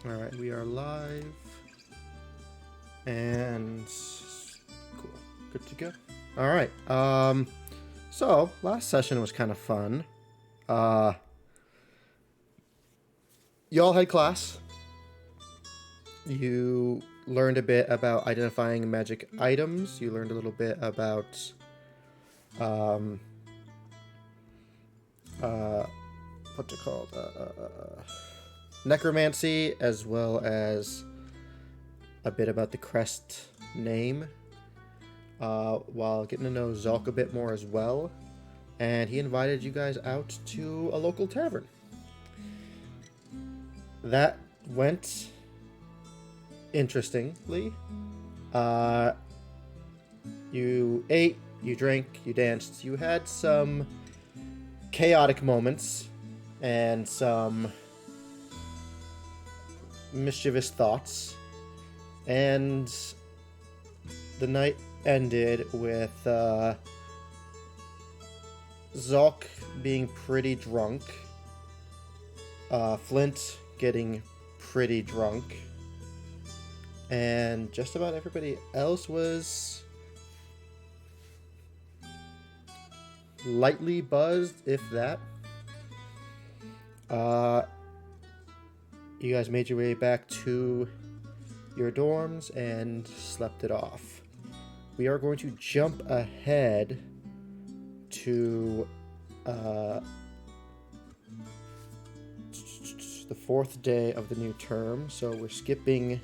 Alright, we are live. And cool. Good to go. Alright, so last session was kind of fun. Y'all had class. You learned a bit about identifying magic items. You learned a little bit about what's it called? Necromancy, as well as a bit about the crest name, while getting to know Zolk a bit more as well. And he invited you guys out to a local tavern. That went interestingly. You ate, you drank, you danced. You had some chaotic moments and some mischievous thoughts, and the night ended with Zolk being pretty drunk, Flint getting pretty drunk, and just about everybody else was lightly buzzed, if that. You guys made your way back to your dorms and slept it off. We are going to jump ahead to the fourth day of the new term, so we're skipping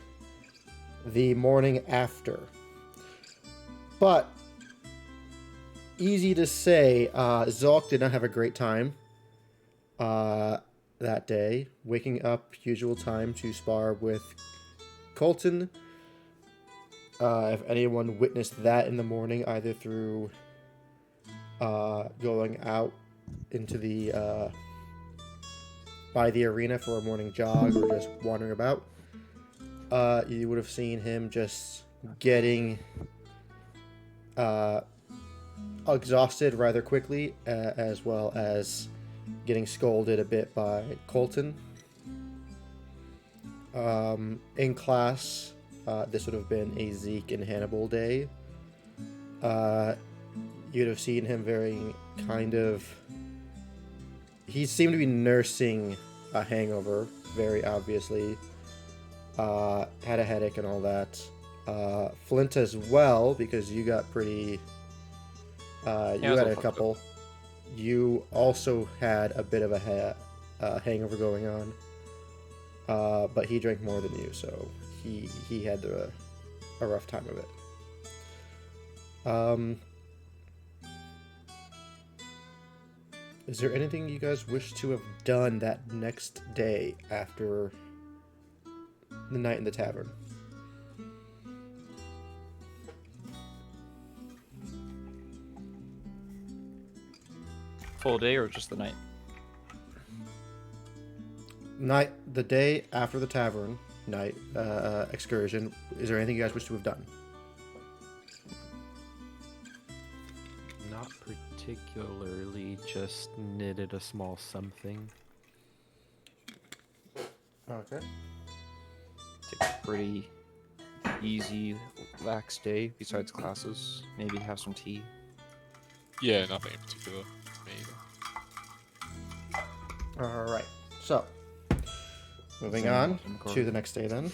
the morning after. But easy to say, Zolk did not have a great time that day, waking up usual time to spar with Colton. If anyone witnessed that in the morning, either through going out into the by the arena for a morning jog or just wandering about, you would have seen him just getting exhausted rather quickly, as well as getting scolded a bit by Colton. In class, this would have been a Zeke and Hannibal day. You'd have seen him he seemed to be nursing a hangover, very obviously. Had a headache and all that. Flint as well, because you got pretty... you had a couple. You also had a bit of a hangover going on. But he drank more than you, so he had a rough time of it. Is there anything you guys wish to have done that next day after the night in the tavern? Full day or just the night? The day after the tavern night excursion. Is there anything you guys wish to have done? Not particularly, just knitted a small something. Okay. Take a pretty easy, lax day besides classes. Maybe have some tea. Yeah, nothing in particular. Me either. All right. So, moving Zen on watching to the next day then.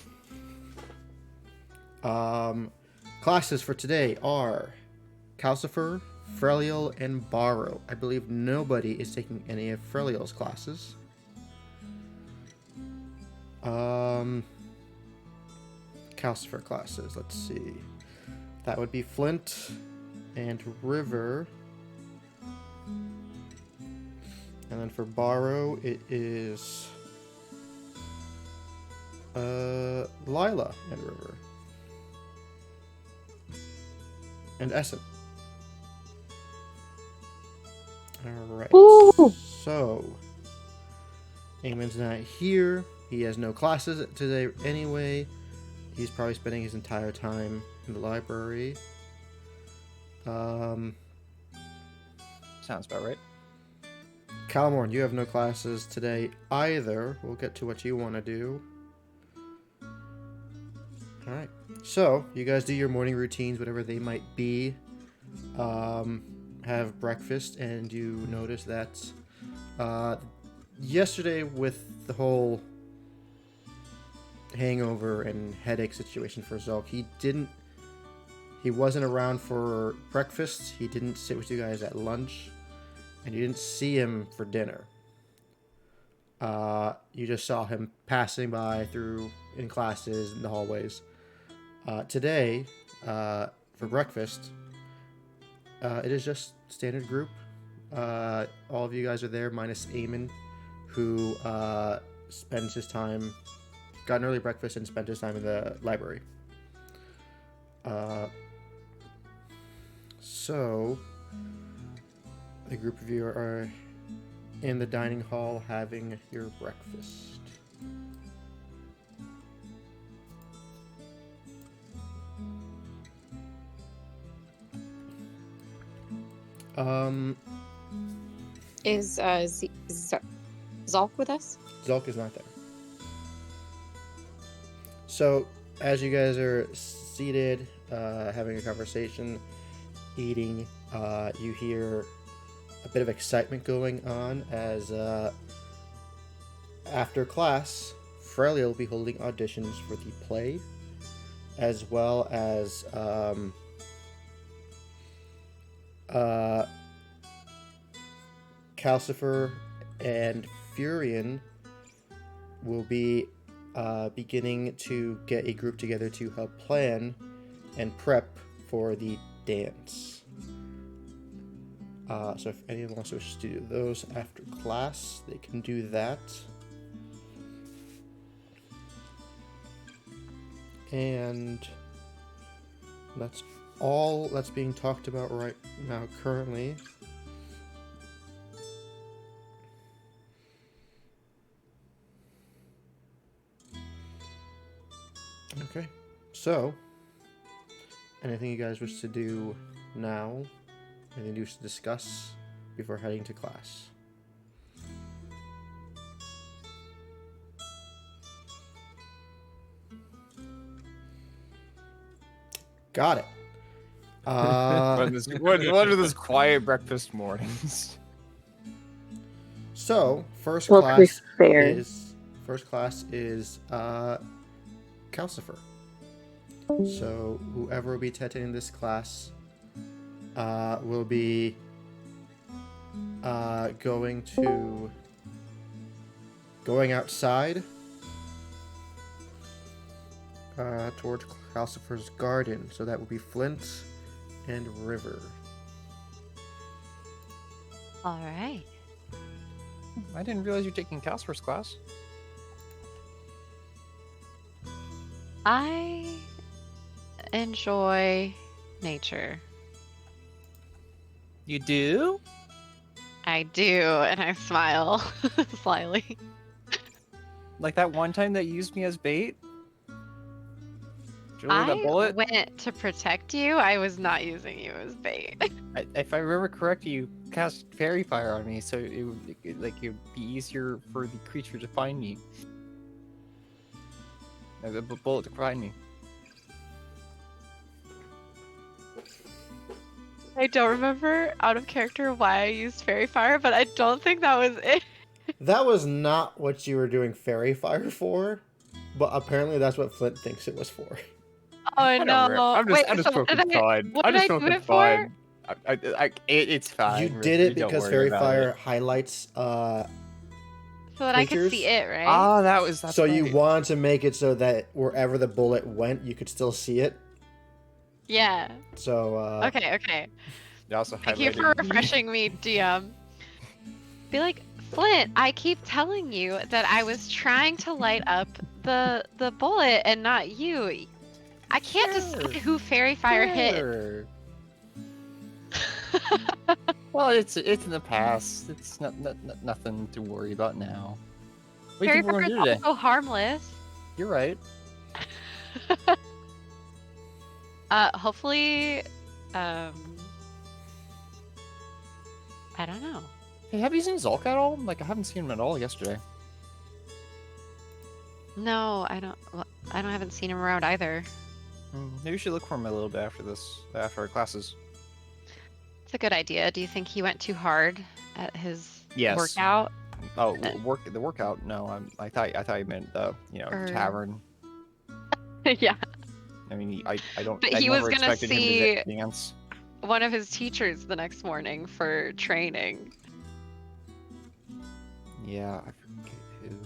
Classes for today are Calcifer, Frelial, and Borrow. I believe nobody is taking any of Frelial's classes. Calcifer classes, let's see. That would be Flint and River. And then for Borrow, it is Lila and River. And Essen. Alright. So, Eamon's not here. He has no classes today anyway. He's probably spending his entire time in the library. Sounds about right. Calamorn, you have no classes today either. We'll get to what you want to do. Alright. So, you guys do your morning routines, whatever they might be. Have breakfast, and you notice that yesterday with the whole hangover and headache situation for Zulk, he wasn't around for breakfast, he didn't sit with you guys at lunch, and you didn't see him for dinner. You just saw him passing by in classes in the hallways. Today, for breakfast, it is just standard group. All of you guys are there, minus Eamon, who spends his time, got an early breakfast and spent his time in the library. So, the group of you are in the dining hall having your breakfast. Is Zolk with us? Zulk is not there. So, as you guys are seated, having a conversation, eating, you hear a bit of excitement going on as after class, Frelia will be holding auditions for the play, as well as Calcifer and Furion will be beginning to get a group together to help plan and prep for the dance. So if anyone wants to do those after class, they can do that. And that's all that's being talked about right now currently. Okay, so anything you guys wish to do now? Anything you wish to discuss before heading to class? Got it. What are those quiet breakfast mornings? So first Well, to be class fair, is Calcifer. So whoever will be attending this class will be going outside towards Calcifer's garden. So that will be Flint and River. All right. I didn't realize you're taking Calcifer's class. I enjoy nature. You do? I do, and I smile slyly. Like that one time that you used me as bait? you remember that I bullet? went to protect you. I was not using you as bait. If I remember correctly, you cast fairy fire on me, so it would be easier for the creature to find me. The bullet to find me. I don't remember out of character why I used fairy fire, but I don't think that was it. That was not what you were doing fairy fire for, but apparently that's what Flint thinks it was for. Oh I don't no! remember. I'm Wait, just so what smoking did I? fun. What I'm did just I do smoking it for? fun. It's fine. You did Ripley, it don't because worry fairy about fire it. highlights So that I could creatures. see it, right? Ah, that's so you right. want to make it so that wherever the bullet went, you could still see it. Yeah. So Okay. You also Thank you highlighted for me. refreshing me, DM. Be like, Flint, I keep telling you that I was trying to light up the bullet and not you. I can't decide who fairy fire hit. Sure. Well, it's in the past. It's nothing to worry about now. What do you Fairy think we're fire gonna is do today? also harmless. You're right. Hopefully, I don't know. Hey, have you seen Zulk at all? Like, I haven't seen him at all yesterday. No, I don't. Well, I haven't seen him around either. Maybe we should look for him a little bit after our classes. It's a good idea. Do you think he went too hard at his Yes. workout? Oh, the workout? No, I thought you meant the tavern. Yeah. I mean, I don't. But I he was never gonna expected him see to dance. one of his teachers the next morning for training. Yeah, I forget who.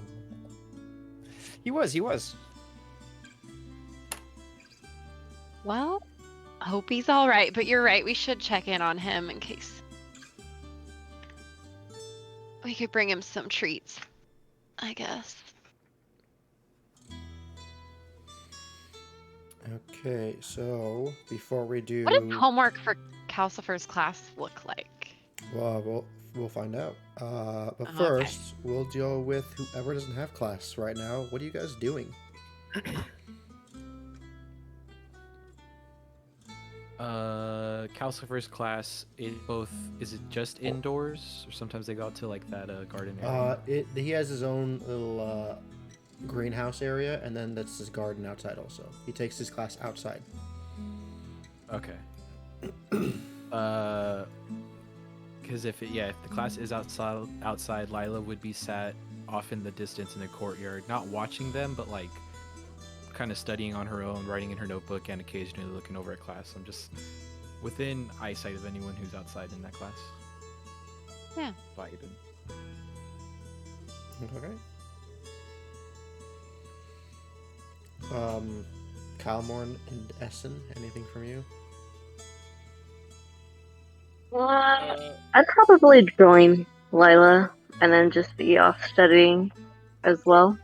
He was. Well, hope he's all right. But you're right. We should check in on him in case we could bring him some treats, I guess. okay, so before we do, What does homework for Calcifer's class look like? well, we'll find out. But Okay. first, we'll deal with whoever doesn't have class right now. What are you guys doing? Calcifer's class is it just indoors or sometimes they go out to like that garden area? He has his own little greenhouse area, and then that's his garden outside. Also, he takes his class outside. Okay. Because if the class is outside, Lila would be sat off in the distance in the courtyard, not watching them, but like kind of studying on her own, writing in her notebook, and occasionally looking over at class. I'm just within eyesight of anyone who's outside in that class. Yeah. Vibing. Okay. Kalmorn and Essen, anything from you? I'd probably join Lila and then just be off studying as well.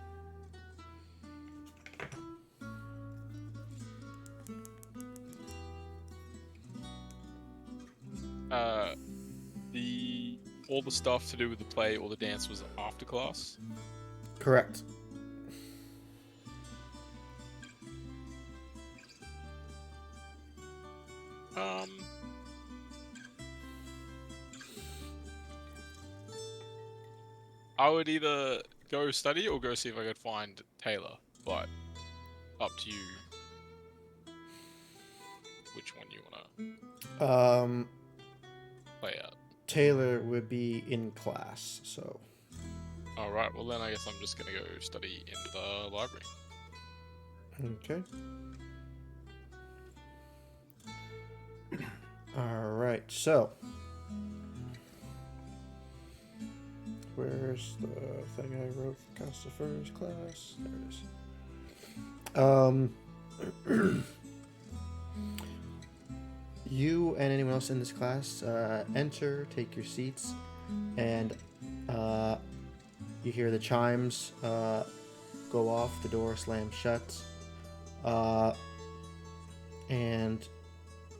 All the stuff to do with the play or the dance was after class. Correct. I would either go study or go see if I could find Taylor, but up to you. Which one you wanna play out? Taylor would be in class, so. Alright, well then I guess I'm just gonna go study in the library. Okay. Alright, so. Where's the thing I wrote for Calcifer's class? There it is. You and anyone else in this class enter, take your seats, and you hear the chimes go off, the door slams shut, and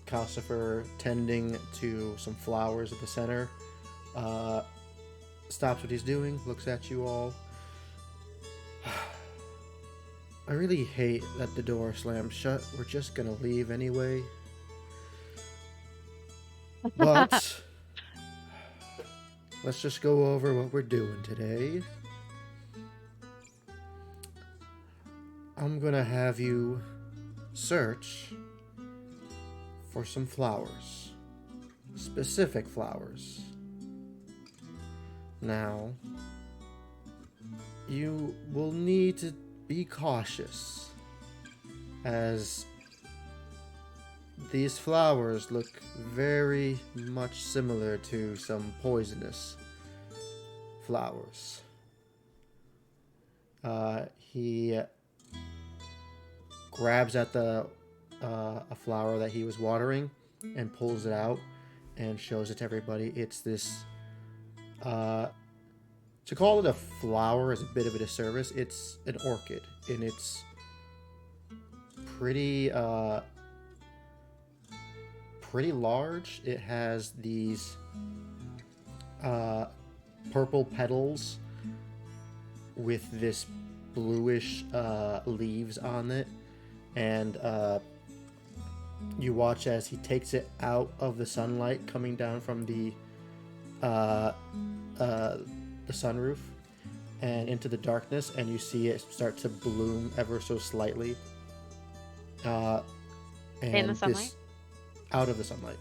Calcifer, tending to some flowers at the center, stops what he's doing, looks at you all. I really hate that the door slammed shut. We're just gonna leave anyway. But let's just go over what we're doing today. I'm gonna have you search for some flowers. Specific flowers. Now, you will need to be cautious, as these flowers look very much similar to some poisonous flowers. He grabs at a flower that he was watering and pulls it out and shows it to everybody. It's this, to call it a flower is a bit of a disservice. It's an orchid, and it's pretty large. It has these purple petals with this bluish leaves on it, and you watch as he takes it out of the sunlight coming down from the sunroof and into the darkness, and you see it start to bloom ever so slightly. And In the sunlight? Out of the sunlight.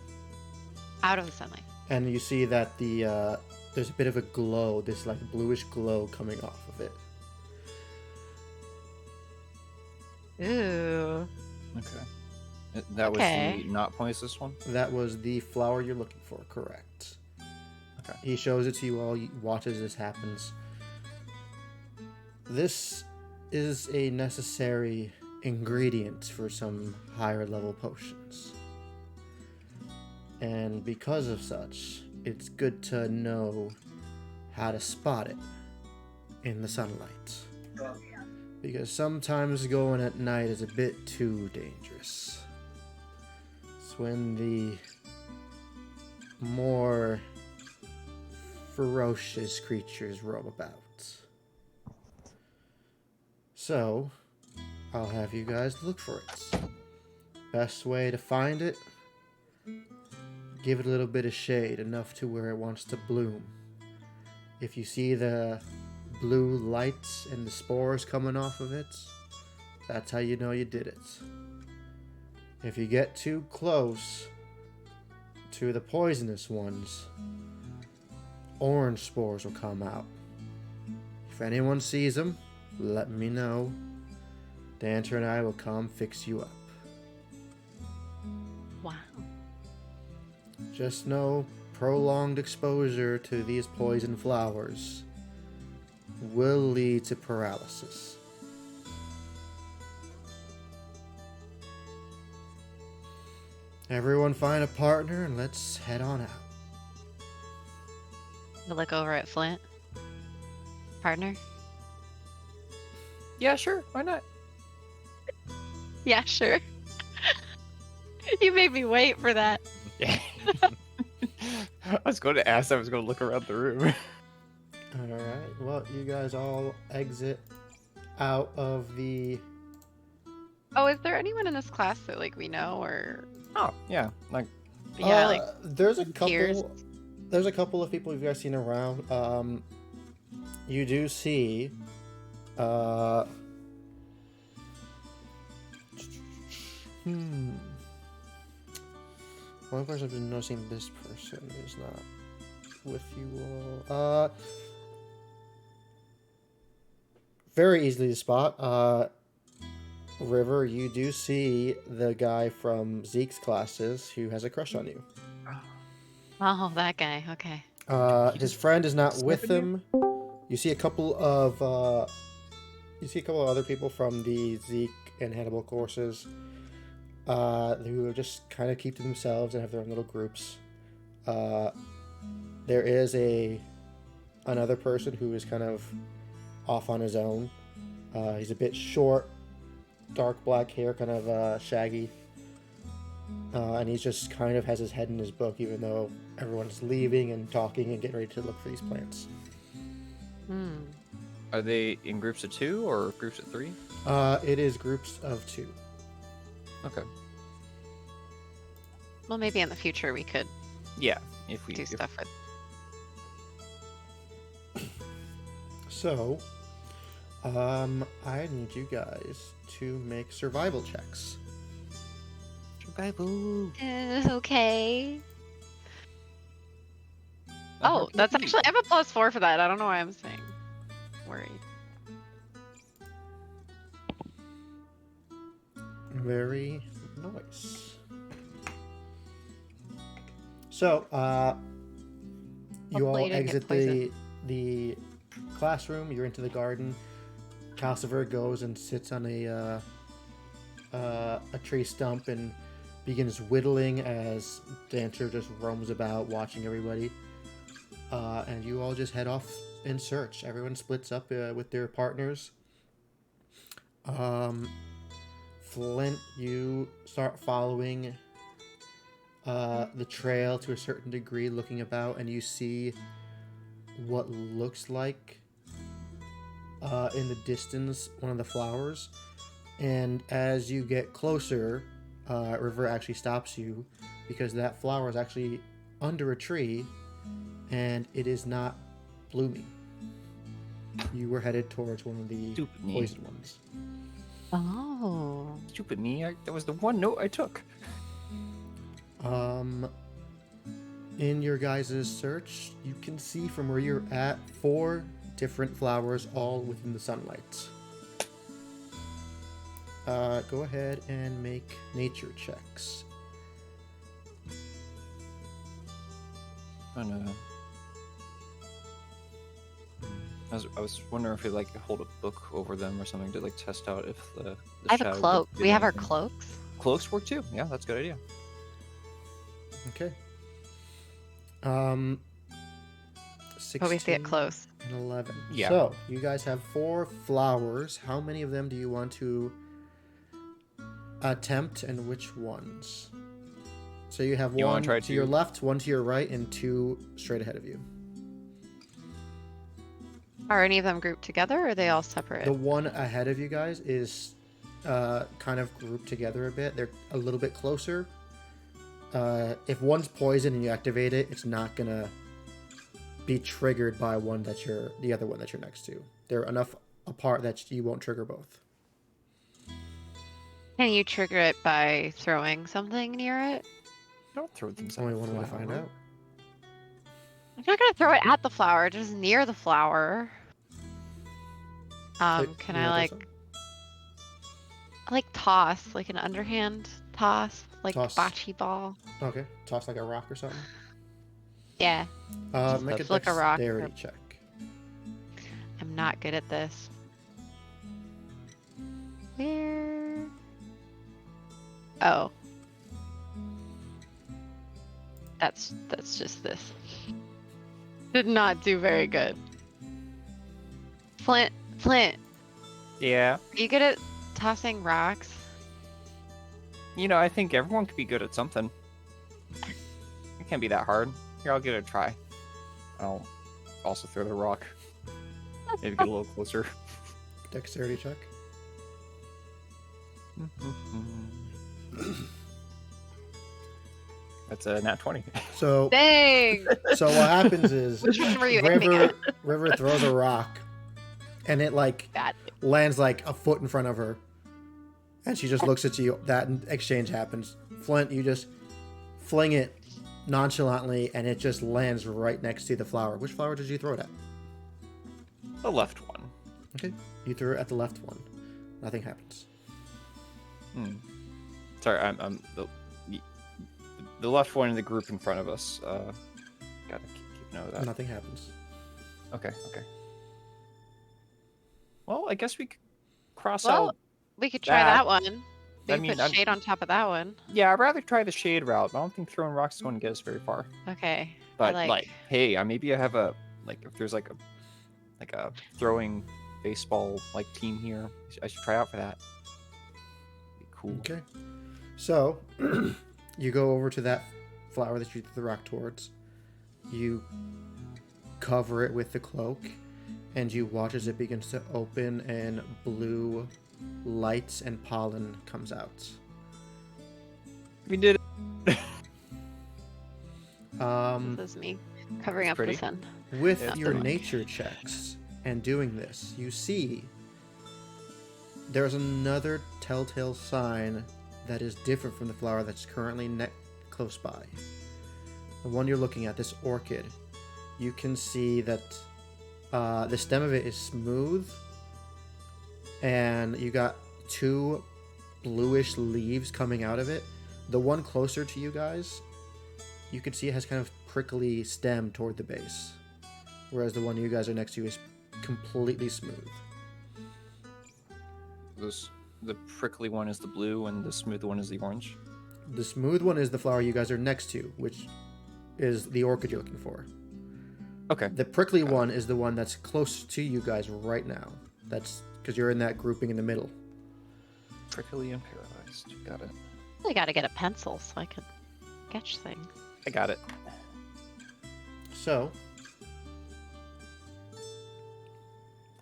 Out of the sunlight. And you see that there's a bit of a glow, this like bluish glow coming off of it. Ooh. Okay. That Okay. was the not poisonous one? That was the flower you're looking for, correct. Okay. He shows it to you all, you watch as this happens. This is a necessary ingredient for some higher level potions. And because of such, it's good to know how to spot it in the sunlight. Because sometimes going at night is a bit too dangerous. It's when the more ferocious creatures roam about. So, I'll have you guys look for it. Best way to find it, give it a little bit of shade, enough to where it wants to bloom. If you see the blue lights and the spores coming off of it, that's how you know you did it. If you get too close to the poisonous ones, orange spores will come out. If anyone sees them, let me know. Danter and I will come fix you up. Wow. Just know prolonged exposure to these poison flowers will lead to paralysis. Everyone find a partner and let's head on out. You look over at Flint. Partner? Yeah, sure. Why not? Yeah, sure. You made me wait for that. I was going to ask. I was going to look around the room. Alright, well, you guys all exit out of the... Oh, is there anyone in this class that like we know or Oh, yeah. Like, yeah, like there's a peers? couple... There's a couple of people you guys seen around. You do see... One person I've been noticing, this person is not with you all. Very easily to spot. River, you do see the guy from Zeke's classes who has a crush on you. Oh, that guy. Okay. His friend is not with him. You see a couple of other people from the Zeke and Hannibal courses who just kind of keep to themselves and have their own little groups. There is another person who is kind of off on his own. He's a bit short, dark black hair, kind of shaggy. And he just kind of has his head in his book, even though everyone's leaving and talking and getting ready to look for these plants. Are they in groups of 2 or groups of 3? It is groups of 2. Okay. Well, maybe in the future we could Yeah, if we do stuff with. So, I need you guys to make survival checks. Survival. Okay. Oh, that's actually, I have a +4 for that. I don't know why I'm saying worried. Very nice. So, you all Hopefully you didn't get exit the classroom. You're into the garden. Calcifer goes and sits on a tree stump and begins whittling as Dancer just roams about watching everybody. And you all just head off in search. Everyone splits up with their partners. Flint, you start following the trail to a certain degree, looking about, and you see what looks like in the distance one of the flowers. And as you get closer, River actually stops you because that flower is actually under a tree and it is not blooming. You were headed towards one of the Stupid me. poisoned ones. Oh. Stupid me. That was the one note I took. In your guys' search, you can see from where you're at 4 different flowers all within the sunlight. Go ahead and make nature checks. Oh no. I was wondering if we like hold a book over them or something to like test out if the I have a shadow cloak. did We have our anything. cloaks. Cloaks work too. Yeah, that's a good idea. Okay. 16 But we see it close. and 11. Yeah. So, you guys have 4 flowers. How many of them do you want to attempt and which ones? So you have You wanna one try to your two? left, one to your right, and 2 straight ahead of you. Are any of them grouped together or are they all separate? The one ahead of you guys is kind of grouped together a bit. They're a little bit closer. If one's poison and you activate it, it's not gonna be triggered by the other one that you're next to. They're enough apart that you won't trigger both. Can you trigger it by throwing something near it? Don't throw things. Only at one the way to find flower. out. I'm not gonna throw it at the flower, just near the flower. Okay, Can you I wanna do like toss, like an underhand toss, like Toss. bocce ball? something? Okay, toss like a rock or something. Yeah, Make a flick a rock dexterity or- check. I'm not good at this. Where? Oh. That's just this. Did not do very good. Flint, Yeah. are you good at tossing rocks? You know, I think everyone could be good at something. It can't be that hard. Here, I'll give it a try. I'll also throw the rock. Maybe get a little closer. Dexterity check. That's a nat 20. So, Dang! so what happens is Which one were you aiming at? River throws a rock, and it like Bad. lands like a foot in front of her, and she just looks at you. That exchange happens. Flint, you just fling it nonchalantly, and it just lands right next to the flower. Which flower did you throw it at? The left one. Okay, you threw it at the left one. Nothing happens. Sorry, I'm the left one in the group in front of us. Gotta keep note of that. Nothing happens. Okay. Well, I guess we could cross Well, out. we could try that- that one. We I could mean, put I'm- shade on top of that one. Yeah, I'd rather try the shade route. I don't think throwing rocks is going to get us very far. Okay. But like- hey, maybe I have a if there's like a throwing baseball like team here, I should try out for that. Be cool. Okay. So, you go over to that flower that you threw the rock towards. You cover it with the cloak, and you watch as it begins to open and blue lights and pollen comes out. We did it. This is me covering It's up pretty. the sun. With Yeah, your pretty much. nature checks and doing this, you see there's another telltale sign that is different from the flower that's currently close by. The one you're looking at, this orchid, you can see that the stem of it is smooth, and you got two bluish leaves coming out of it. The one closer to you guys, you can see it has kind of prickly stem toward the base, whereas the one you guys are next to is completely smooth. The prickly one is the blue, and the smooth one is the orange. The smooth one is the flower you guys are next to, which is the orchid you're looking for. Okay. The prickly one is the one that's close to you guys right now. That's because you're in that grouping in the middle. Prickly and paralyzed. Got it. I gotta get a pencil so I can sketch things. I got it. So,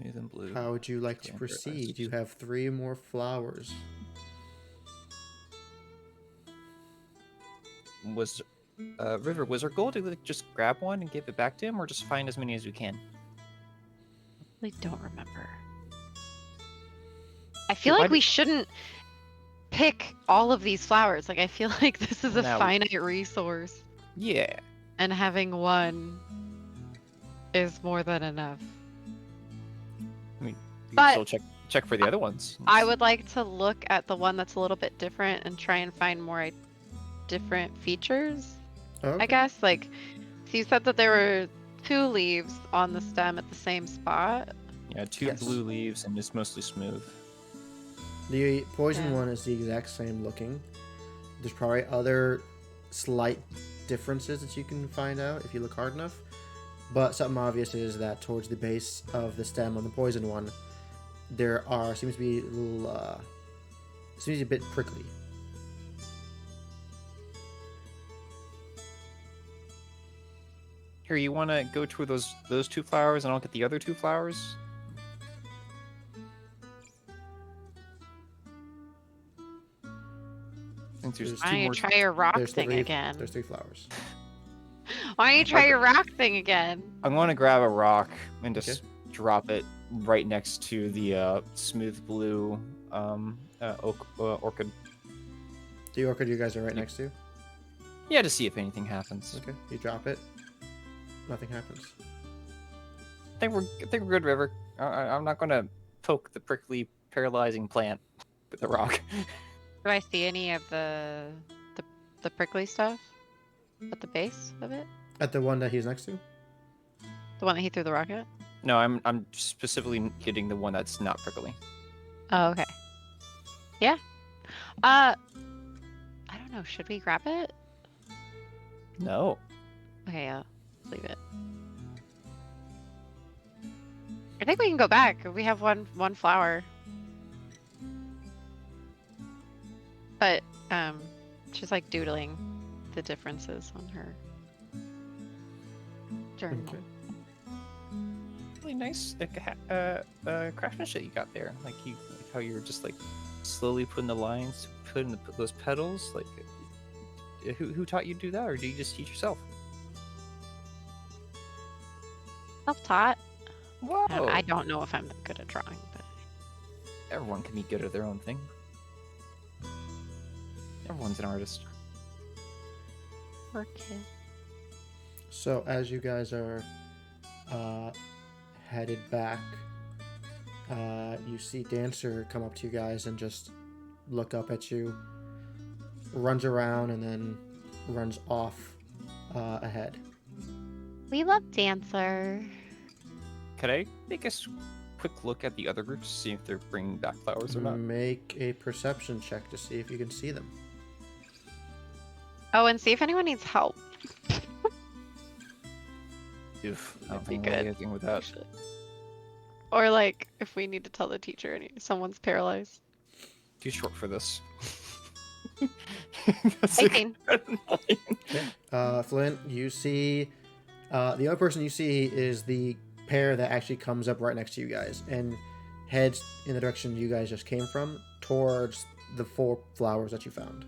Smooth and blue. how would you like to Yeah, proceed? paralyzed. You have 3 more flowers. River, was our goal to like, just grab one and give it back to him, or just find as many as we can? I don't remember. I feel Why like d- we shouldn't pick all of these flowers. Like I feel like this is a No. finite resource, Yeah. and having one is more than enough. I mean, you But- can still check for the other ones. I would like to look at the one that's a little bit different and try and find more different features. Okay. I guess like, so you said that there were 2 leaves on the stem at the same spot. Yeah, 2 Yes. blue leaves, and it's mostly smooth. The poison Yeah. one is the exact same looking. There's probably other slight differences that you can find out if you look hard enough. But something obvious is that towards the base of the stem on the poison one, there seems to be a little, seems a bit prickly. Here, you want to go to those 2 flowers, and I'll get the other 2 flowers? Since there's There's Why 2 don't you more. try your rock There's thing 3. again? There's 3 flowers. Why don't you try Okay. your rock thing again? I'm going to grab a rock and just Okay. drop it right next to the smooth blue orchid. The orchid you guys are right next to. Yeah, to see if anything happens. Okay. You drop it. Nothing happens. I think we're good, River. I'm not going to poke the prickly, paralyzing plant with the rock. Do I see any of the prickly stuff at the base of it? At the one that he's next to? The one that he threw the rock at? No, I'm specifically hitting the one that's not prickly. Oh, okay. Yeah. I don't know. Should we grab it? No. Okay, yeah. Leave it. I think we can go back. We have one flower. But she's like doodling the differences on her journal. Okay. Really nice craftsmanship you got there. Like how you're just like slowly putting the lines, putting those petals. Like, who taught you to do that, or do you just teach yourself? Self-taught. Whoa! I don't know if I'm that good at drawing, but Everyone can be good at their own thing. Everyone's an artist. poor kid. So as you guys are headed back, you see Dancer come up to you guys and just look up at you, runs around, and then runs off ahead. We love Dancer. Could I make a quick look at the other groups, see if they're bringing back flowers or not? Make a perception check to see if you can see them. Oh, and see if anyone needs help. Oof, I don't That'd be think I have good. anything with that. Actually. Or like if we need to tell the teacher someone's paralyzed. Too short for this. 18. Flint, you see the other person you see is the pair that actually comes up right next to you guys and heads in the direction you guys just came from, towards the 4 flowers that you found.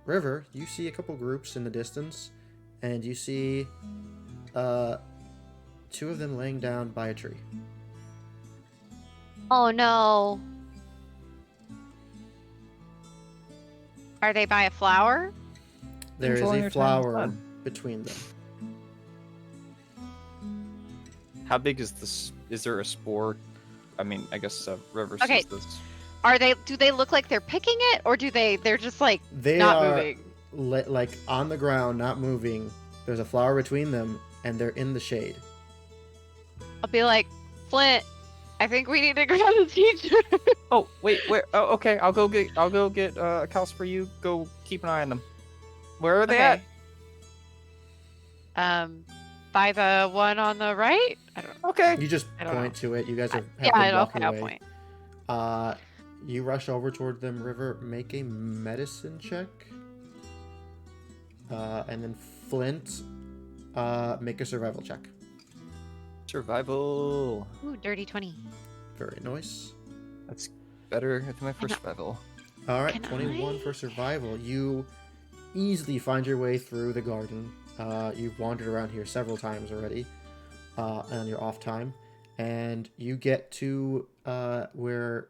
River, you see a couple groups in the distance, and you see 2 of them laying down by a tree. Oh no. Are they by a flower? There is Enjoying a your time with flower fun. between them. How big is this? Is there a spore? I mean, I guess River Okay. sees this. Do they look like they're picking it, or they're just like They not are moving? like on the ground, not moving. There's a flower between them, and they're in the shade. I'll be like, Flint, I think we need to grab the teacher. Oh, wait, where? Oh, okay. I'll go get Calcifer. You go keep an eye on them. Where are they at? By the one on the right? I don't know. Okay. You just I don't point to it. You guys have Yeah, been I know. walking Okay, I'll away. point. You rush over toward them, River. Make a medicine check. And then Flint, make a survival check. Survival. Ooh, dirty 20. Very nice. That's better than my first know. survival. All right, Can 21 I? for survival. You easily find your way through the garden. You've wandered around here several times already on your off time. And you get to where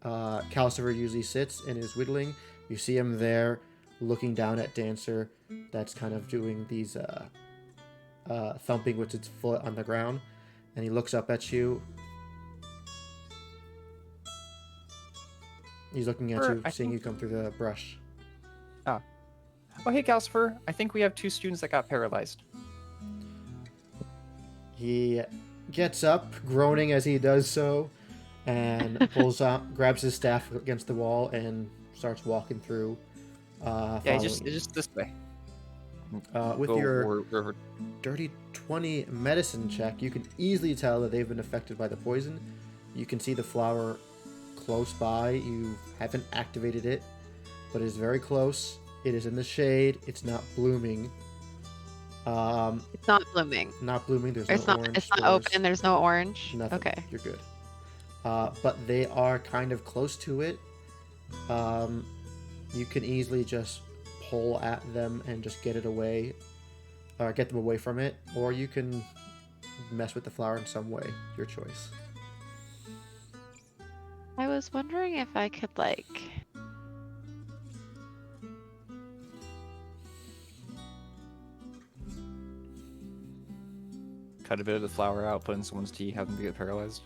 Calcifer usually sits and is whittling. You see him there looking down at Dancer that's kind of doing these thumping with its foot on the ground. And he looks up at you. He's looking at you, seeing you come through the brush. Oh, hey, Calcifer. I think we have 2 students that got paralyzed. He gets up, groaning as he does so, and pulls out, grabs his staff against the wall, and starts walking through. Yeah, following just this way. with Go your River. dirty 20 medicine check, you can easily tell that they've been affected by the poison. You can see the flower close by. You haven't activated it, but it is very close. It is in the shade. It's not blooming. It's not blooming. Not blooming. There's It's no not. orange It's not spores. open. There's no orange. Nothing. Okay. You're good. But they are kind of close to it. You can easily just pull at them and just get it away, or get them away from it, or you can mess with the flower in some way. Your choice. I was wondering if I could like. Cut a bit of the flower out, put in someone's tea, have them get paralyzed.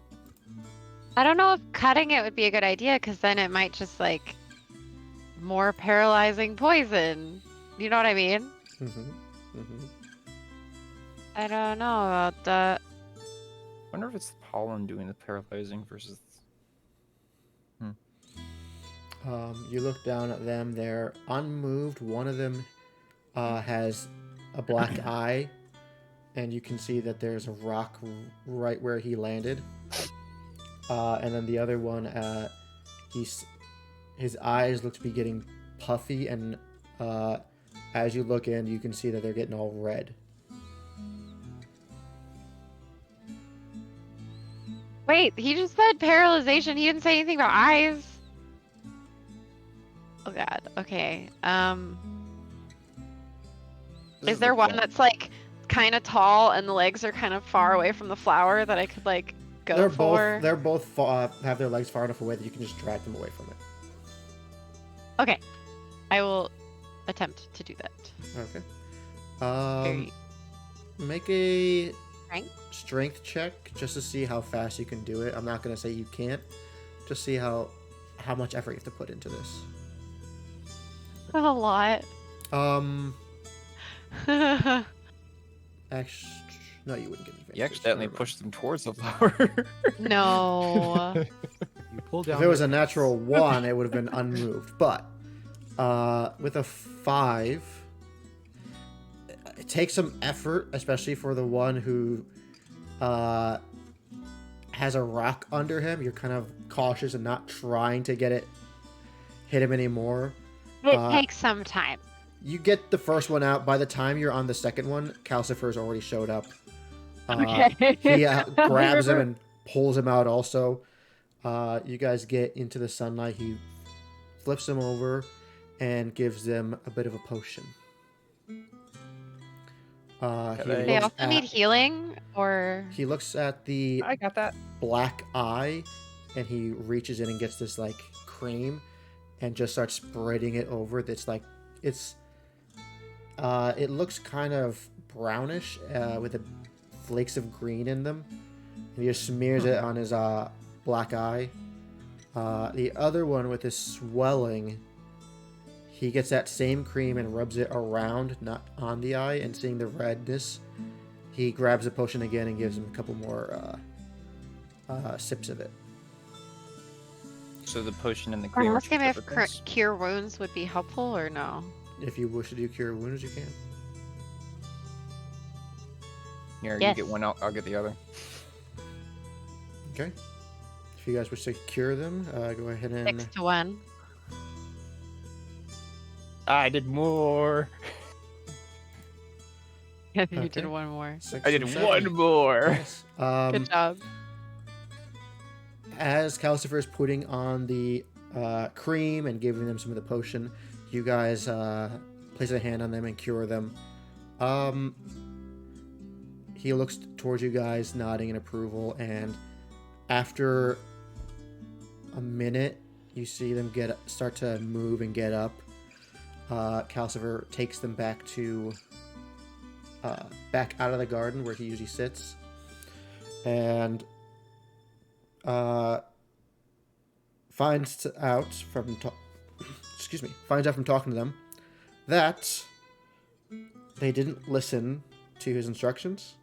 I don't know if cutting it would be a good idea, because then it might just like more paralyzing poison. You know what I mean? I don't know about that. Wonder if it's the pollen doing the paralyzing versus. You look down at them. They're unmoved. One of them has a black eye, and you can see that there's a rock right where he landed. And then the other one, his eyes look to be getting puffy, and as you look in, you can see that they're getting all red. Wait, he just said paralyzation. He didn't say anything about eyes. Oh god. Okay. Is there one that's like kind of tall and the legs are kind of far away from the flower that I could like go They're for? both have their legs far enough away that you can just drag them away from it. Okay. I will attempt to do that. Okay. Very- Make a Strength? strength check just to see how fast you can do it. I'm not gonna say you can't. Just see how much effort you have to put into this. A lot. Actually, no, you wouldn't get advantage. You accidentally Never mind. pushed them towards the flower. No. You pull down. If it was a the- natural 1, it would have been unmoved. But with a 5, it takes some effort, especially for the one who has a rock under him. You're kind of cautious and not trying to hit him anymore. It takes some time. You get the first one out. By the time you're on the second one, Calcifer's already showed up. Okay. He grabs him and pulls him out also. You guys get into the sunlight. He flips him over and gives them a bit of a potion. He Okay. They looks also need at, healing, or he looks at the I got that. black eye, and he reaches in and gets this like cream and just starts spreading it over. It looks kind of brownish with the flakes of green in them. And he just smears it on his black eye. The other one with his swelling, he gets that same cream and rubs it around, not on the eye, and seeing the redness, he grabs the potion again and gives him a couple more sips of it. So the potion and the cream. are ask him if different things? cure wounds would be helpful or no. If you wish to do cure wounds, you can. Here, Yes. you get one. I'll get the other. Okay. If you guys wish to cure them, go ahead and 6 to 1. I did more. I think you did Okay. one more. 6 I did and one 7. more. Nice. Good job. As Calcifer is putting on the cream and giving them some of the potion, you guys place a hand on them and cure them. He looks towards you guys, nodding in approval, and after a minute, you see them start to move and get up. Calcifer takes them back out of the garden where he usually sits, and finds out from talking to them that they didn't listen to his instructions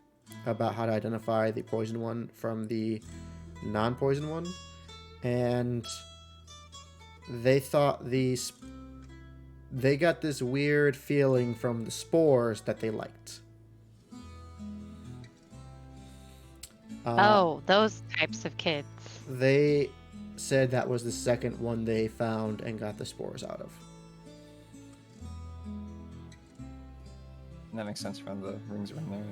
about how to identify the poisoned one from the non-poisoned one, and they thought they got this weird feeling from the spores that they liked. Oh, those types of kids. They said that was the second one they found and got the spores out of. That makes sense from the rings are in there.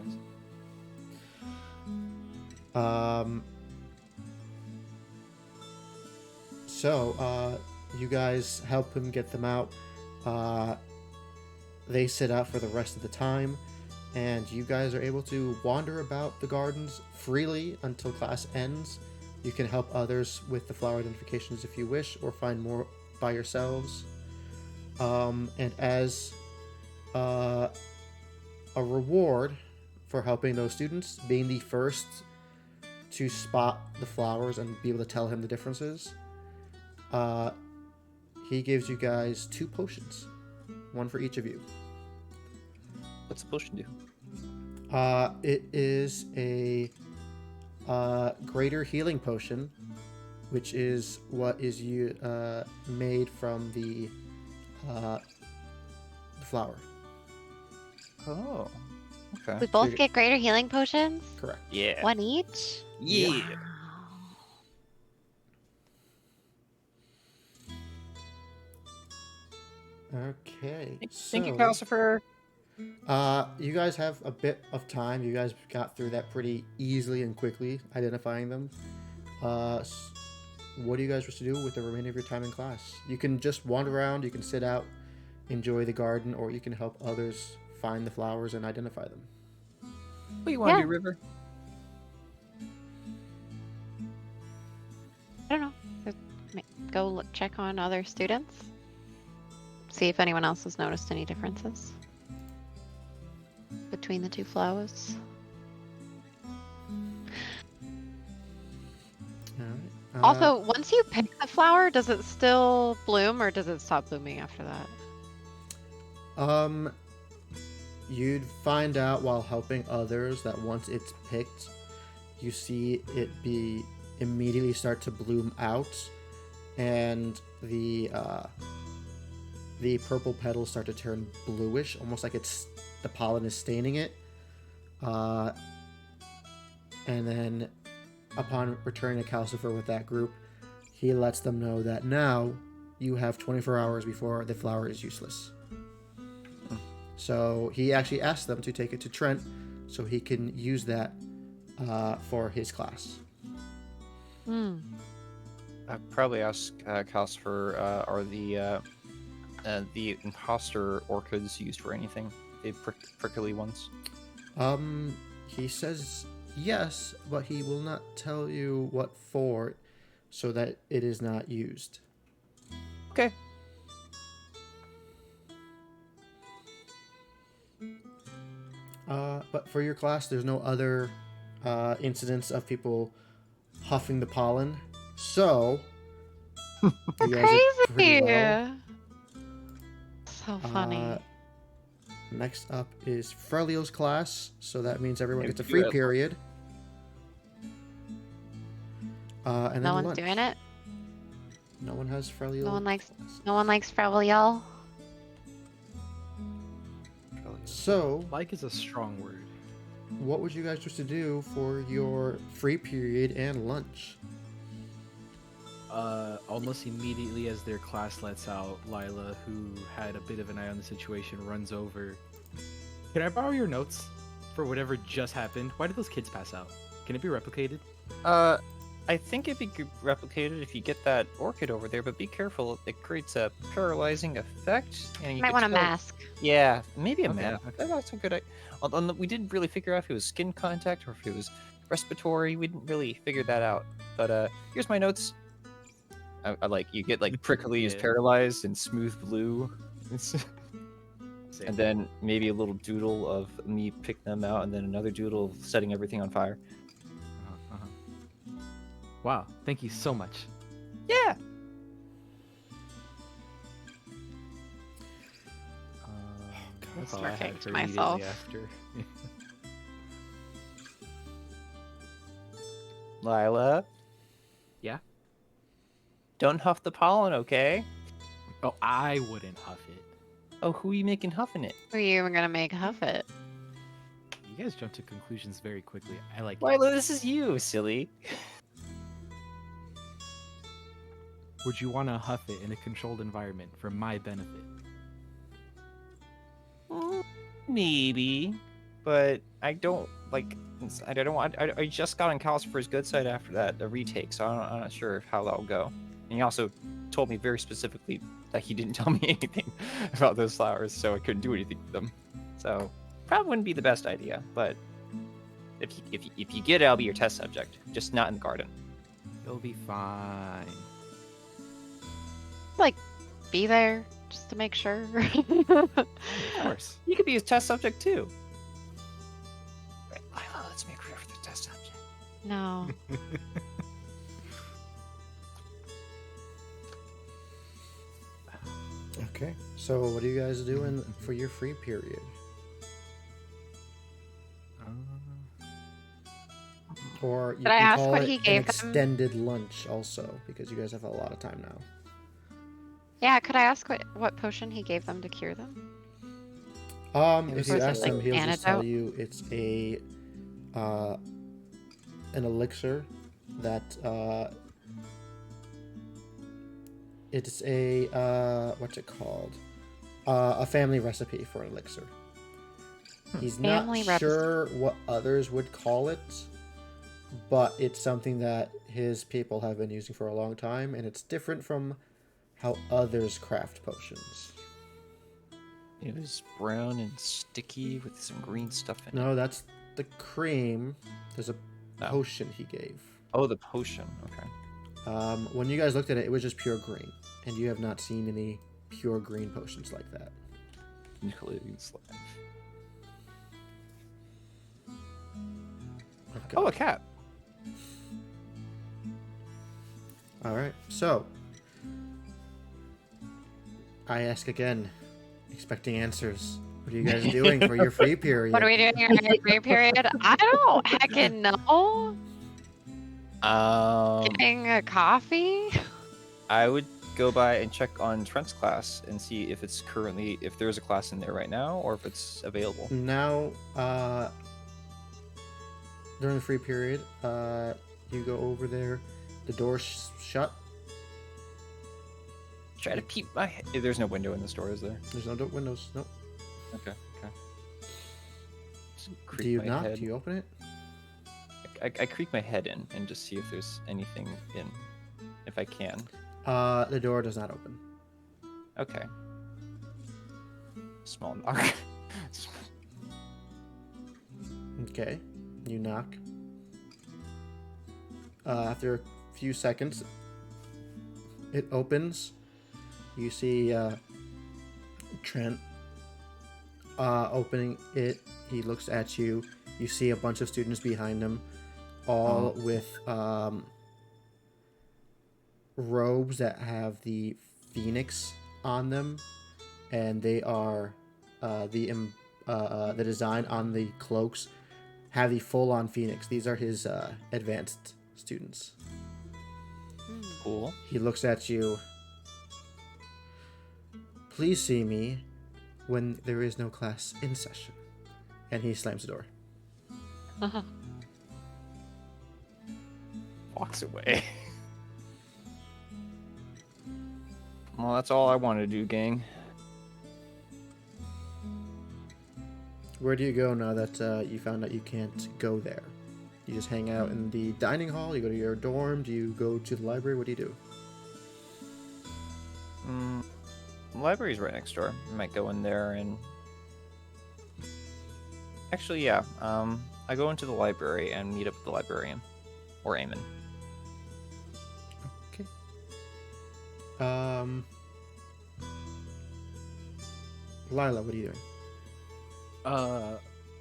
So, you guys help him get them out. They sit out for the rest of the time, and you guys are able to wander about the gardens freely until class ends. You can help others with the flower identifications if you wish, or find more by yourselves. And as a reward for helping those students, being the first to spot the flowers and be able to tell him the differences, he gives you guys 2 potions, one for each of you. What's the potion do? It is a greater healing potion, which is what is made from the flower. Oh. Okay. We both get greater healing potions? Correct. Yeah. One each? Yeah. Wow. Okay. Thank you, so, Calcifer. You guys have a bit of time. You guys got through that pretty easily and quickly, identifying them. What do you guys wish to do with the remainder of your time in class? You can just wander around, you can sit out, enjoy the garden, or you can help others find the flowers and identify them. What do you want to Yeah. do, River? I don't know. Go check on other students. See if anyone else has noticed any differences between the 2 flowers. All right. Also, once you pick the flower, does it still bloom or does it stop blooming after that? You'd find out while helping others that once it's picked, you see it immediately start to bloom out, and the purple petals start to turn bluish, almost like the pollen is staining it. And then, upon returning to Calcifer with that group, he lets them know that now you have 24 hours before the flower is useless. So he actually asked them to take it to Trent so he can use that for his class. Hmm. I'd probably ask Kaos for are the imposter orchids used for anything? The prickly ones. He says yes, but he will not tell you what for, so that it is not used. Okay. But for your class, there's no other incidents of people huffing the pollen. So, you guys are pretty well. So funny. Next up is Frelio's class, so that means everyone Maybe gets a do free that. period. And then No one's lunch. doing it. No one has Frelio. No one likes. No one likes Freville. So, Like is a strong word. what would you guys choose to do for your free period and lunch? Almost immediately as their class lets out, Lila, who had a bit of an eye on the situation, runs over. Can I borrow your notes for whatever just happened? Why did those kids pass out? Can it be replicated? I think it'd be replicated if you get that orchid over there, but be careful. It creates a paralyzing effect. And you Might could want a tell- mask. Yeah, maybe a Okay, mask. okay. That's a good idea. Although we didn't really figure out if it was skin contact or if it was respiratory. We didn't really figure that out. But here's my notes. I like you get like prickly is Yeah. paralyzed and smooth blue. Same. And then maybe a little doodle of me picking them out, and then another doodle of setting everything on fire. Wow, thank you so much. Yeah. That's I'm all I smirking had to for immediately myself. after. Lila. Yeah? Don't huff the pollen, okay? Oh, I wouldn't huff it. Oh, who are you making huffing it? Who are you even gonna make huff it? You guys jump to conclusions very quickly. I like it. Lila, this is you, silly. Would you want to huff it in a controlled environment for my benefit? Maybe, but I don't like. I don't want. I just got on Calcifer's good side after that, the retake, so I'm not sure how that'll go. And he also told me very specifically that he didn't tell me anything about those flowers, so I couldn't do anything with them. So probably wouldn't be the best idea, but if you get it, I'll be your test subject, just not in the garden. You'll be fine. Be there just to make sure. Of course. You could be his test subject too. Right, Lila, let's make her for the test subject. No. Okay. So, what are you guys doing for your free period? Or you Did I can ask call what it he an gave them? extended lunch also, because you guys have a lot of time now. Yeah, could I ask what potion he gave them to cure them? If Was you it ask like him, he'll just tell antidote? you it's an elixir that it's a what's it called? A family recipe for an elixir. He's Family not recipe. sure what others would call it, but it's something that his people have been using for a long time, and it's different from how others craft potions. It was brown and sticky with some green stuff in it. No, that's the cream. There's a Oh. potion he gave. Oh, the potion. Okay. When you guys looked at it, it was just pure green, and you have not seen any pure green potions like that. Nicholas life. Okay. Oh, a cat. All right. So, I ask again, expecting answers. What are you guys doing for your free period? What are we doing in our free period? I don't heckin' know. Getting a coffee? I would go by and check on Trent's class and see if it's currently, if there's a class in there right now or if it's available. Now, during the free period, you go over there. The door's shut. Try to peep my head. There's no window in the store, is there? There's no windows. Nope. Okay. Just Do creep you my knock? head. Do you open it? I creak my head in and just see if there's anything in, if I can. The door does not open. Okay. Small knock. Okay, you knock. After a few seconds, it opens. You see Trent opening it. He looks at you. You see a bunch of students behind him, all with robes that have the phoenix on them, and they are the design on the cloaks have the full-on phoenix. These are his advanced students. Cool. He looks at you. Please see me when there is no class in session. And he slams the door. Walks away. Well, that's all I want to do, gang. Where do you go now that you found out you can't go there? You just hang out in the dining hall? You go to your dorm? Do you go to the library? What do you do? The library's right next door. I might go in there and... Actually, yeah. I go into the library and meet up with the librarian. Or Eamon. Okay. Lila, what are you doing?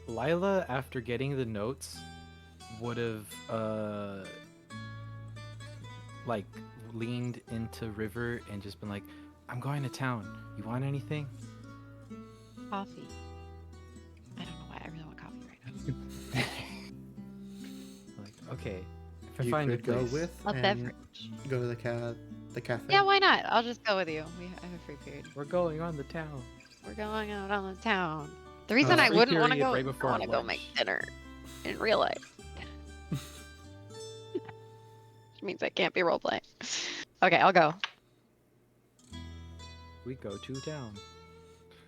Lila, after getting the notes, would have like leaned into River and just been like, "I'm going to town. You want anything?" Coffee. I don't know why I really want coffee right now. Like, okay, if I You find a could go place, with A and beverage. go to the cafe. Yeah, why not? I'll just go with you. I have a free period. we're going on the town. We're going out on the town. The reason I free wouldn't want to period go, right I before want to go lunch. make dinner in real life. Which means I can't be roleplaying. Okay, I'll go. We go to town.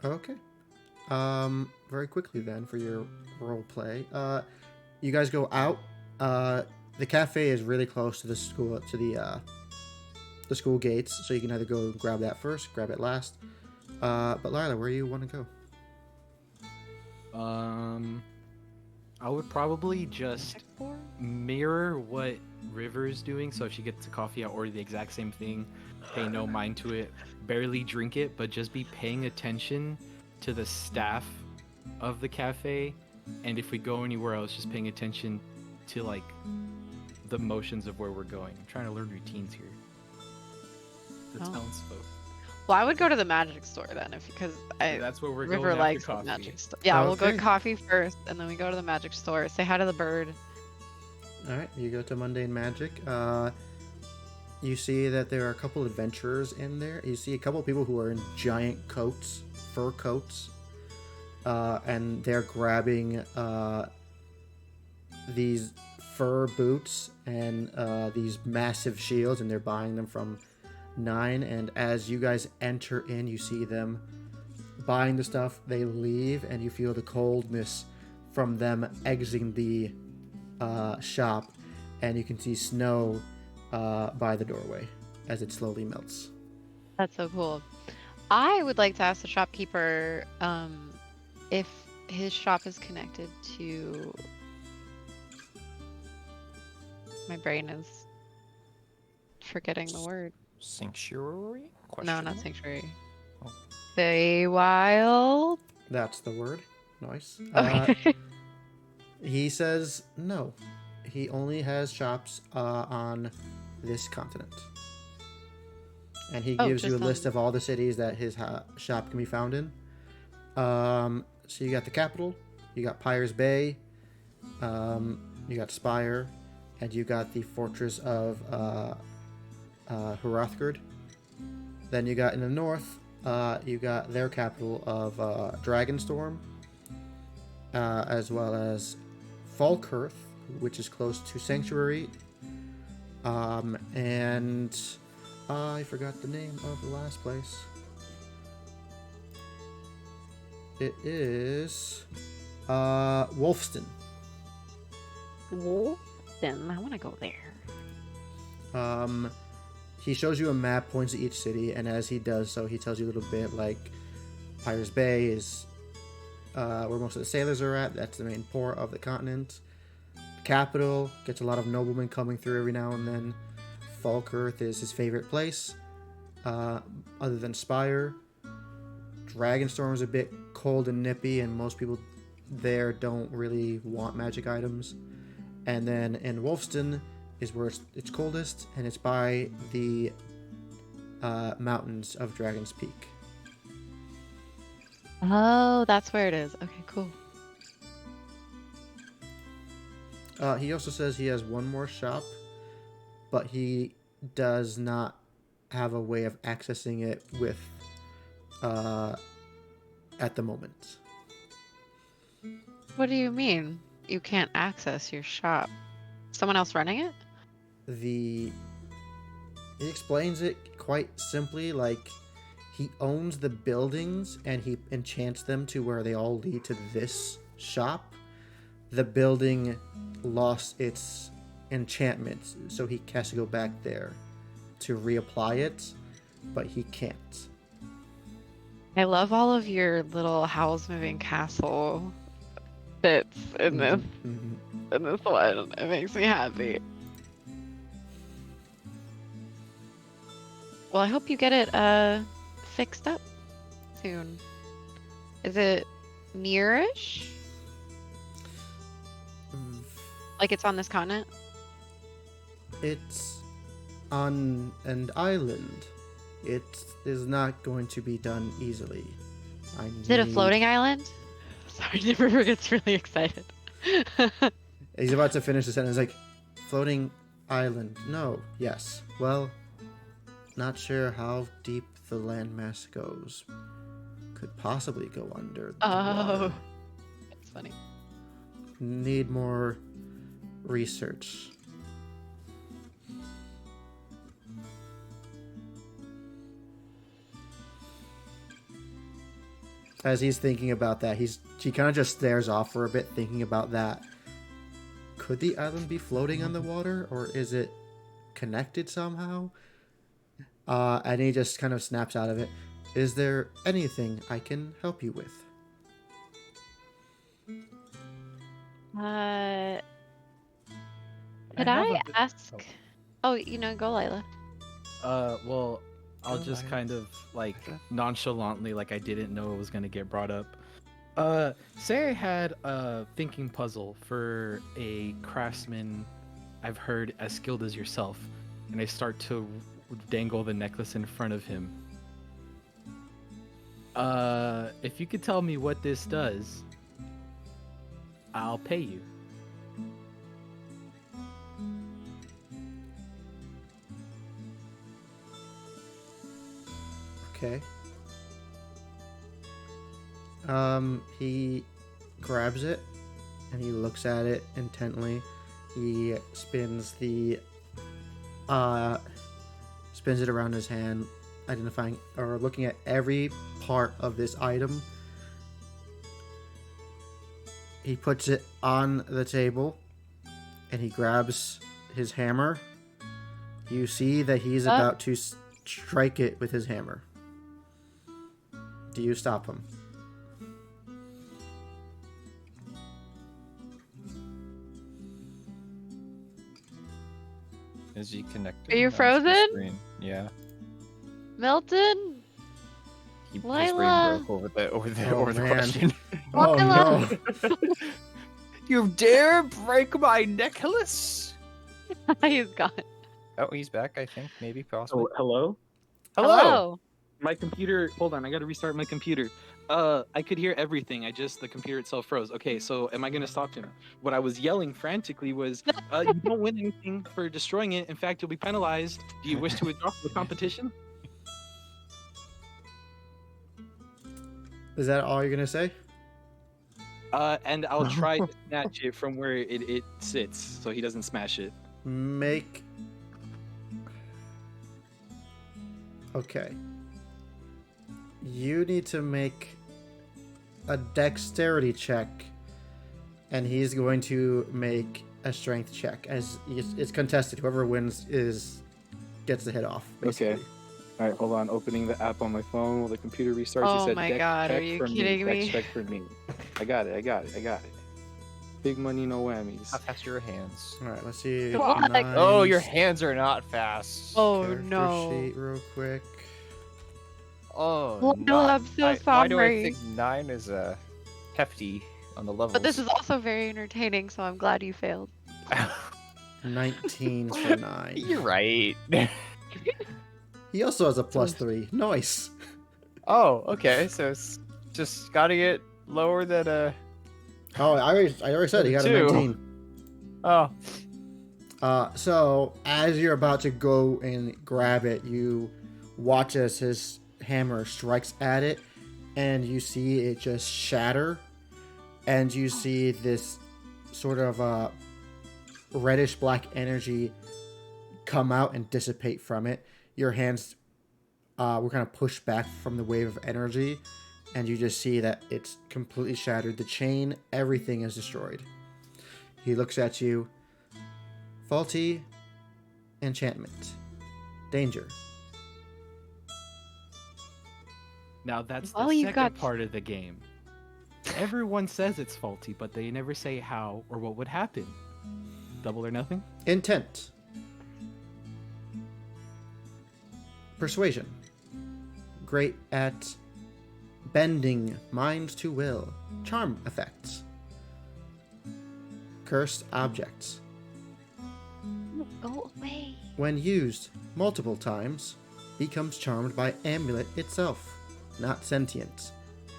Okay. Very quickly then for your role play. You guys go out. The cafe is really close to the school the school gates, so you can either go grab that first, grab it last. But Lila, where you want to go? I would probably just mirror what River's doing. So if she gets a coffee, I'll order the exact same thing. Pay no mind to it. Barely drink it, but just be paying attention to the staff of the cafe. And if we go anywhere else, just paying attention to like the motions of where we're going. I'm trying to learn routines here. The Oh. townsfolk. Well, I would go to the magic store then, because That's where we're River going likes after the coffee. magic store. Yeah, we'll go Okay. coffee first, and then we go to the magic store. Say hi to the bird. All right, you go to Mundane Magic. You see that there are a couple adventurers in there. You see a couple people who are in giant coats, fur coats, and they're grabbing these fur boots and these massive shields, and they're buying them from Nine. And as you guys enter in, you see them buying the stuff. They leave, and you feel the coldness from them exiting the shop, and you can see snow by the doorway as it slowly melts. That's so cool. I would like to ask the shopkeeper if his shop is connected to. My brain is forgetting the word. Sanctuary? No, Question not mark? sanctuary. Oh. Feywild. That's the word. Nice. Okay. He says no. He only has shops on this continent. And he Oh, gives you a just list on- of all the cities that his shop can be found in. So you got the capital, you got Pyre's Bay, you got Spire, and you got the fortress of Hrothgard. Then you got in the north, you got their capital of Dragonstorm, as well as Falkirk, which is close to Sanctuary, and I forgot the name of the last place. It is Wolfston. Wolfton. I want to go there. He shows you a map, points at each city, and as he does so, he tells you a little bit like Pirates Bay is where most of the sailors are at. That's the main port of the continent. Capital gets a lot of noblemen coming through every now and then. Falkirk is his favorite place, other than Spire. Dragonstorm is a bit cold and nippy, and most people there don't really want magic items. And then in Wolfston is where it's coldest, and it's by the mountains of Dragon's Peak. Oh, that's where it is. Okay, cool. He also says he has one more shop, but he does not have a way of accessing it with at the moment. What do you mean? You can't access your shop? Someone else running it? He explains it quite simply, like he owns the buildings and he enchants them to where they all lead to this shop. The building lost its enchantment, so he has to go back there to reapply it, but he can't. I love all of your little Howl's Moving Castle bits in this in this one. It makes me happy. Well, I hope you get it fixed up soon. Is it nearish? Like it's on this continent? It's on an island. It is not going to be done easily. Is it a floating island? Sorry, Nipper gets really excited. He's about to finish the sentence, like, floating island. No, yes. Well, not sure how deep the landmass goes. Could possibly go under the water. That's funny. Need more research. As he's thinking about that, he kind of just stares off for a bit, thinking about that. Could the island be floating on the water, or is it connected somehow? And he just kind of snaps out of it. Is there anything I can help you with? Could I ask? Oh, go, Lila. Well, I'll just kind of like nonchalantly, like I didn't know it was gonna get brought up. Say I had a thinking puzzle for a craftsman I've heard as skilled as yourself, and I start to dangle the necklace in front of him. If you could tell me what this does, I'll pay you. Okay. He grabs it and he looks at it intently. He spins it around his hand, identifying or looking at every part of this item. He puts it on the table and he grabs his hammer. You see that he's about to strike it with his hammer. Do you stop him? Is he connected? Are you That's the frozen? screen. Yeah. Milton? His brain Lila? broke over the Oh, man. question. Oh no! You dare break my necklace? He's gone. Oh, he's back, I think. Maybe, possibly. Oh, hello? Hello. My computer, hold on, I gotta restart my computer. I could hear everything, the computer itself froze. Okay, so am I gonna stop him? What I was yelling frantically was, you don't win anything for destroying it. In fact, you'll be penalized. Do you wish to withdraw from the competition? Is that all you're gonna say? And I'll try to snatch it from where it sits, so he doesn't smash it. Make... Okay. You need to make a dexterity check and he's going to make a strength check. As it's contested, whoever wins gets the hit off. Basically. Okay. All right, hold on. Opening the app on my phone while the computer restarts. Oh It said my deck God, are check you for kidding me. me? Deck check for me. I got it. Big money, no whammies. How fast are your hands? All right, let's see. What? Oh, your Nice. hands are not fast. Oh Character no. sheet real quick. Oh, Well, no, I'm so why do I sorry. think 9 is hefty on the levels? But this is also very entertaining, so I'm glad you failed. 19 for 9. You're right. He also has a +3. Nice. Oh, okay. So it's just gotta get lower than a. Oh, I already said he got a 2. 19. Oh, So as you're about to go and grab it, you watch as his hammer strikes at it, and you see it just shatter, and you see this sort of reddish black energy come out and dissipate from it. Your hands were kind of pushed back from the wave of energy, and you just see that it's completely shattered. The chain, everything is destroyed. He looks at you. Faulty enchantment. Danger. Now that's Well, the you second got- part of the game. Everyone says it's faulty, but they never say how or what would happen. Double or nothing? Intent. Persuasion. Great at bending mind to will. Charm effects. Cursed objects. Go away. When used multiple times, becomes charmed by amulet itself. Not sentient.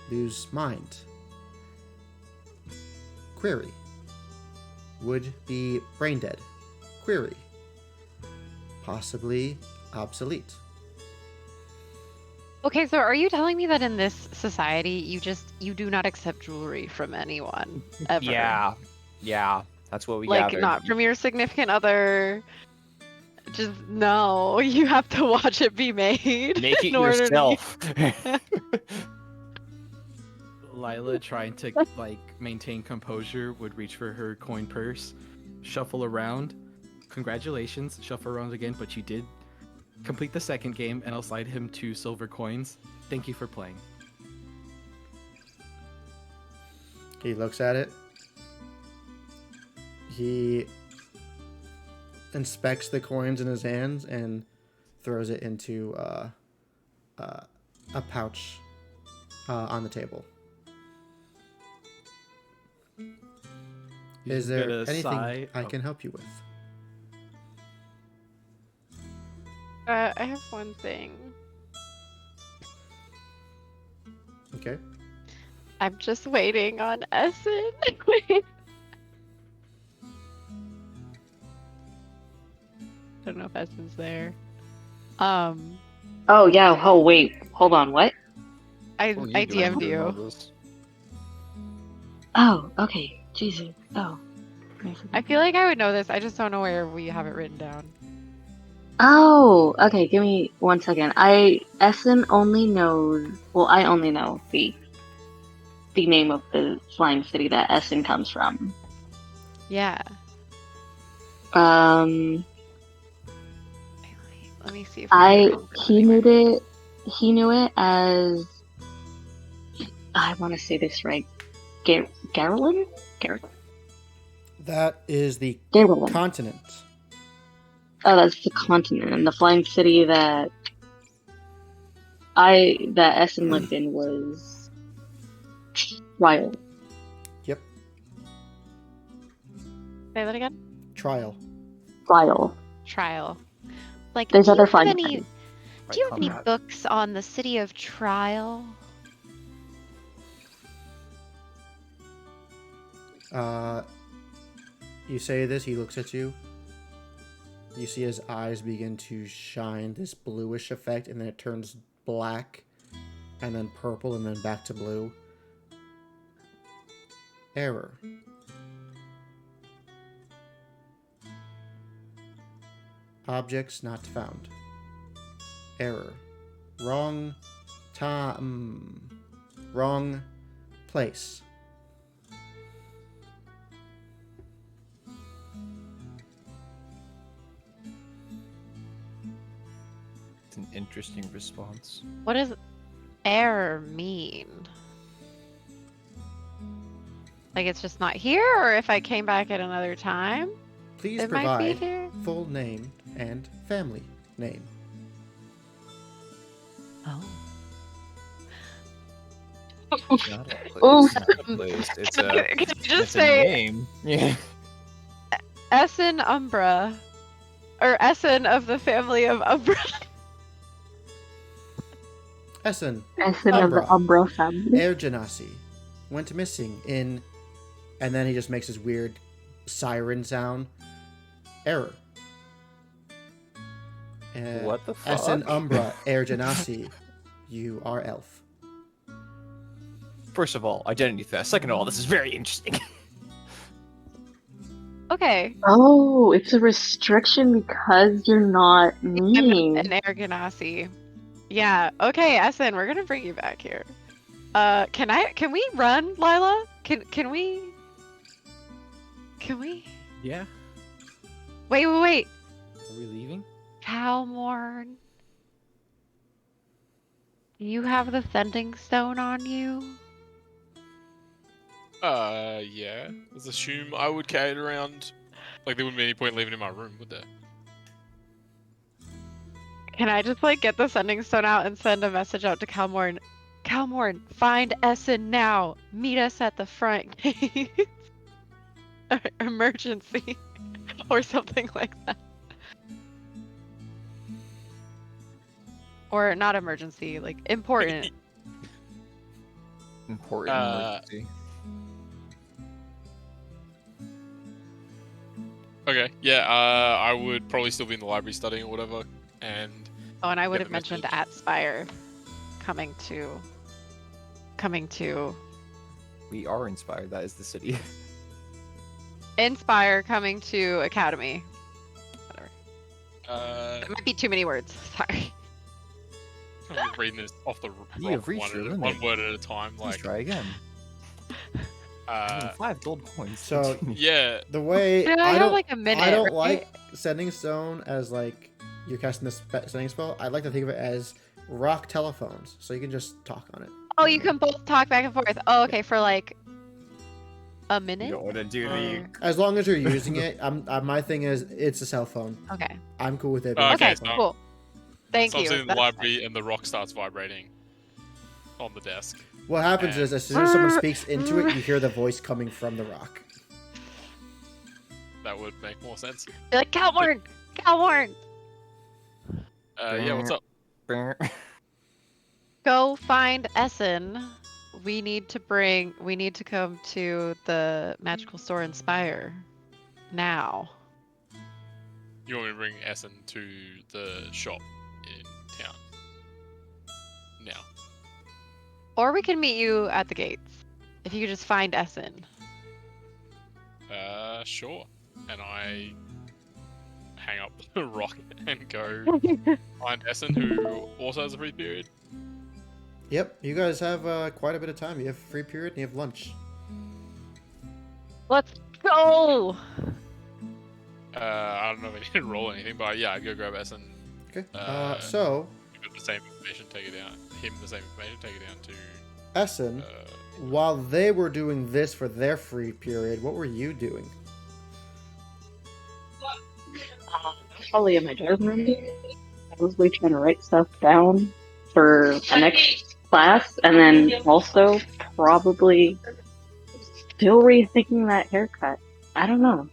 Lose mind. Query. Would be brain dead. Query. Possibly obsolete. Okay, so are you telling me that in this society you do not accept jewelry from anyone ever? yeah. That's what we Like gathered. not from your significant other. Just no, you have to watch it be made. Make it in order to- yourself. Lila, trying to like maintain composure, would reach for her coin purse, shuffle around. Congratulations, shuffle around again, but you did complete the second game, and I'll slide him 2 silver coins. Thank you for playing. He looks at it. He inspects the coins in his hands and throws it into a pouch on the table. Is He's there gonna anything sigh. I Oh. can help you with? I have one thing. Okay. I'm just waiting on Essen. Wait. I don't know if Essen's there. Oh yeah. Oh wait. Hold on. What? I What are I doing DM'd doing all you. this? Oh. Okay. Jesus. Oh. I feel like I would know this. I just don't know where we have it written down. Oh. Okay. Give me 1 second. Essen only knows. Well, I only know the name of the flying city that Essen comes from. Yeah. Um. Let me see if we have it written He anywhere. knew it. He knew it as. I want to say this right. Garland. That is the Garland. continent. Oh, that's the continent, and the flying city that Essen lived in was Trial. Yep. Say that again. Trial. Trial. Like, There's do you other have flying any? cities. Do you have any Combat. books on the city of Trial? You say this, he looks at you. You see his eyes begin to shine this bluish effect, and then it turns black, and then purple, and then back to blue. Error. Objects not found. Error. Wrong time. Wrong place. It's an interesting response. What does air mean? Like it's just not here, or if I came back at another time, Please it might be provide here. full name and family name. Oh. It's not a, Oh. it's not a place. It's Can a, I just it's a say name. Yeah. Essen Umbra, or Essen of the family of Umbra? Essen Essen of the Umbra. Umbra family. Air Genasi went missing in, and then he just makes this weird siren sound. Error. What the Essen fuck? Umbra Air Genasi, you are elf. First of all, identity theft. Second of all, this is very interesting. Okay. Oh, it's a restriction because you're not I'm me. an air ganassi. Yeah. Okay, Essen, we're gonna bring you back here. Can we run, Lila? Can we? Can we? Yeah. Wait. Are we leaving? Calmorn. Do you have the sending stone on you? Yeah. Let's assume I would carry it around. Like, there wouldn't be any point leaving it in my room, would there? Can I just like get the sending stone out and send a message out to Calmorn? Calmorn, find Essen now. Meet us at the front gate. Emergency, or something like that. Or not emergency, like important. Important emergency. Okay, yeah, I would probably still be in the library studying or whatever, and Oh, and I would Get have the mentioned message. at Spire coming to We are inspired. That is the city. Inspire coming to Academy. Whatever. uh, It might be too many words. Sorry. I'm just reading this off the You have reached your one limit. word at a time. Please Like, try again. uh, 5 gold coins. So- Continue. yeah, The way Dude, I I have don't, like a minute. I don't right? like sending stone as like you're casting this sending spell. I like to think of it as rock telephones, so you can just talk on it. Oh, you can both talk back and forth. Oh, okay, for like a minute. You don't want to do the. Or- As long as you're using it, my thing is it's a cell phone. Okay. I'm cool with it. Oh, being a Okay. cell phone. Cool. Thank so I'm you. sitting in the That's- library and the rock starts vibrating on the desk. What happens is as soon as someone speaks into it, you hear the voice coming from the rock. That would make more sense. Be like Calmorn. Calmorn. Yeah, what's up? Go find Essen. We need to come to the magical store Inspire now. You want me to bring Essen to the shop in town? Now. Or we can meet you at the gates. If you could just find Essen. Sure. And I hang up the rock and go find Essen, who also has a free period. Yep, you guys have quite a bit of time. You have free period and you have lunch. Let's go. I don't know if I need to roll anything, but yeah, I'd go grab Essen. Okay. So give it the same information, take it down. Him the same information, take it down to. Essen, while they were doing this for their free period, what were you doing? Probably in my dorm room. Probably trying to write stuff down for the next class, and then also probably still rethinking that haircut. I don't know.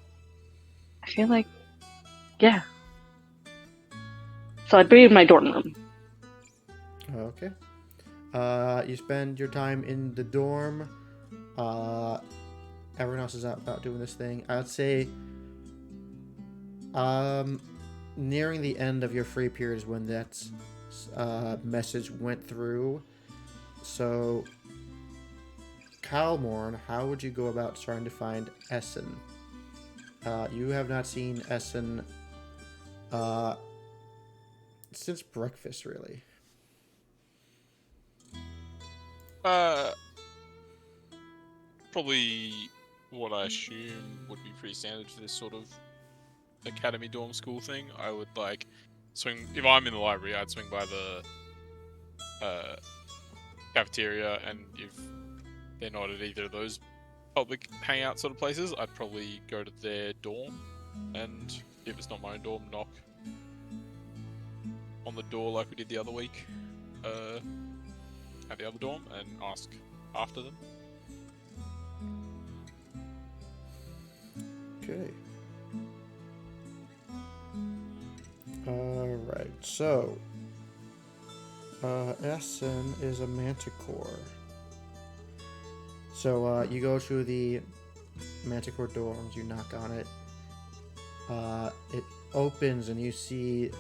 I feel like, yeah. So I'd be in my dorm room. Okay. You spend your time in the dorm. Everyone else is out doing this thing. I'd say nearing the end of your free period is when that message went through. So, Calmorn, how would you go about trying to find Essen? You have not seen Essen since breakfast, really. Probably what I assume would be pretty standard for this sort of academy dorm school thing. I would like swing. If I'm in the library, I'd swing by the cafeteria, and if they're not at either of those public hangout sort of places, I'd probably go to their dorm, and if it's not my own dorm, knock on the door like we did the other week at the other dorm, and ask after them. Okay. Alright, so Essen is a manticore. So you go to the manticore dorms, you knock on it. It opens and you see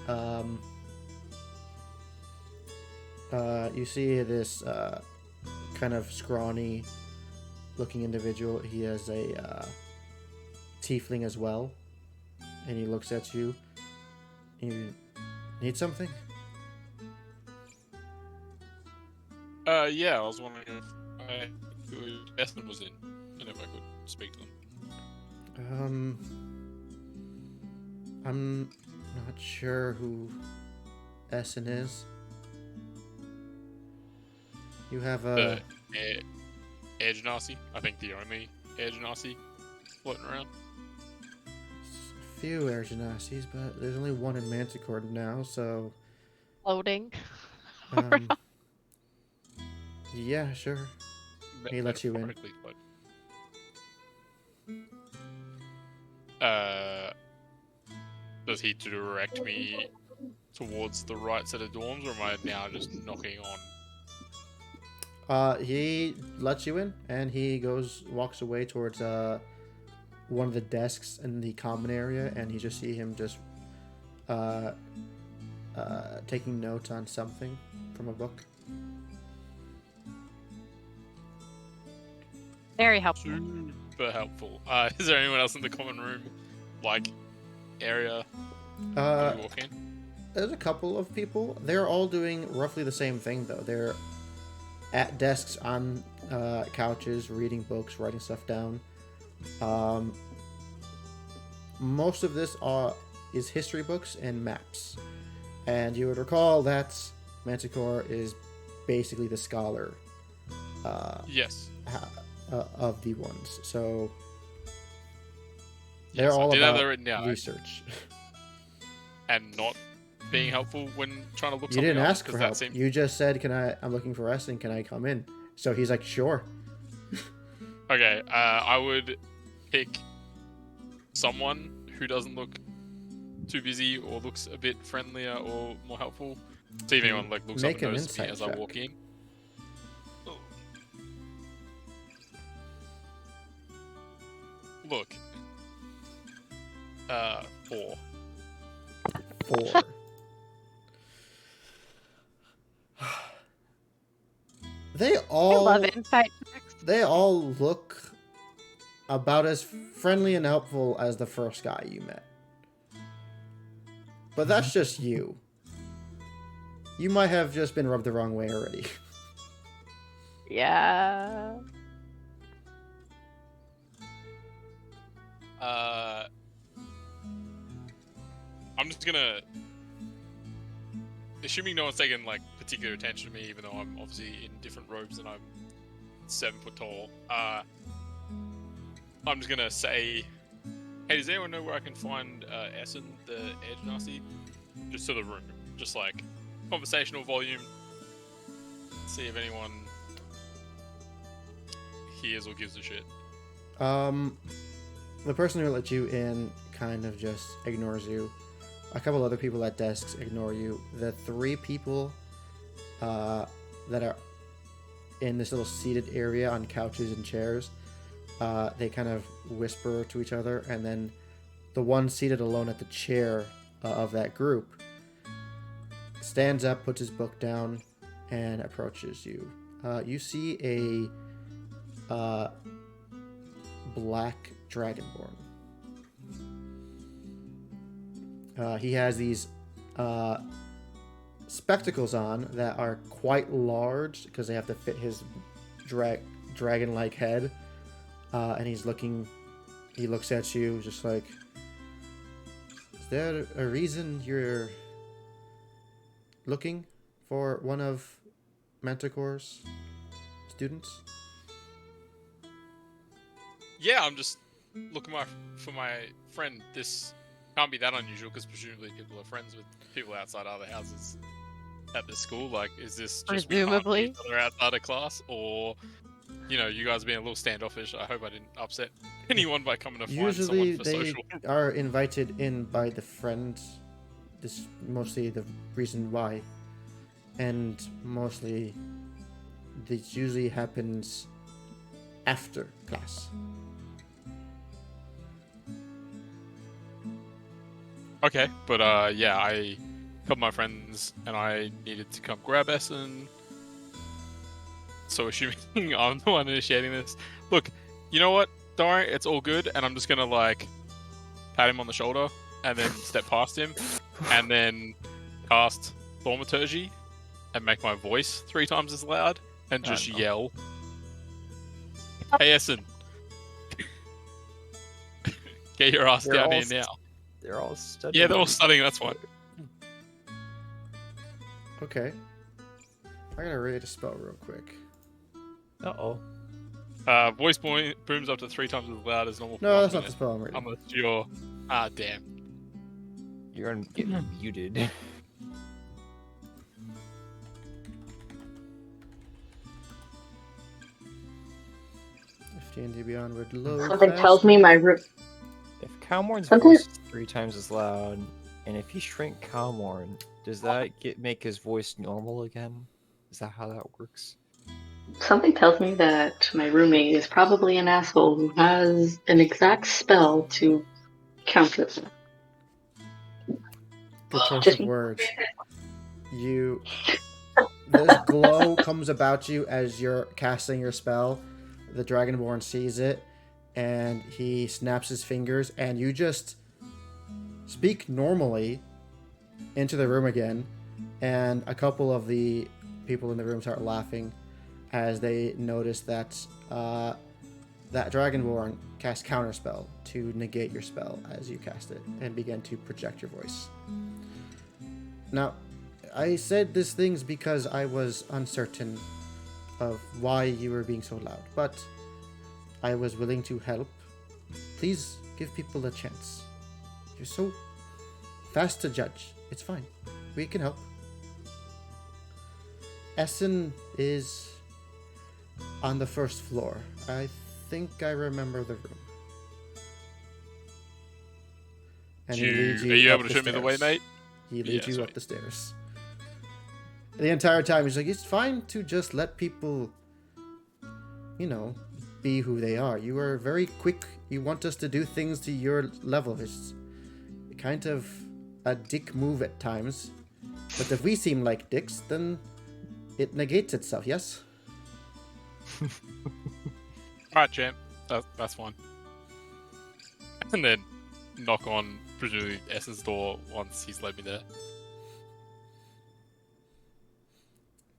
this kind of scrawny looking individual. He has a tiefling as well, and he looks at you. You need something? Yeah, I was wondering who Essen was in, and if I could speak to them. I'm not sure who Essen is. You have a Air Genasi. I think the only Air Genasi floating around. few Air Genasis, but there's only one in Manticore now, so Floating. yeah, sure. He lets you in. Metaphorically floating. Does he direct me towards the right set of dorms, or am I now just knocking on? He lets you in, and he walks away towards one of the desks in the common area, and you just see him just taking notes on something from a book. Very helpful. Super helpful. Is there anyone else in the common room, area? When we walk in? There's a couple of people. They're all doing roughly the same thing, though. They're at desks on couches, reading books, writing stuff down. Most of this is history books and maps. And you would recall that Manticore is basically the scholar Yes. of the ones. So Yes, they're all I did have that about written down. research. And not being helpful when trying to look You something didn't up, ask 'cause for that help. seemed- You just said, I'm looking for Essen, can I come in? So he's like, sure. Okay, I would pick someone who doesn't look too busy or looks a bit friendlier or more helpful. See if anyone looks Make up an and notices me insight as I check. walk in. Look. 4. 4. They I all love insight checks. they all look about as friendly and helpful as the first guy you met. But that's just you. You might have just been rubbed the wrong way already. Yeah. I'm just gonna, assuming no one's taking particular attention to me, even though I'm obviously in different robes and I'm 7 foot tall. I'm just gonna say, hey, does anyone know where I can find Essen, the Air Genasi? Just to the room, just conversational volume. See if anyone hears or gives a shit. The person who let you in kind of just ignores you. A couple other people at desks ignore you. The 3 people that are in this little seated area on couches and chairs, they kind of whisper to each other, and then the one seated alone at the chair of that group stands up, puts his book down, and approaches you. You see a black dragonborn. He has these spectacles on that are quite large because they have to fit his dragon-like head. And he looks at you just like, is there a reason you're looking for one of Manticore's students? Yeah, I'm just looking for my friend. This can't be that unusual because presumably people are friends with people outside other houses at the school. Like, is this just we can't see Presumably. each other outside of class, or you guys being a little standoffish? I hope I didn't upset anyone by coming to find Usually someone for they social. are invited in by the friends. This is mostly the reason why. And mostly this usually happens after class. Okay, but yeah, I told my friends and I needed to come grab Essen. So assuming I'm the one initiating this, look, you know what? Don't worry, it's all good, and I'm just gonna like pat him on the shoulder and then step past him, and then cast Thaumaturgy and make my voice 3 times as loud and just no. yell, "Hey Essen, get your ass They're down all here st- now!" They're all studying. Yeah, they're all studying. That's fine. Okay. I gotta read a spell real quick. Uh-oh. Voice booms up to 3 times as loud as normal. for No, 1 that's not the minute, spell I'm reading. unless you're. Ah, damn. You're getting muted. If D&D Beyond would load Something tells me faster. my room. If Calmorn's Something- voice is 3 times as loud, and if you shrink Calmorn, does that make his voice normal again? Is that how that works? Something tells me that my roommate is probably an asshole who has an exact spell to counter this. Good choice Just of words. This glow comes about you as you're casting your spell. The Dragonborn sees it, and he snaps his fingers, and you just speak normally into the room again, and a couple of the people in the room start laughing as they notice that that Dragonborn cast counterspell to negate your spell as you cast it and begin to project your voice. Now, I said these things because I was uncertain of why you were being so loud, but I was willing to help. Please give people a chance. You're so fast to judge. It's fine. We can help. Essen is on the first floor. I think I remember the room. And he leads Are you up able to the show me the way, stairs. mate? He leads Yeah, you sweet. up the stairs. The entire time he's like, it's fine to just let people, be who they are. You are very quick. You want us to do things to your level. It's kind of a dick move at times. But if we seem like dicks, then it negates itself, yes? Alright, champ. That's fine. And then knock on, presumably, Essen's door once he's led me there.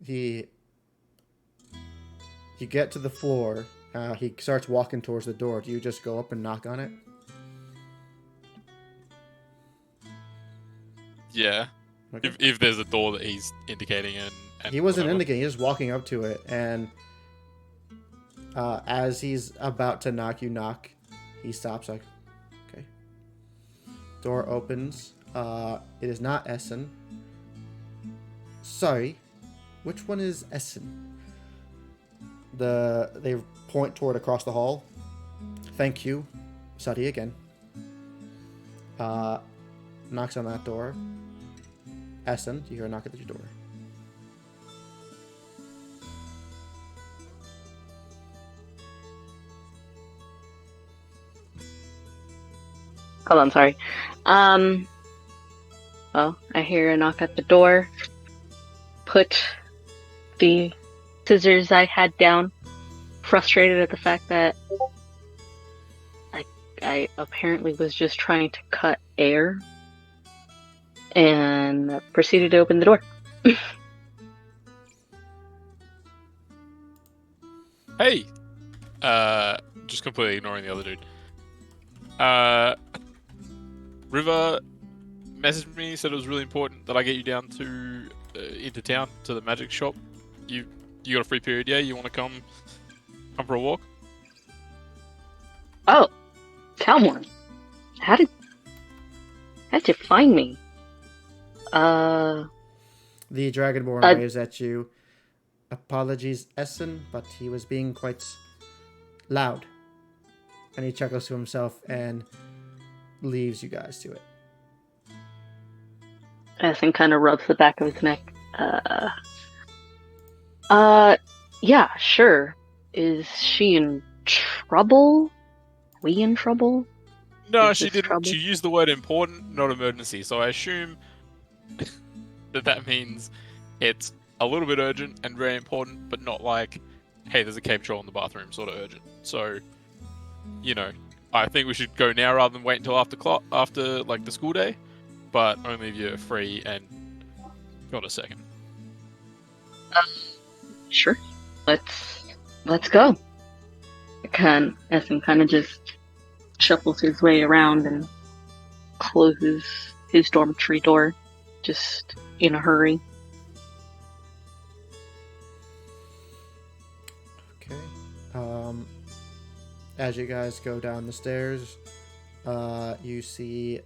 You get to the floor. He starts walking towards the door. Do you just go up and knock on it? Yeah. Okay. If there's a door that he's indicating and He wasn't whatever. indicating. He's just walking up to it, and as he's about to knock, you knock. He stops. Like, okay. Door opens. It is not Essen. Sorry, which one is Essen? They point toward across the hall. Thank you, Sadi again. Knocks on that door. Essen, you hear a knock at your door. Hold on, sorry. Well, I hear a knock at the door. Put the scissors I had down, frustrated at the fact that I apparently was just trying to cut air, and proceeded to open the door. Hey! Just completely ignoring the other dude. River messaged me, said it was really important that I get you down to into town to the magic shop. You got a free period, yeah? You want to come for a walk? Oh, Calmore. How did you find me? The Dragonborn waves at you. Apologies, Essen, but he was being quite loud. And he chuckles to himself and leaves you guys to it. Essen kind of rubs the back of his neck. Yeah, sure. Is she in trouble? We in trouble? No, Is she this didn't. trouble? She used the word important, not emergency. So I assume that means it's a little bit urgent and very important, but not like, hey, there's a cave troll in the bathroom, sort of urgent. So, I think we should go now rather than wait until after like the school day, but only if you're free and got a second. Sure. Let's go. Essen kind of just shuffles his way around and closes his dormitory door, just in a hurry. Okay. As you guys go down the stairs, you see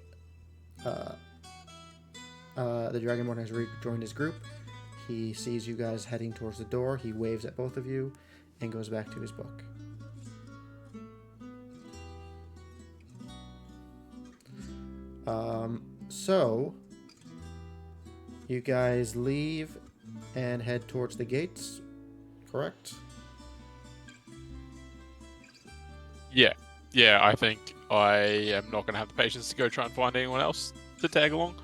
the Dragonborn has rejoined his group. He sees you guys heading towards the door. He waves at both of you and goes back to his book. So you guys leave and head towards the gates, correct? Yeah, I think I am not going to have the patience to go try and find anyone else to tag along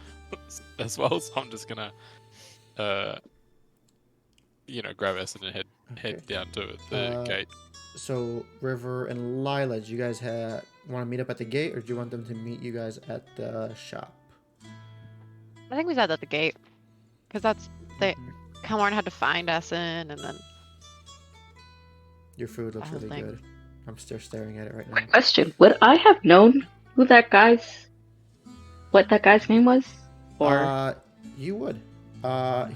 as well, so I'm just going to, grab Essen and head down to the gate. So, River and Lila, do you guys want to meet up at the gate, or do you want them to meet you guys at the shop? I think we said at the gate, because that's Calmorn had to find Essen, and then Your food looks really good. I'm still staring at it right now. Quick question: would I have known what that guy's name was? Or you would.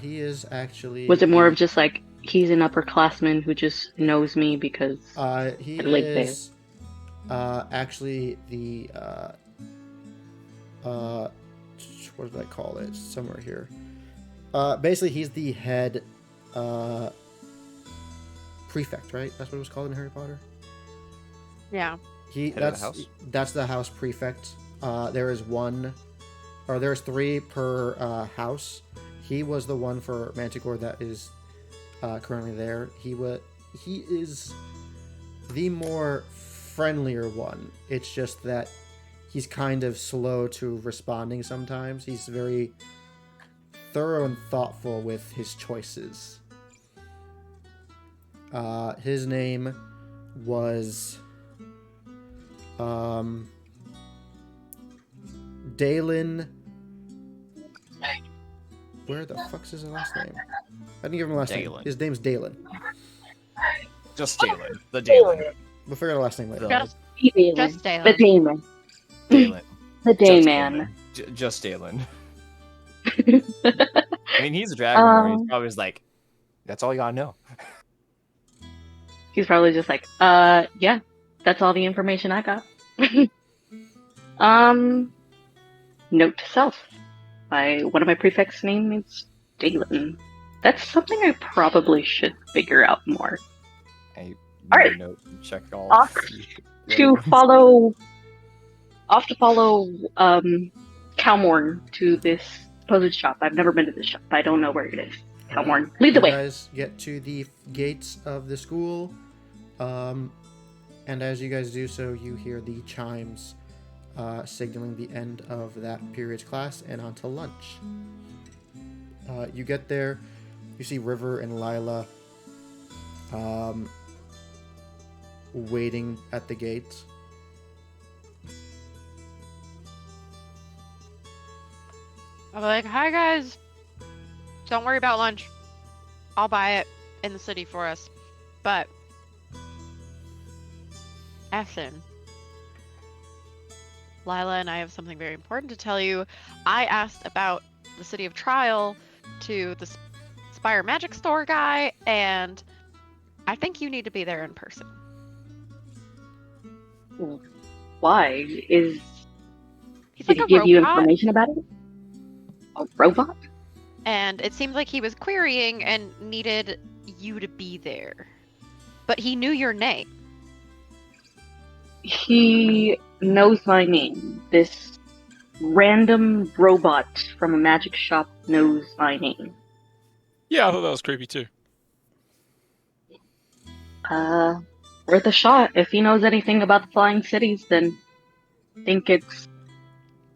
He is actually. Was it more of just like he's an upperclassman who just knows me because he I live is actually the what did I call it? Somewhere here. Basically, he's the head prefect, right? That's what it was called in Harry Potter. yeah. That's the house prefect. There's three per house. He was the one for Manticore that is currently there. He is the more friendlier one. It's just that he's kind of slow to responding sometimes. He's very thorough and thoughtful with his choices. His name was Dalen. Where the fuck's his last name? I didn't give him a last name. His name's Dalen. Just Dalen. The Dalen. We'll figure out the last name later. Just Dalen. The Damon. Dalen. The Dayman. Just Dalen. I mean, he's a dragon. He's probably just like, that's all you gotta know. He's probably just like, yeah, that's all the information I got. Note to self. One of my prefects' name is Dalen. That's something I probably should figure out more. All right. Note, check all. Off to follow Calmorn to this supposed shop. I've never been to this shop. I don't know where it is. Calmorn, lead the way. You guys get to the gates of the school, and as you guys do so, you hear the chimes signaling the end of that period's class and onto lunch. You get there, you see River and Lila waiting at the gate. I'll be like, hi guys, don't worry about lunch. I'll buy it in the city for us. But Essen, Lila and I have something very important to tell you. I asked about the city of Trial to the Spire Magic Store guy, and I think you need to be there in person. Why? He's Did like he a give you robot, information about it? A robot? and it seemed like he was querying and needed you to be there. But he knew your name. He knows my name. This random robot from a magic shop knows my name. Yeah, I thought that was creepy too. Worth a shot. If he knows anything about the flying cities, then I think it's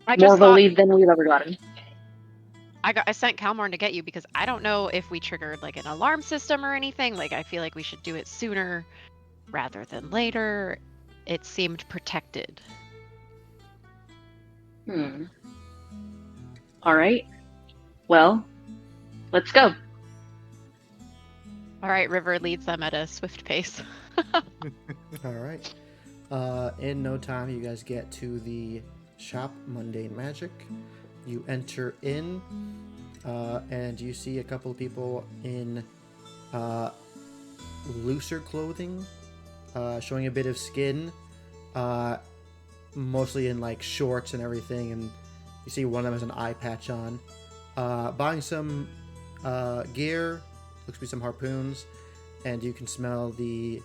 I more just of a thought lead than we've ever gotten. I sent Calmorn to get you because I don't know if we triggered like an alarm system or anything. Like I feel like we should do it sooner rather than later. It seemed protected. Alright. Well, let's go. All right, River leads them at a swift pace. All right. In no time, you guys get to the shop, Mundane Magic. You enter in, and you see a couple of people in looser clothing, showing a bit of skin, mostly in like shorts and everything. And you see one of them has an eye patch on, buying some gear. Looks to be some harpoons, and you can smell the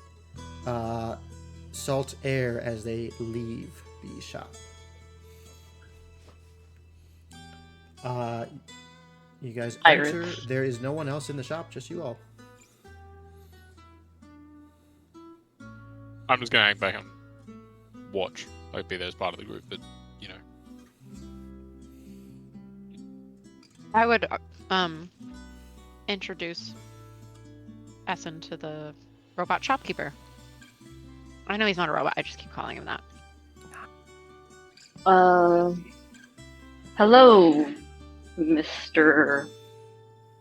salt air as they leave the shop. You guys Iris. enter. There is no one else in the shop, just you all. I'm just gonna hang back and watch. Like be there as part of the group, but you know. I would introduce Essen to the robot shopkeeper. I know he's not a robot, I just keep calling him that. Hello, Mr.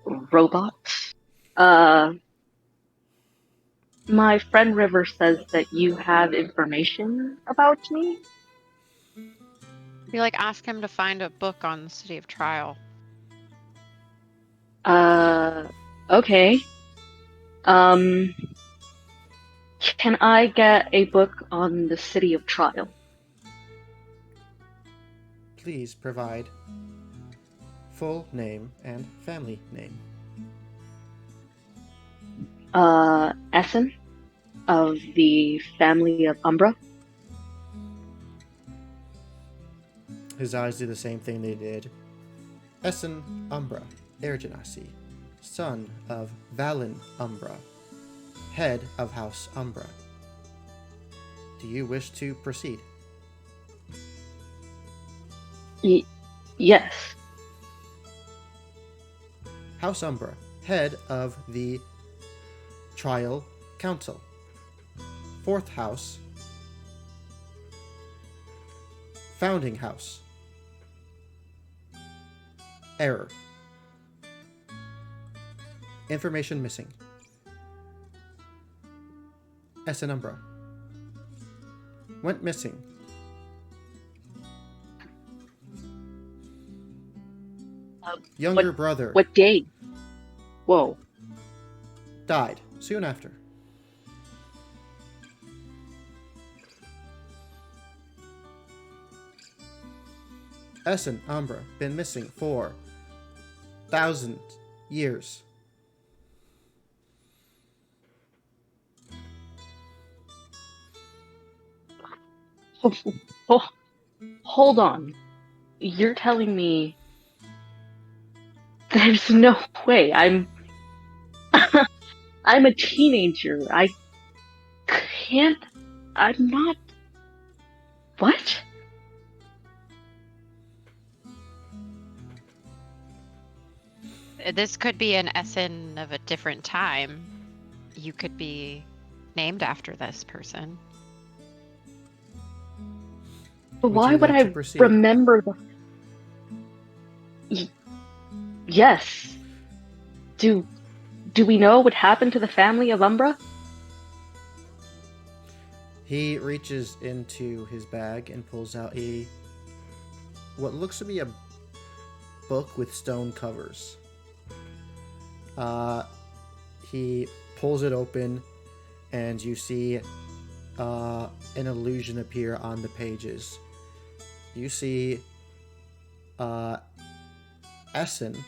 Robot. My friend River says that you have information about me? We like ask him to find a book on the City of Trial. Okay. Can I get a book on the City of Trial? Please provide full name and family name. Essen of the family of Umbra. His eyes do the same thing they did. Essen Umbra, Ergenasi, son of Valen Umbra, head of House Umbra. Do you wish to proceed? Yes. House Umbra, head of the Trial Council. Fourth House, Founding House. Error. Information missing. Essen Umbra. Went missing. Younger brother. What day? Whoa. Died soon after. Essen Umbra been missing for 1,000 years. Oh, hold on. You're telling me there's no way. I'm I'm a teenager. I can't. I'm not. What? This could be an Essen of a different time. You could be named after this person. But Would why you would like I to proceed? remember the? Yes. Do we know what happened to the family of Umbra? He reaches into his bag and pulls out what looks to be a book with stone covers. He pulls it open, and you see an illusion appear on the pages. You see Essen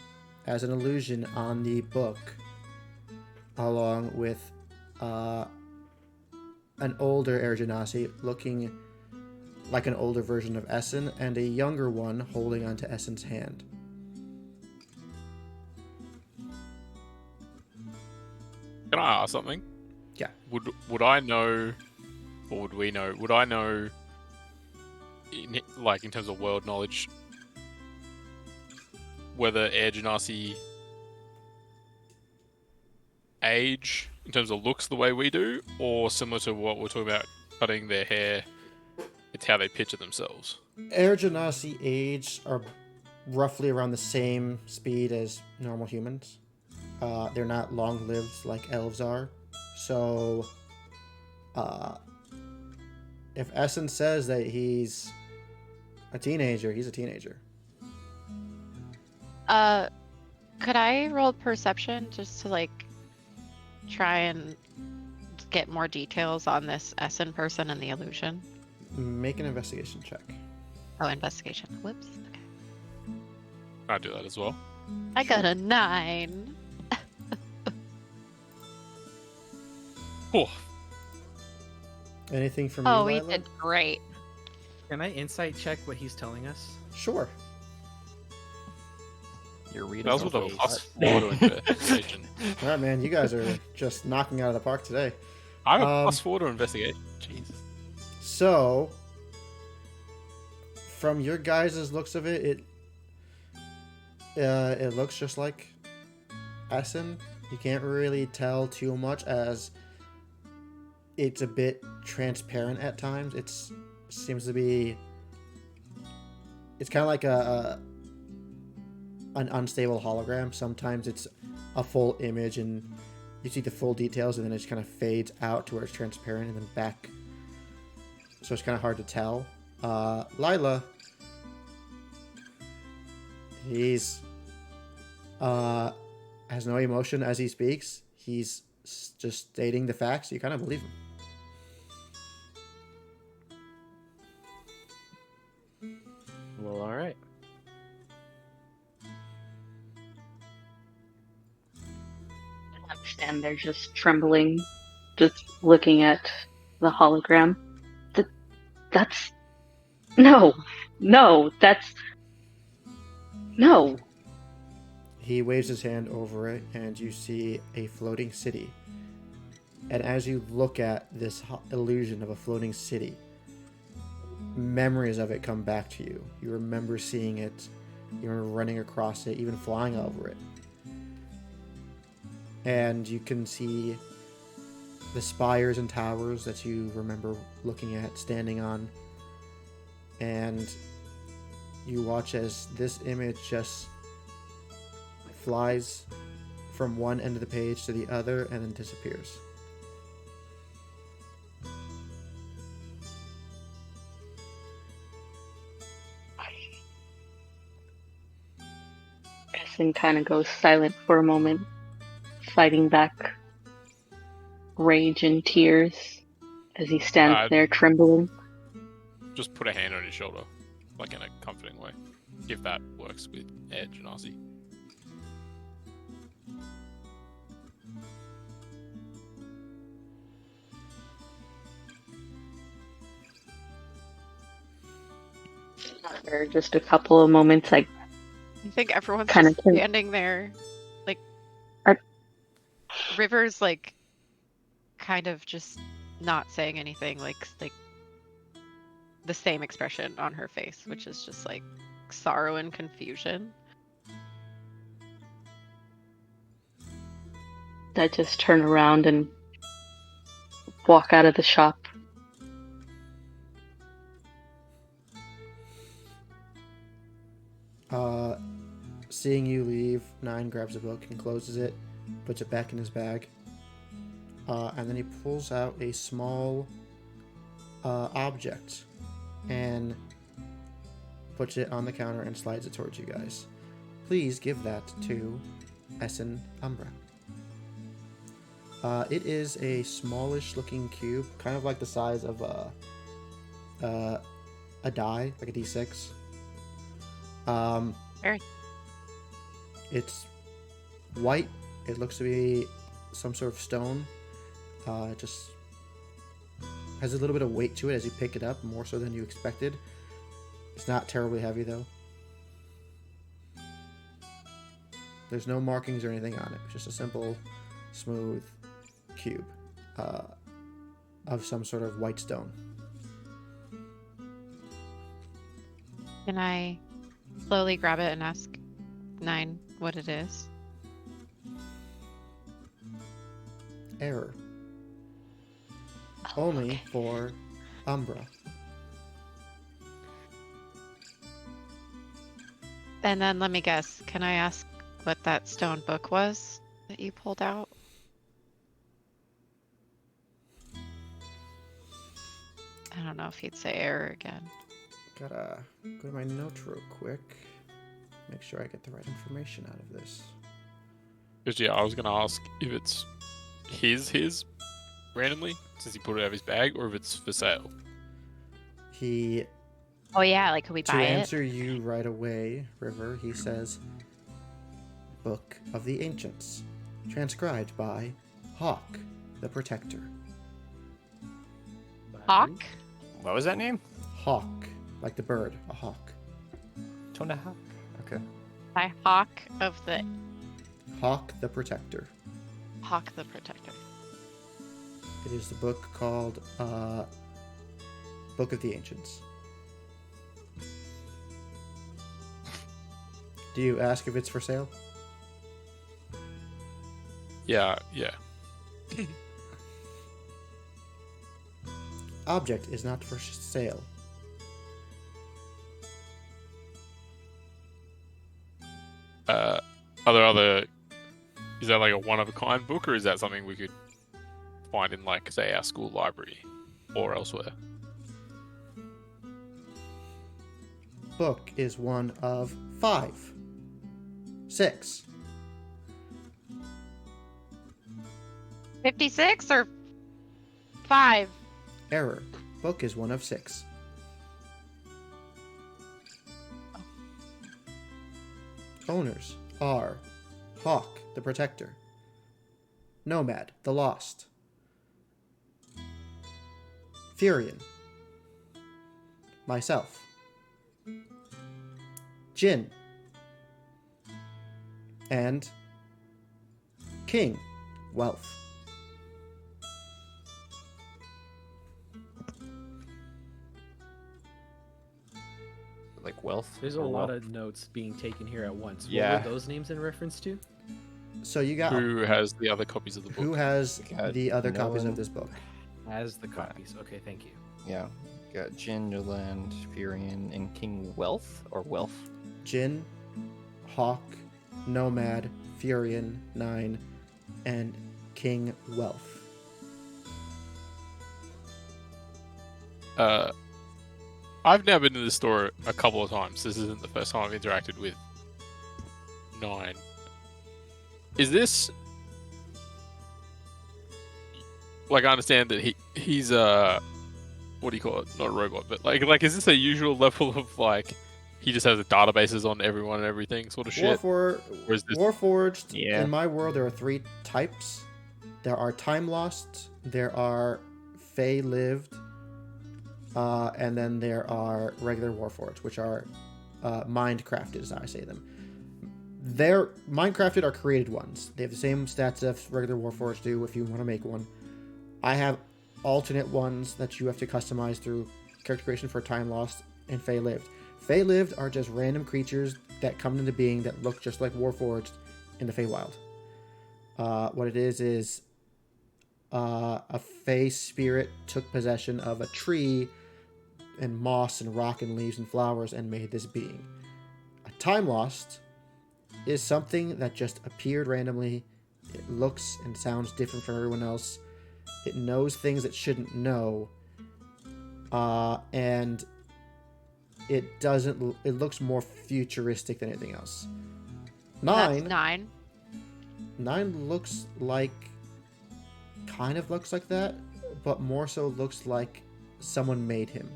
as an illusion on the book, along with an older Air Genasi looking like an older version of Essen, and a younger one holding onto Essen's hand. Can I ask something? Yeah. Would I know, or would we know? Would I know, in terms of world knowledge, whether Air Genasi age in terms of looks the way we do, or similar to what we're talking about, cutting their hair? It's how they picture themselves. Air Genasi age are roughly around the same speed as normal humans. They're not long-lived like elves are. So, if Essen says that he's a teenager, he's a teenager. Could I roll perception just to like try and get more details on this Essen person and the illusion? Make an investigation check. Oh, investigation. Whoops. Okay. I do that as well. I got a 9. Oh, Anything from you, Oh, we Lila? did great. Can I insight check what he's telling us? Sure. Your read that was is with a okay. +4 to investigation. All right, man. You guys are just knocking it out of the park today. I have a +4 to investigation. Jesus. So, from your guys' looks of it, it looks just like Essen. You can't really tell too much, as it's a bit transparent at times. It seems to be. It's kind of like an unstable hologram. Sometimes it's a full image and you see the full details, and then it just kind of fades out to where it's transparent and then back. So it's kind of hard to tell. Lila, he's has no emotion as he speaks. He's just stating the facts. You kind of believe him. Well, all right. I stand there just trembling, just looking at the hologram. That's... No! No! That's... No! He waves his hand over it, and you see a floating city. And as you look at this illusion of a floating city, memories of it come back to you. You remember seeing it, you remember running across it, even flying over it. And you can see the spires and towers that you remember looking at, standing on. And you watch as this image just flies from one end of the page to the other and then disappears. Essen kind of goes silent for a moment, fighting back rage and tears as he stands there trembling. Just put a hand on his shoulder, like in a comforting way. If that works with Air Genasi. After just a couple of moments, I think everyone's Kinda just can- standing there, like Are- River's like kind of just not saying anything, like the same expression on her face, which is just like sorrow and confusion. I just turn around and walk out of the shop. Seeing you leave, Nine grabs a book and closes it, puts it back in his bag, and then he pulls out a small object and puts it on the counter and slides it towards you guys. Please give that to Essen Umbra. It is a smallish looking cube, kind of like the size of a die, like a d6. Very. It's white. It looks to be some sort of stone. It just has a little bit of weight to it as you pick it up, more so than you expected. It's not terribly heavy, though. There's no markings or anything on it. It's just a simple, smooth cube of some sort of white stone. Can I slowly grab it and ask 9 what it is? Error. Oh, Only okay. for Umbra. And then let me guess. Can I ask what that stone book was that you pulled out? I don't know if he'd say error again. Gotta go to my notes real quick. Make sure I get the right information out of this. Because yeah, I was gonna ask if it's his randomly since he pulled it out of his bag, or if it's for sale. He Oh yeah, like could we To buy it? answer you right away, River, he says, Book of the Ancients, transcribed by Hawk, the Protector. Hawk? What was that name? Hawk, like the bird, a hawk. Tonahawk. Okay. By Hawk of the Hawk, the Protector. Hawk the Protector. It is the book called Book of the Ancients. Do you ask if it's for sale? Yeah. Object is not for sale. Are there other? Is that like a one of a kind book, or is that something we could find in, like, say, our school library or elsewhere? Book is one of 5. 6. 56 or 5? Error. Book is one of 6. Owners are Hawk, the Protector. Nomad, the Lost. Furion. Myself. Jin. And King, Wealth. Like wealth. There's a or lot wealth? of notes being taken here at once. Yeah. What were those names in reference to? So you got Who has the other copies of the book? who has Got the other no copies one. of this book? As the copies. Okay, thank you. Yeah. Got Jin, Yolande, Furion, and King Wealth or Wealth. Jin, Hawk, Nomad, Furion, 9, and King Wealth. I've now been to this store a couple of times. This isn't the first time I've interacted with 9. Is this, like, I understand that he's what do you call it? Not a robot, but like is this a usual level of, like, he just has databases on everyone and everything sort of shit? Or is this... Warforged, Yeah. in my world, there are 3 types. There are Time Lost, there are Fey Lived, and then there are regular Warforged, which are Mindcrafted, as I say them. They're Mindcrafted are created ones. They have the same stats as regular Warforged do if you want to make one. I have alternate ones that you have to customize through character creation for Time Lost and Fey Lived. Fey Lived are just random creatures that come into being that look just like Warforged in the Feywild. What it is a Fey spirit took possession of a tree and moss and rock and leaves and flowers and made this being. A Time Lost is something that just appeared randomly. It looks and sounds different from everyone else. It knows things it shouldn't know. And it doesn't. It looks more futuristic than anything else. That's 9. 9. 9 looks like, kind of looks like that, but more so looks like someone made him.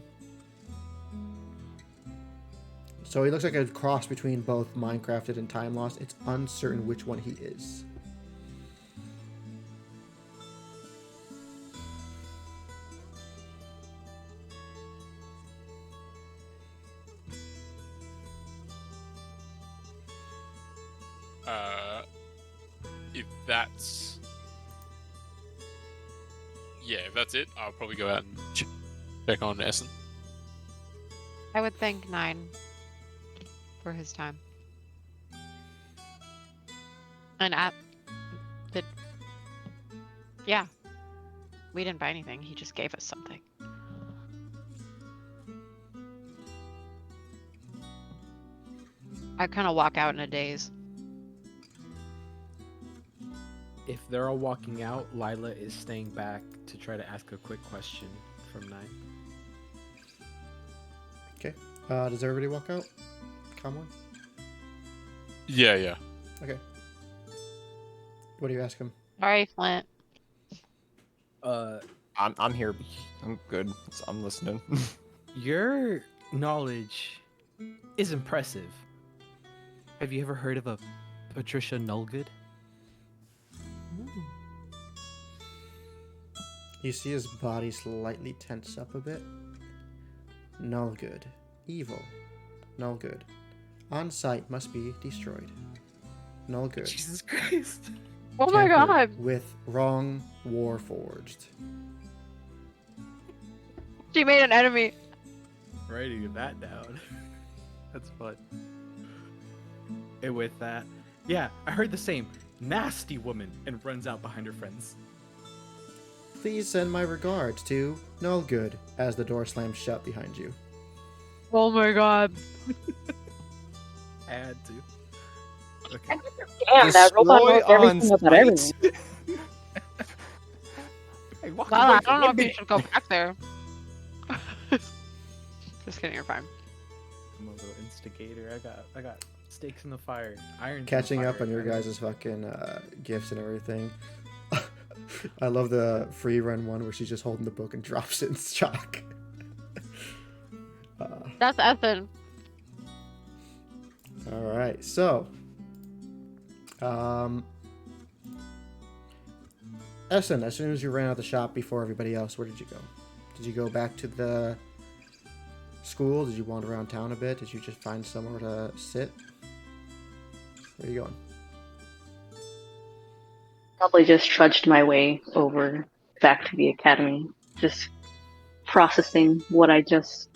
So he looks like a cross between both Minecrafted and Time Lost. It's uncertain which one he is. If that's... Yeah, if that's it, I'll probably go out and check on Essen. I would thank 9 for his time. And yeah, we didn't buy anything. He just gave us something. I kind of walk out in a daze. If they're all walking out, Lila is staying back to try to ask a quick question from 9. Okay. Does everybody walk out? Come on. Yeah. Okay. What do you ask him? Sorry, Flint. I'm here. I'm good. I'm listening. Your knowledge is impressive. Have you ever heard of a Patricia Nullgood? You see his body slightly tense up a bit. Null good. Evil. Null good. On site must be destroyed. Null good. Jesus Christ. Oh my Tampered god. With wrong war forged. She made an enemy. Writing that down. That's fun. And with that, yeah, I heard the same. Nasty woman, and runs out behind her friends. Please send my regards to Null good as the door slams shut behind you. Oh my god. I had to. Okay. Damn, that robot knows Destroy everything on about everything. Hey, walk Well, away I don't know from if you me. should go back there. Just kidding, you're fine. I'm a little instigator. I got stakes in the fire. Iron. Catching up on your guys' fucking gifts and everything. I love the free run one where she's just holding the book and drops it in chalk. That's Ethan. All right, so Essen, as soon as you ran out of the shop before everybody else, where did you go? Did you go back to the school? Did you wander around town a bit? Did you just find somewhere to sit? Where are you going? Probably just trudged my way over back to the academy, just processing what I just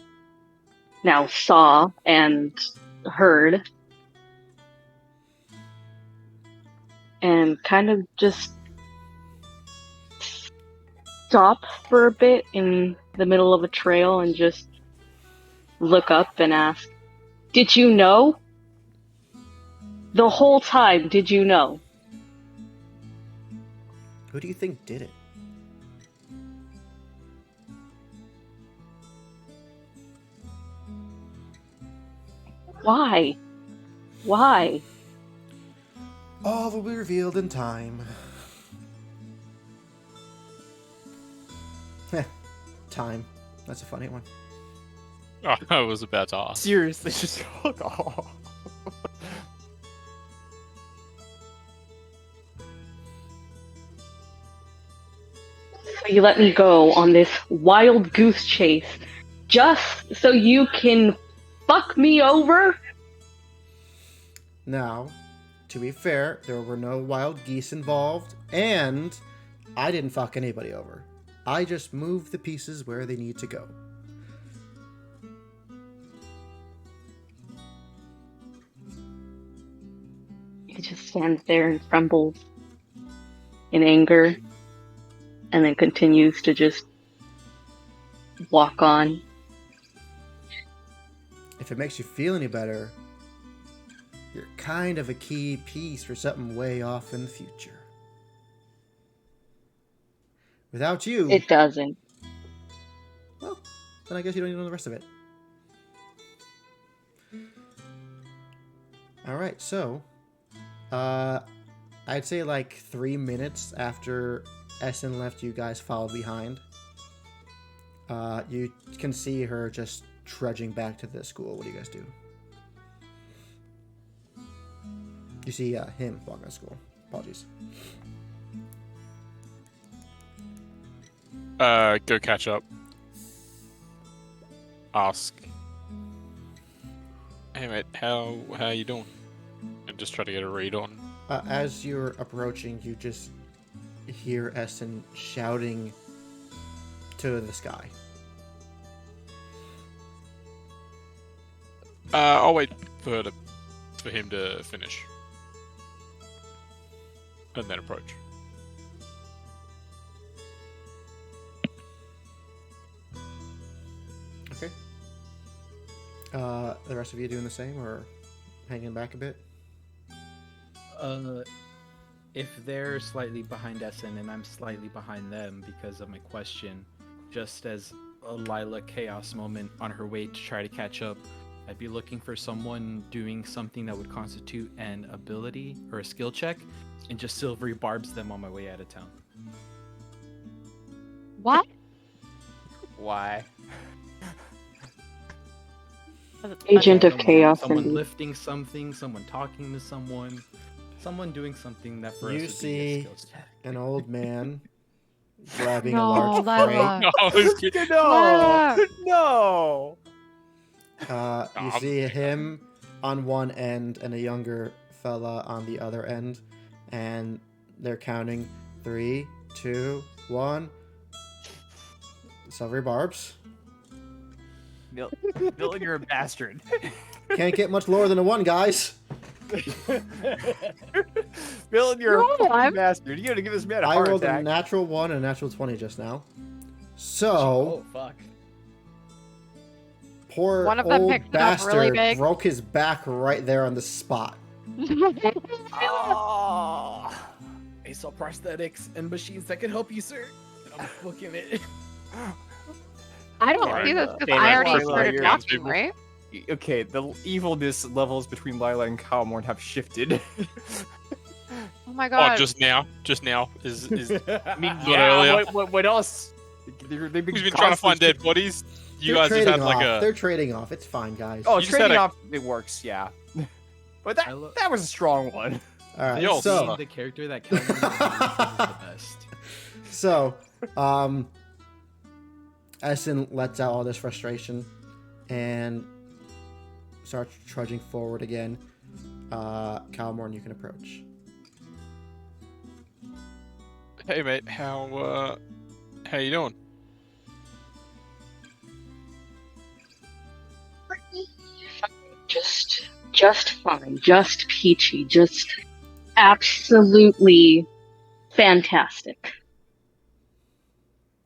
now saw and heard, and kind of just stop for a bit in the middle of a trail and just look up and ask, "Did you know? The whole time, did you know?" Who do you think did it? Why? Why? All will be revealed in time. Time. That's a funny one. Oh, I was about to ask. Seriously, just fuck off. So you let me go on this wild goose chase just so you can fuck me over? Now, to be fair, there were no wild geese involved, and I didn't fuck anybody over. I just moved the pieces where they need to go. He just stands there and trembles in anger and then continues to just walk on. If it makes you feel any better, you're kind of a key piece for something way off in the future. Without you... It doesn't. Well, then I guess you don't need to know the rest of it. Alright, so... I'd say like 3 minutes after Essen left, you guys follow behind. You can see her just trudging back to the school. What do you guys do? You see him walking to school. Apologies. Go catch up. Ask. Hey mate, how you doing? And just try to get a read on. As you're approaching, you just hear Essen shouting to the sky. I'll wait for him to finish. And then approach. Okay. The rest of you doing the same or hanging back a bit? If they're slightly behind Essen and I'm slightly behind them because of my question, just as a Lila chaos moment on her way to try to catch up, I'd be looking for someone doing something that would constitute an ability or a skill check and just silvery barbs them on my way out of town. What? Why? Agent of Someone- chaos. Someone Indeed. lifting something, someone talking to someone doing something that for us You would be see a skill check. an old man grabbing a No, large Lila. No, I was kidding. No! No! crate. You see him on one end and a younger fella on the other end, and they're counting 3, 2, 1. Silvery barbs. Dylan, you're a bastard. Can't get much lower than a 1, guys. Dylan, you're No, a fucking I'm- bastard. You gotta give this man a I heart rolled attack. a natural 1 and a natural 20 just now. So, Oh fuck. poor One of them old picked it up really bastard big. broke his back right there on the spot. Oh. I saw prosthetics and machines that can help you, sir. I'm booking it. I don't Alright, see this because Damn I it, already Lila, started you're- talking, right? Okay, the evilness levels between Lila and Calmorn have shifted. Oh my Oh, god. just now is I mean, Not earlier. what else? They've been We've been trying to find dead bodies. You They're guys just trading had like off. a. They're trading off. It's fine, guys. Oh, You just had trading a- off, it works, yeah. But that was a strong one. All right. Yo, So, Being the character that Kelvin is the best. So, Essen lets out all this frustration and starts trudging forward again. Calmorn, you can approach. Hey mate, how you doing? Just fine. Just peachy. Just absolutely fantastic.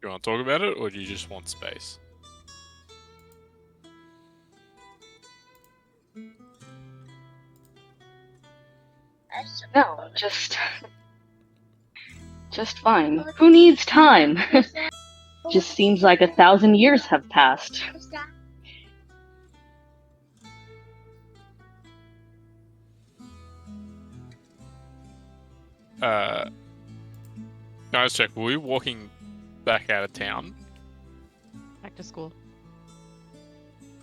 You want to talk about it, or do you just want space? No, just fine. Who needs time? Just seems like 1,000 years have passed. No, let's check. Were we walking back out of town? Back to school.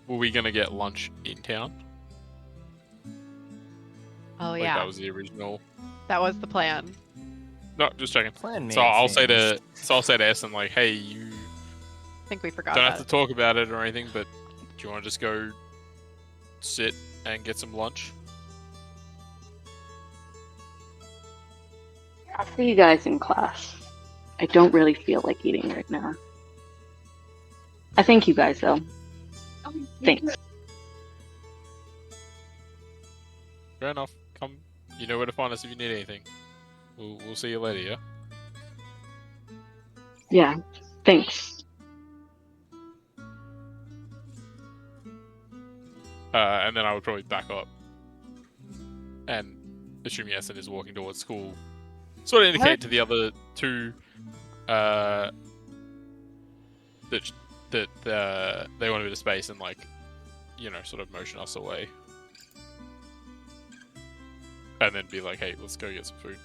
Were we gonna get lunch in town? Oh Like yeah, that was the original. that was the plan. No, just checking. Plan So I'll say to Essen like, hey, you I think we forgot don't that. have to talk about it or anything, but do you want to just go sit and get some lunch? I'll see you guys in class. I don't really feel like eating right now. I thank you guys though. Thanks. Fair enough. Come, you know where to find us if you need anything. We'll see you later, yeah? Yeah, thanks. And then I would probably back up. And assuming Essen is walking towards school, sort of indicate to the other two that they want a bit of space and, like, you know, sort of motion us away. And then be like, hey, let's go get some food.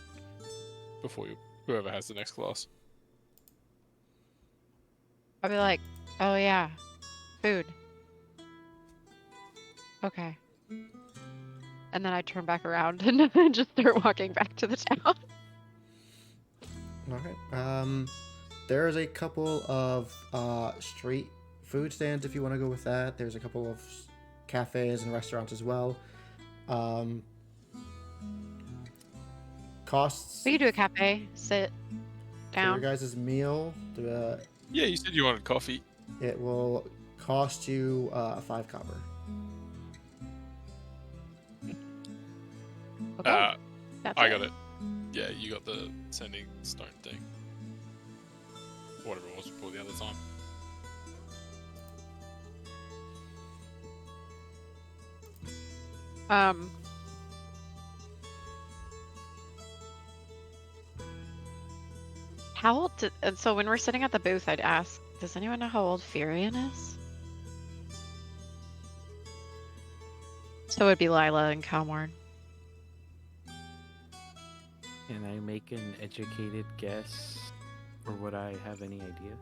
before whoever has the next class. I'll be like, oh yeah, food. Okay. And then I turn back around and just start walking back to the town. Alright. There's a couple of street food stands if you want to go with that. There's a couple of cafes and restaurants as well. Costs We could do a cafe, sit for your down. guys' meal. Yeah, you said you wanted coffee. It will cost you 5 copper. Okay. That's I got it. Yeah, you got the sending stone thing. Whatever it was before the other time. How old and so when we're sitting at the booth, I'd ask, does anyone know how old Furion is? So it'd be Lila and Calmorn. Can I make an educated guess, or would I have any idea?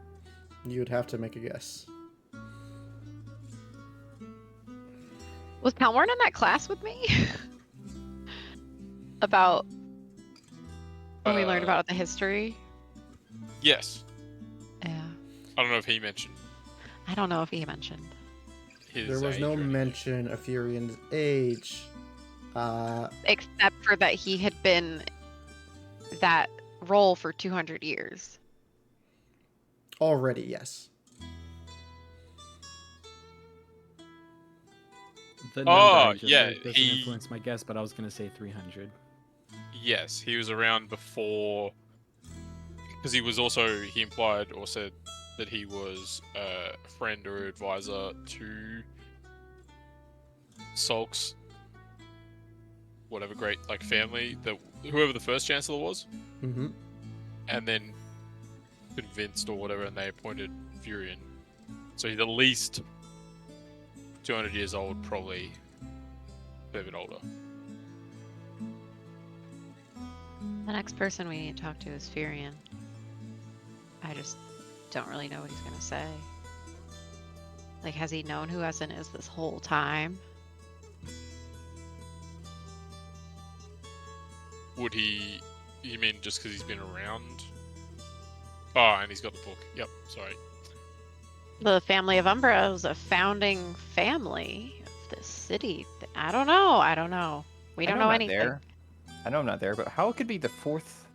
You'd have to make a guess. Was Calmorn in that class with me? About when we learned about the history? Yes. Yeah. I don't know if he mentioned I don't know if he mentioned. his There was age no or anything. mention of Furion's age. Except for that he had been that role for 200 years. Already, yes. The number Oh, I just yeah, heard doesn't he- influence my guess, but I was gonna say 300. Yes, he was around before, because he implied or said that he was a friend or advisor to Sulk's whatever great family, that whoever the first chancellor was, Mm-hmm. and then convinced or whatever, and they appointed Furion. So he's at least 200 years old, probably a fair bit older. The next person we need to talk to is Furion. I just don't really know what he's gonna say. Like, has he known who Essen is this whole time? Would he? You mean just because he's been around? Oh, and he's got the book. Yep. Sorry. The family of Umbra was a founding family of this city. I don't know. I don't know. We don't know I'm not anything. There. I know I'm not there, but how it could be the fourth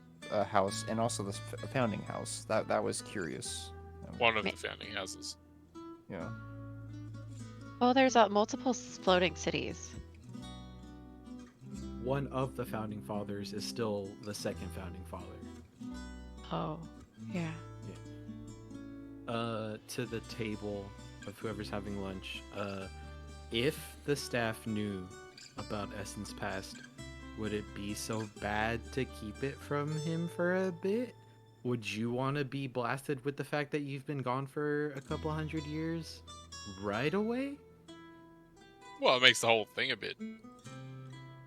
house and also the founding house? That was curious. One of the founding houses. Yeah. Well, there's multiple floating cities. One of the founding fathers is still the second founding father. Oh, yeah. To the table of whoever's having lunch. If the staff knew about Essen's past, would it be so bad to keep it from him for a bit? Would you want to be blasted with the fact that you've been gone for a couple hundred years right away? Well, it makes the whole thing a bit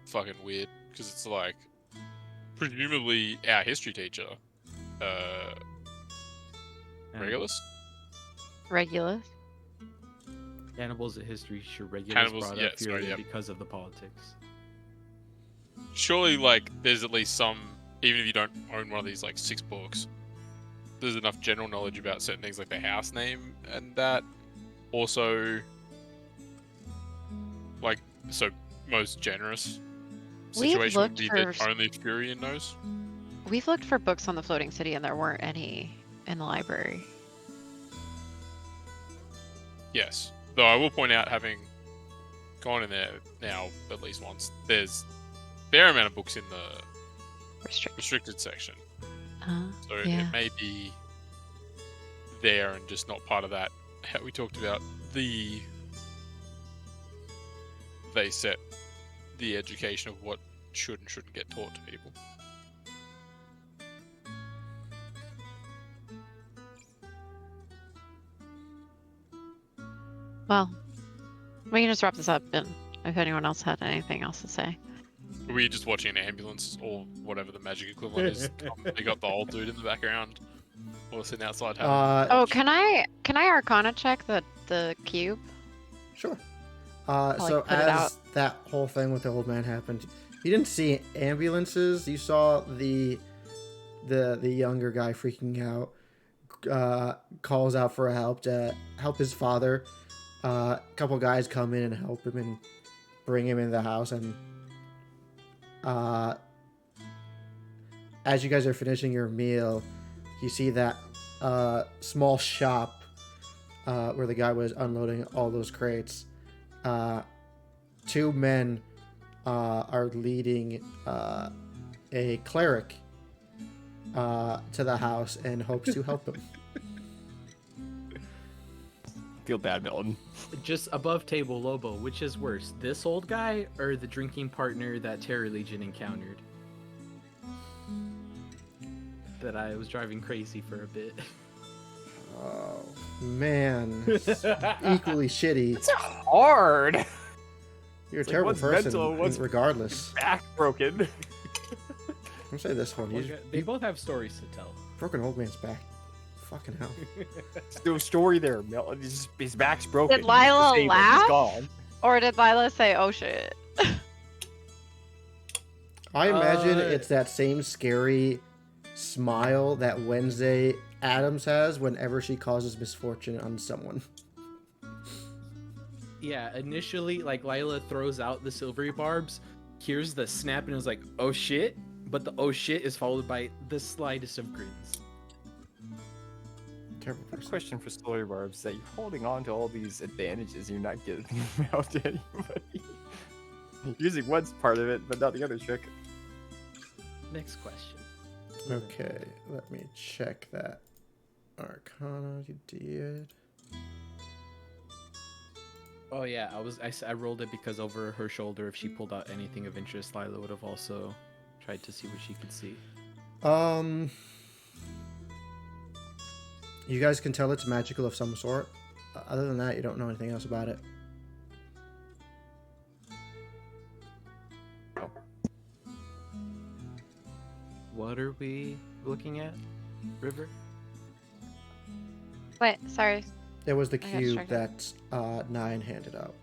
fucking weird, because it's like, presumably our history teacher, Regulus? Regulus. Hannibal's a history sure Regulus Hannibal's- brought yeah, up sorry, Fury yeah. because of the politics. Surely, there's at least some, even if you don't own one of these, 6 books, there's enough general knowledge about certain things like the house name and that. Also, so most generous We've situation would looked be for- that only Furion knows. We've looked for books on the floating city, and there weren't any in the library. Yes. Though I will point out, having gone in there now at least once, there's a fair amount of books in the restricted section. So Yeah. it may be there and just not part of that. How we talked about they set the education of what should and shouldn't get taught to people. Well, we can just wrap this up, and if anyone else had anything else to say. Are we just watching an ambulance or whatever the magic equivalent is? They got the old dude in the background, or sitting outside having. Oh, can I Arcana check the cube? Sure. like, So put it out. as that whole thing with the old man happened, you didn't see ambulances. You saw the younger guy freaking out. Calls out for help to help his father. A couple guys come in and help him and bring him in the house. And as you guys are finishing your meal, you see that small shop where the guy was unloading all those crates. Two men are leading a cleric to the house and hopes to help him. Feel bad, Milton. Just above table, Lobo, which is worse, this old guy or the drinking partner that Terror Legion encountered? That I was driving crazy for a bit. Oh man, it's equally shitty. It's hard. You're a It's like, terrible one's person, mental, one's- regardless. Back broken. I'll say this one: They both have stories to tell. broke an old man's back. Fucking hell. There's no story there, Milton. His back's broken. Did Lila He's disabled. laugh? He's gone. Or did Lila say, "Oh shit"? I imagine Uh, it's that same scary smile that Wednesday Adams has whenever she causes misfortune on someone. Yeah, initially, like, Lila throws out the silvery barbs, hears the snap, and is like, oh shit, but the oh shit is followed by the slightest of grins. Terrible My person. question for Story Barbs is that you're holding on to all these advantages and you're not giving them out to anybody. Using one's part of it, but not the other trick. Next question. Okay, let me check that. Arcana, you did. Oh yeah, I rolled it because over her shoulder, if she pulled out anything of interest, Lila would have also tried to see what she could see. You guys can tell it's magical of some sort. Other than that, you don't know anything else about it. What are we looking at, River? Wait, sorry. It was the I got cube distracted. that Nine handed out.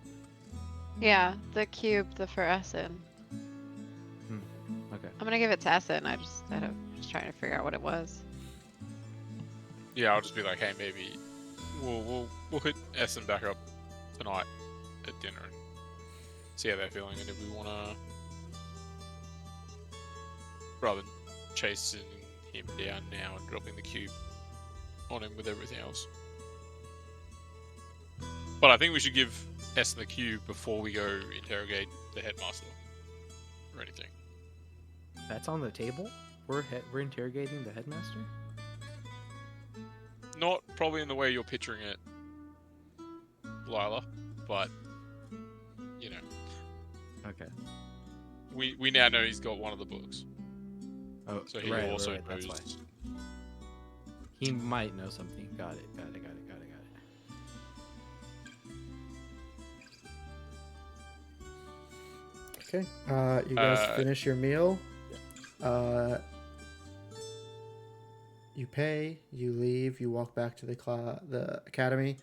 Yeah, the cube, for Essen. Okay. I'm gonna give it to Essen. I'm just trying to figure out what it was. Yeah, I'll just be like, hey, maybe we'll hit Essen back up tonight at dinner and see how they're feeling, and if we wanna, rather than chasing him down now and dropping the cube on him with everything else. But I think we should give Essen the cube before we go interrogate the headmaster or anything. That's on the table? We're interrogating the headmaster? Not probably in the way you're picturing it, Lila, but you know, Okay. we now know he's got one of the books, Oh, so he right, also right, that's knows. why. He might know something. Got it. Okay. You guys finish your meal. You pay. You leave. You walk back to the academy.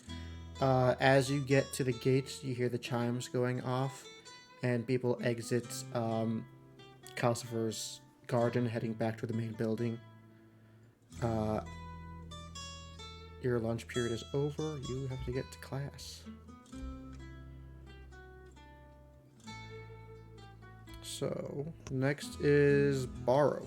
As you get to the gates, you hear the chimes going off, and people exit Calcifer's garden, heading back to the main building. Your lunch period is over. You have to get to class. So, next is Borrow.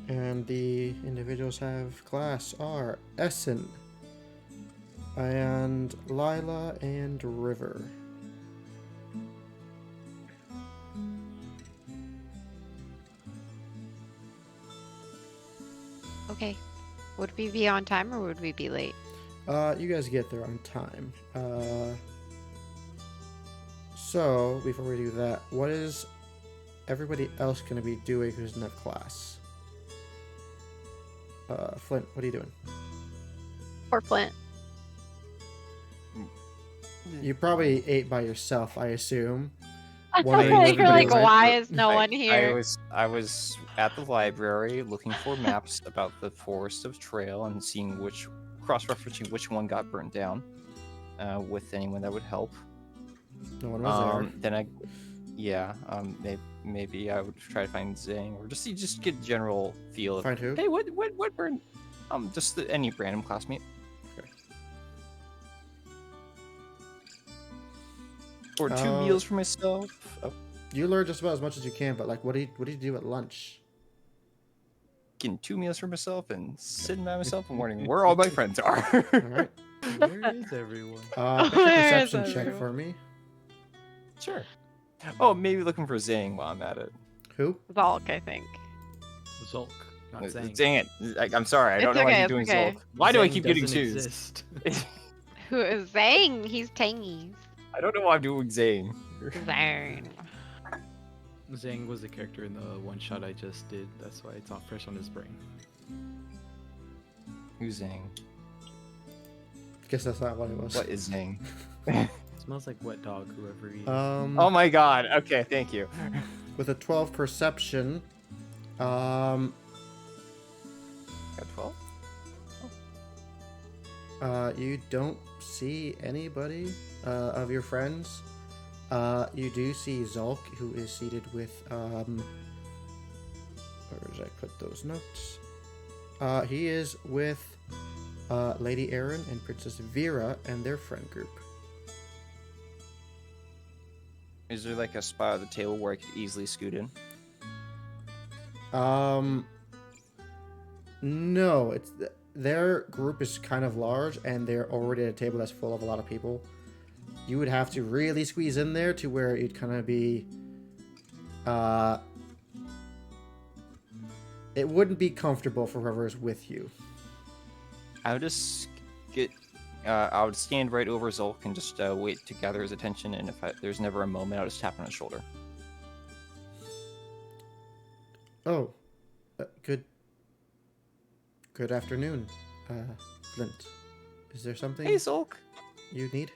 And the individuals have class are Essen and Lila and River. Okay. Would we be on time or would we be late? You guys get there on time. So, before we do that, what is everybody else going to be doing who doesn't have class? Flint, what are you doing? Or Flint? You probably ate by yourself, I assume. You're Wondering where like, everybody went. why is no I- one here? I was at the library looking for maps about the Forest of Trail and seeing cross-referencing which one got burnt down, with anyone that would help. No one was there. Maybe I would try to find Zhang or just get a general feel of. Find who? Hey, what burned? Just any random classmate. Okay. Or two meals for myself. Oh, You learn just about as much as you can, but like, what do you do at lunch? getting 2 meals for myself and sitting by myself and wondering where all my friends are. All right. Where is everyone? Make a Where is perception check everyone? for me. Sure. Oh, maybe looking for Zhang while I'm at it. Who? Zalk, I think. Zulk, not Zang. Dang it. I'm sorry. I don't It's know why okay, I'm doing it's okay. Zulk. Why do I Zang keep getting doesn't twos? exist. Who is Zang? He's tangy. I don't know why I'm doing Zhang. Zang. Zang was the character in the one shot I just did. That's why it's all fresh on his brain. Who's Zhang? Guess that's not what it was. What is Zhang? Smells like wet dog, whoever he is. Oh my god. Okay, thank you. With a 12 perception, Got 12? you don't see anybody of your friends. You do see Zulk, who is seated with where did I put those notes? He is with Lady Erin and Princess Vera and their friend group. Is there like a spot at the table where I could easily scoot in? No, it's their group is kind of large, and they're already at a table that's full of a lot of people. You would have to really squeeze in there to where it'd kind of be, it wouldn't be comfortable for whoever's with you. I would just get. I would stand right over Zulk and just wait to gather his attention, and if there's never a moment, I'll just tap on his shoulder. Oh, good afternoon, Flint. Is there something Hey, Zulk. you need?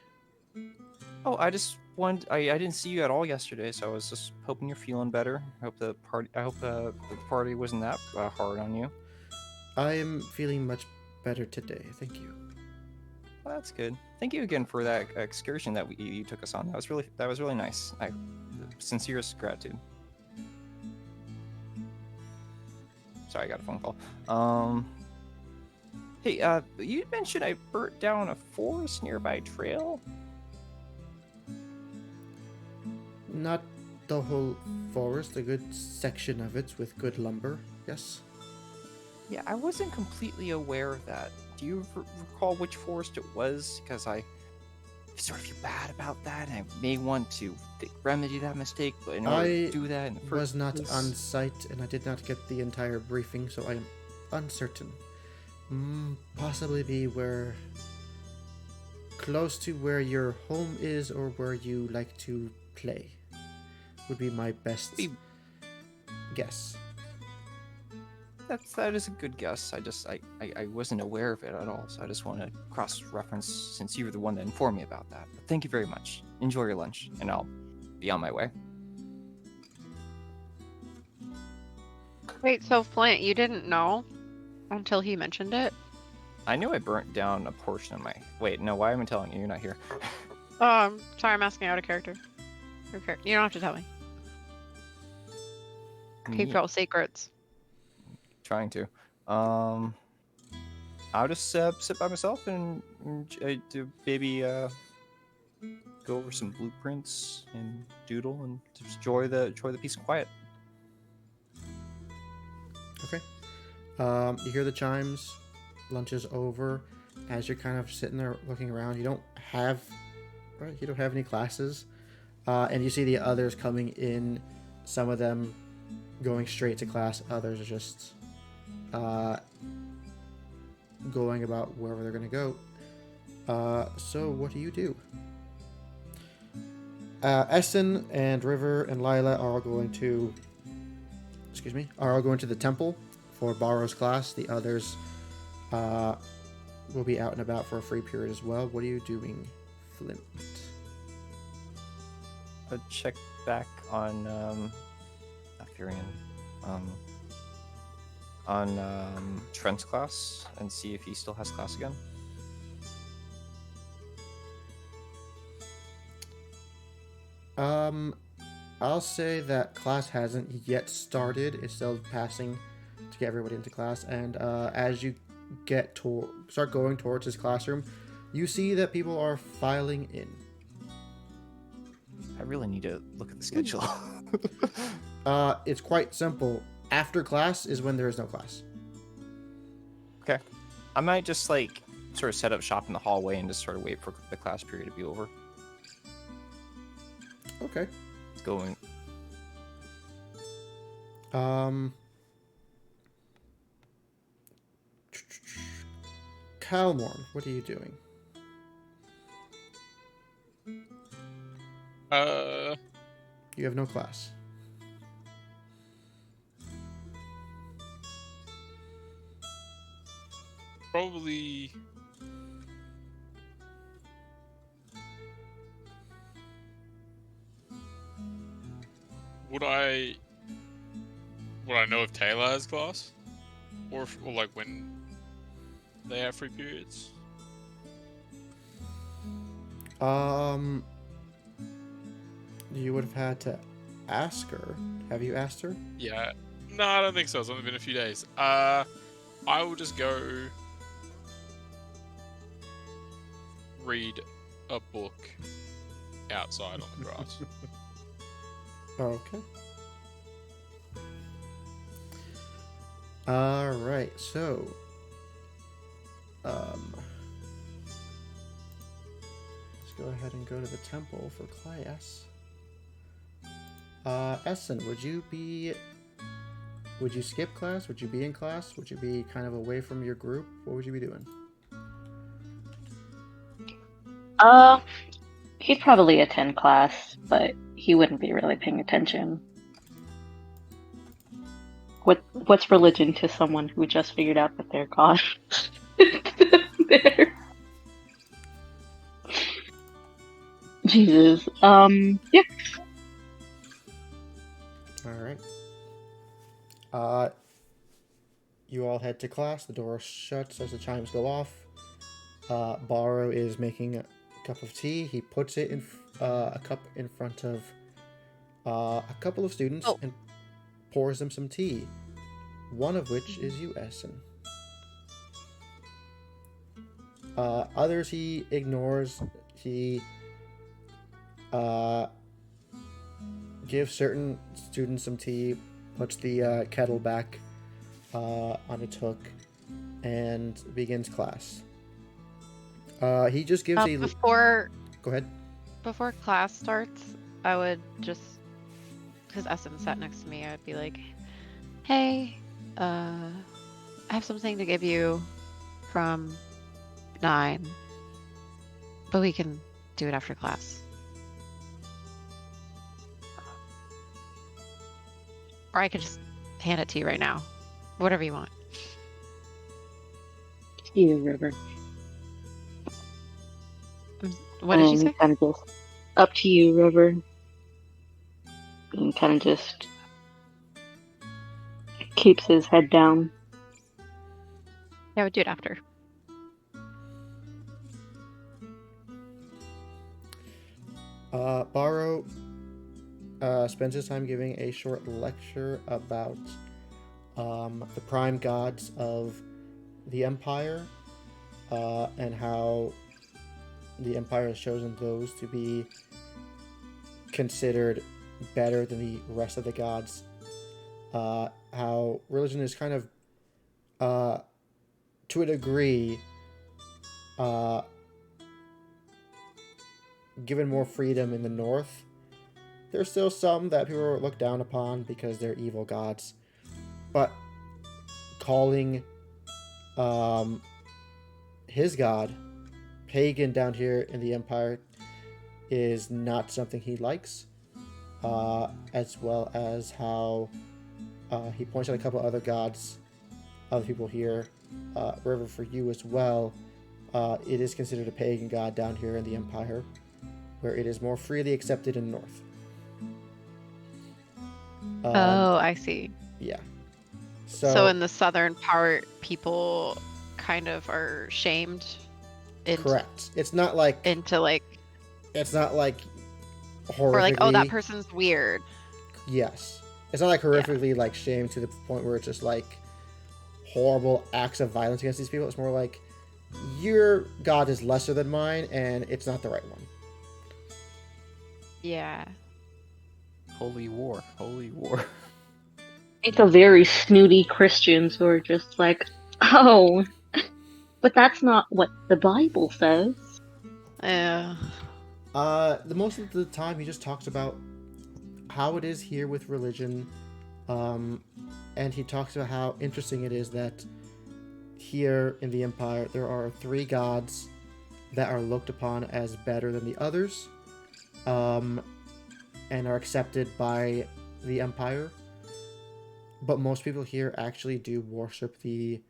Oh, I just wanted. I didn't see you at all yesterday, so I was just hoping you're feeling better. I hope the party wasn't that hard on you. I am feeling much better today, thank you. Well, that's good. Thank you again for that excursion that you took us on. That was really nice. Sincerest gratitude. Sorry, I got a phone call. Hey, you mentioned I burnt down a forest nearby trail. Not the whole forest, a good section of it with good lumber, yes. Yeah, I wasn't completely aware of that. Do you recall which forest it was? Because I sort of feel bad about that, and I may want to remedy that mistake, but in order to do that in the first was not place- on site, and I did not get the entire briefing, so I am uncertain. Possibly be close to where your home is, or where you like to play. Would be my best guess. That is a good guess. I wasn't aware of it at all, so I just want to cross-reference since you were the one that informed me about that. But thank you very much. Enjoy your lunch, and I'll be on my way. Wait, so Flint, you didn't know until he mentioned it? I knew I burnt down a portion of my. Wait, no. Why am I telling you? You're not here. Sorry, I'm asking out of character. You don't have to tell me. Keep Yeah, your secrets. trying to. I'll just sit by myself and do maybe go over some blueprints and doodle and just enjoy the peace and quiet. Okay. You hear the chimes. Lunch is over. As you're kind of sitting there looking around, you don't have any classes, and you see the others coming in. Some of them going straight to class. Others are just going about wherever they're going to go. So what do? Essen and River and Lila are all going to. Are all going to the temple for Barrow's class. The others will be out and about for a free period as well. What are you doing, Flint? check back on not Furion, on Trent's class and see if he still has class again. I'll say that class hasn't yet started. It's still passing to get everybody into class, and as you start going towards his classroom, you see that people are filing in. I really need to look at the schedule. It's quite simple. After class is when there is no class. Okay. I might just like sort of set up shop in the hallway and just sort of wait for the class period to be over. Okay. It's going. Calmorn, what are you doing? You have no class. Probably. Would I know if Taylor has class, or like when they have free periods? You would have had to ask her. Have you asked her? Yeah. No, I don't think so. It's only been a few days. I will just go read a book outside on the grass. Okay. Alright, so let's go ahead and go to the temple for class. Essen, would you skip class? Would you be in class? Would you be kind of away from your group? What would you be doing? He'd probably attend class, but he wouldn't be really paying attention. What's religion to someone who just figured out that they're God? There. Jesus. Yeah. Alright. You all head to class. The door shuts as the chimes go off. Borrow is making a cup of tea. He puts it in a cup in front of a couple of students and pours them some tea. One of which is you, Essen. Others he ignores. He gives certain students some tea, puts the kettle back on its hook, and begins class. He just gives a... Before Go ahead. Before class starts, I would just, because Essen sat next to me, I'd be like, hey, I have something to give you from 9, but we can do it after class. Or I could just hand it to you right now. Whatever you want. You, River. What did you say? Kind of just up to you, River. And kind of just keeps his head down. Yeah, I would do it after. Borrow spends his time giving a short lecture about the prime gods of the Empire and how the Empire has chosen those to be considered better than the rest of the gods. How religion is kind of, to a degree, given more freedom in the north. There's still some that people look down upon because they're evil gods. But calling his god pagan down here in the Empire is not something he likes. As well as how he points out a couple other gods, other people here. River, for you as well, it is considered a pagan god down here in the Empire, where it is more freely accepted in the north. Oh, I see. Yeah. So in the southern part, people kind of are shamed into correct. It's not like like, or like, oh, that horrifically. person's weird. Yes. It's not like Yeah. horrifically like shamed to the point where it's just like horrible acts of violence against these people. It's more like your god is lesser than mine and it's not the right one. Yeah. Holy war. Holy war. It's a very snooty Christians who are just like, oh, but that's not what the Bible says. Yeah. The most of the time he just talks about how it is here with religion, and he talks about how interesting it is that here in the Empire there are 3 gods that are looked upon as better than the others, and are accepted by the Empire. But most people here actually do worship the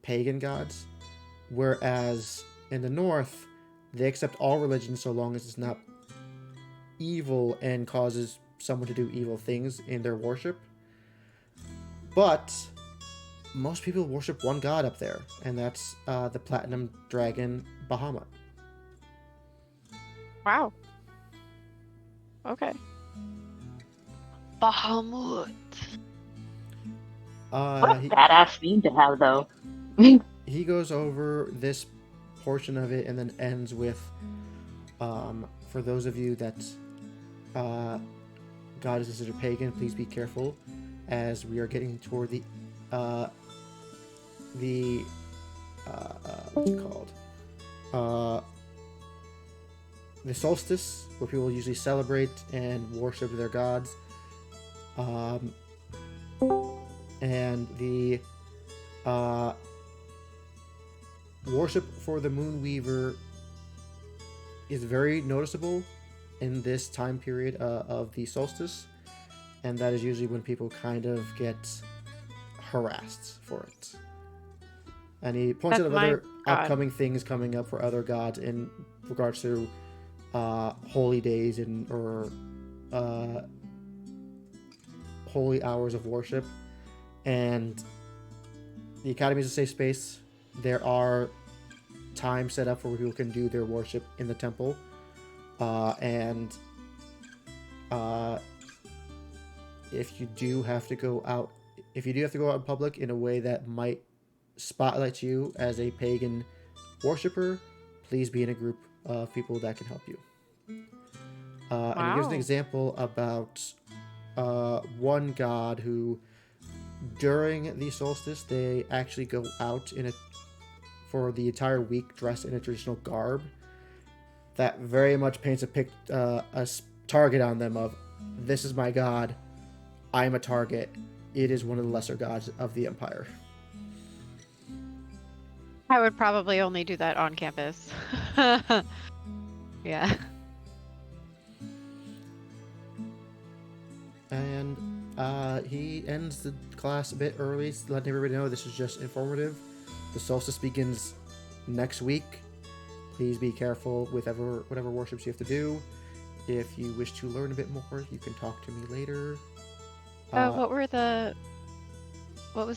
pagan gods, whereas in the north, they accept all religions so long as it's not evil and causes someone to do evil things in their worship. But most people worship one god up there, and that's the platinum dragon Bahamut. Wow. Okay. Bahamut. What a He, badass name to have, though. he goes over this portion of it and then ends with, for those of you that God is considered pagan, please be careful, as we are getting toward the what's it called? The solstice, where people usually celebrate and worship their gods. And the worship for the Moonweaver is very noticeable in this time period of the solstice, and that is usually when people kind of get harassed for it. And he points That's out my other god. upcoming things coming up for other gods in regards to holy days and or holy hours of worship. And the Academy is a safe space. There are times set up for where people can do their worship in the temple. And if you do have to go out in public in a way that might spotlight you as a pagan worshiper, please be in a group of people that can help you. And he gives an Wow. example about one god who, during the solstice, they actually go out for the entire week dressed in a traditional garb. That very much paints a target on them of, this is my god, I'm a target, it is one of the lesser gods of the Empire. I would probably only do that on campus. Yeah. And he ends the class a bit early, letting everybody know this is just informative. The solstice begins next week. Please be careful with whatever worships you have to do. If you wish to learn a bit more, you can talk to me later. What was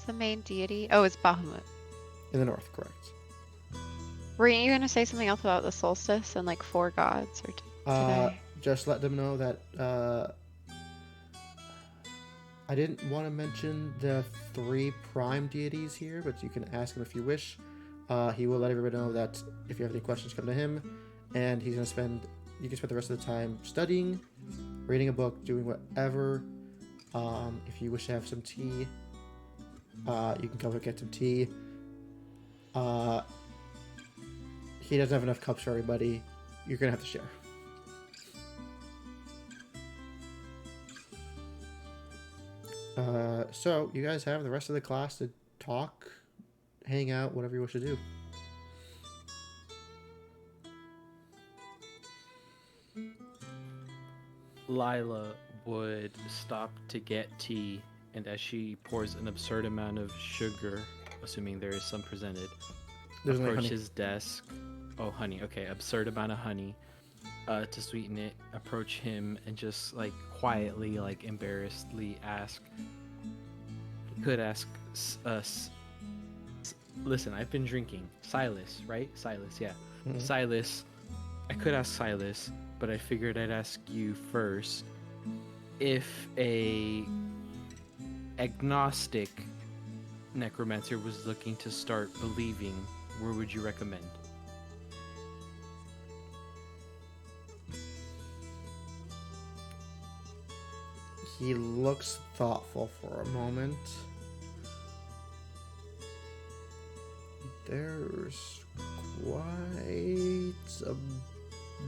the main deity? Oh, it's Bahamut. In the north, correct. Were you gonna say something else about the solstice and like 4 gods, or did I? Just let them know that I didn't want to mention the 3 prime deities here, but you can ask him if you wish. He will let everybody know that if you have any questions, come to him, and you can spend the rest of the time studying, reading a book, doing whatever. If you wish to have some tea, you can come and get some tea. He doesn't have enough cups for everybody. You're gonna have to share. So you guys have the rest of the class to talk, hang out, whatever you wish to do. Lila would stop to get tea, and as she pours an absurd amount of sugar, assuming there is some presented, There's only approach honey. his desk. Oh, honey. Okay, absurd amount of honey. to sweeten it, approach him and just like quietly, like embarrassedly ask. Could ask us. Listen, I've been drinking. Silas, right? Silas, yeah. Mhm. Silas. I could ask Silas, but I figured I'd ask you first. If a agnostic necromancer was looking to start believing, where would you recommend? He looks thoughtful for a moment. There's quite a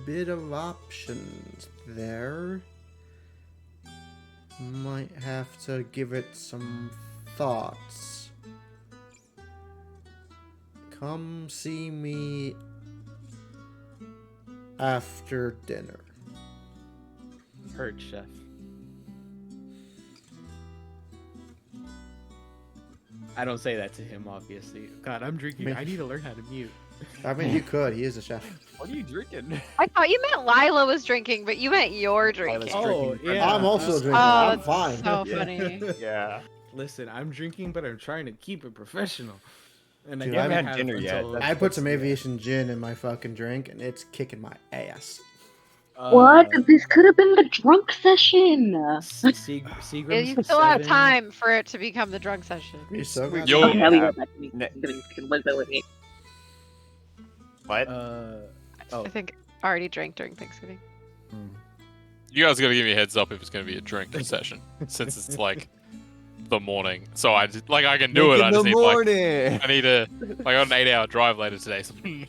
bit of options there. Might have to give it some thoughts. Come see me after dinner. Heard, chef. I don't say that to him, obviously. God, I'm drinking. I need to learn how to mute. I mean, you could. He is a chef. What are you drinking? I thought you meant Lila was drinking, but you meant you're drinking. Lila's drinking for- I'm also drinking. Oh, I'm that's fine. so Yeah. funny. Yeah. Listen, I'm drinking, but I'm trying to keep it professional. And Dude, You I haven't haven't had dinner yet. until- I put some aviation gin in my fucking drink, and it's kicking my ass. What? This could have been the drunk session. Seagram's You still have 7. time for it to become the drunk session. You so got Yo- Okay, I'll be Yeah. right back. Wait. What? Oh. I think I already drank during Thanksgiving. You guys gotta give me a heads up if it's gonna be a drink session, since it's like the morning. So I just, like I can do it. I just need morning. I need a I got an 8-hour drive later today, so I'm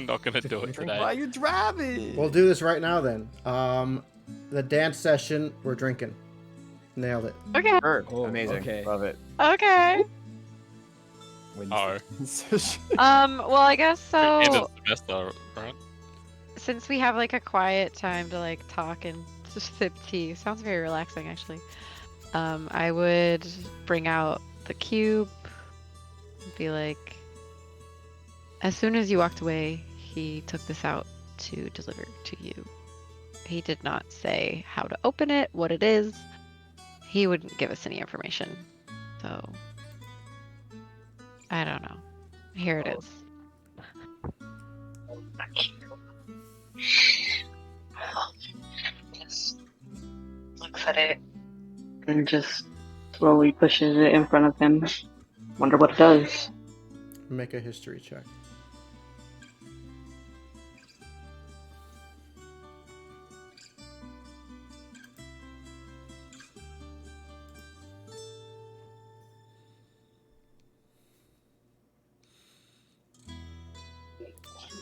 not gonna do it Drink today. while you're driving. We'll do this right now then. The dance session, we're drinking. Nailed it. Okay. Sure. Oh, Amazing. okay. Love it. Okay. Oh. Well, I guess End so. of semester, right? Since we have like a quiet time to like talk and just sip tea, sounds very relaxing actually. I would bring out the cube. Be like, as soon as you walked away, he took this out to deliver to you. He did not say how to open it, what it is. He wouldn't give us any information. So, I don't know. Here it is. Just looks at it and just slowly pushes it in front of him. Wonder what it does. Make a history check.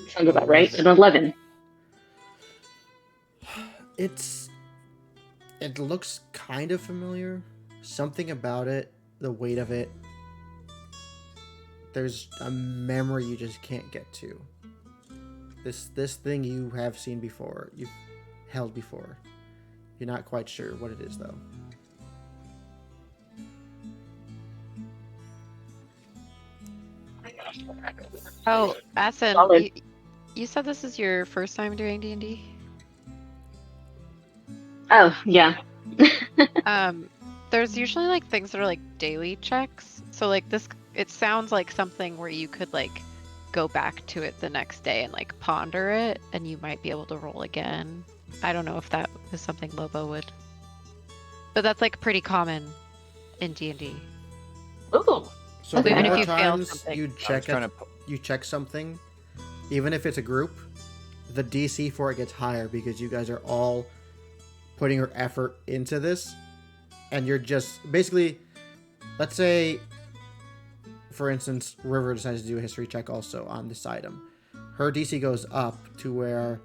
Sounds about right. An 11. It looks kind of familiar. Something about it, the weight of it. There's a memory you just can't get to. This thing you have seen before, you've held before. You're not quite sure what it is though. Oh, Asen, Solid. you said this is your first time doing D&D? Oh, yeah. There's usually like things that are like daily checks. So like this, it sounds like something where you could like go back to it the next day and like ponder it, and you might be able to roll again. I don't know if that is something Lobo would, but that's like pretty common in D&D. Ooh. So Okay, the and if more you fail times something. you I was check trying it, to. you check something, even if it's a group, the DC for it gets higher because you guys are all putting your effort into this, and you're just basically, let's say, for instance, River decides to do a history check also on this item. Her DC goes up to where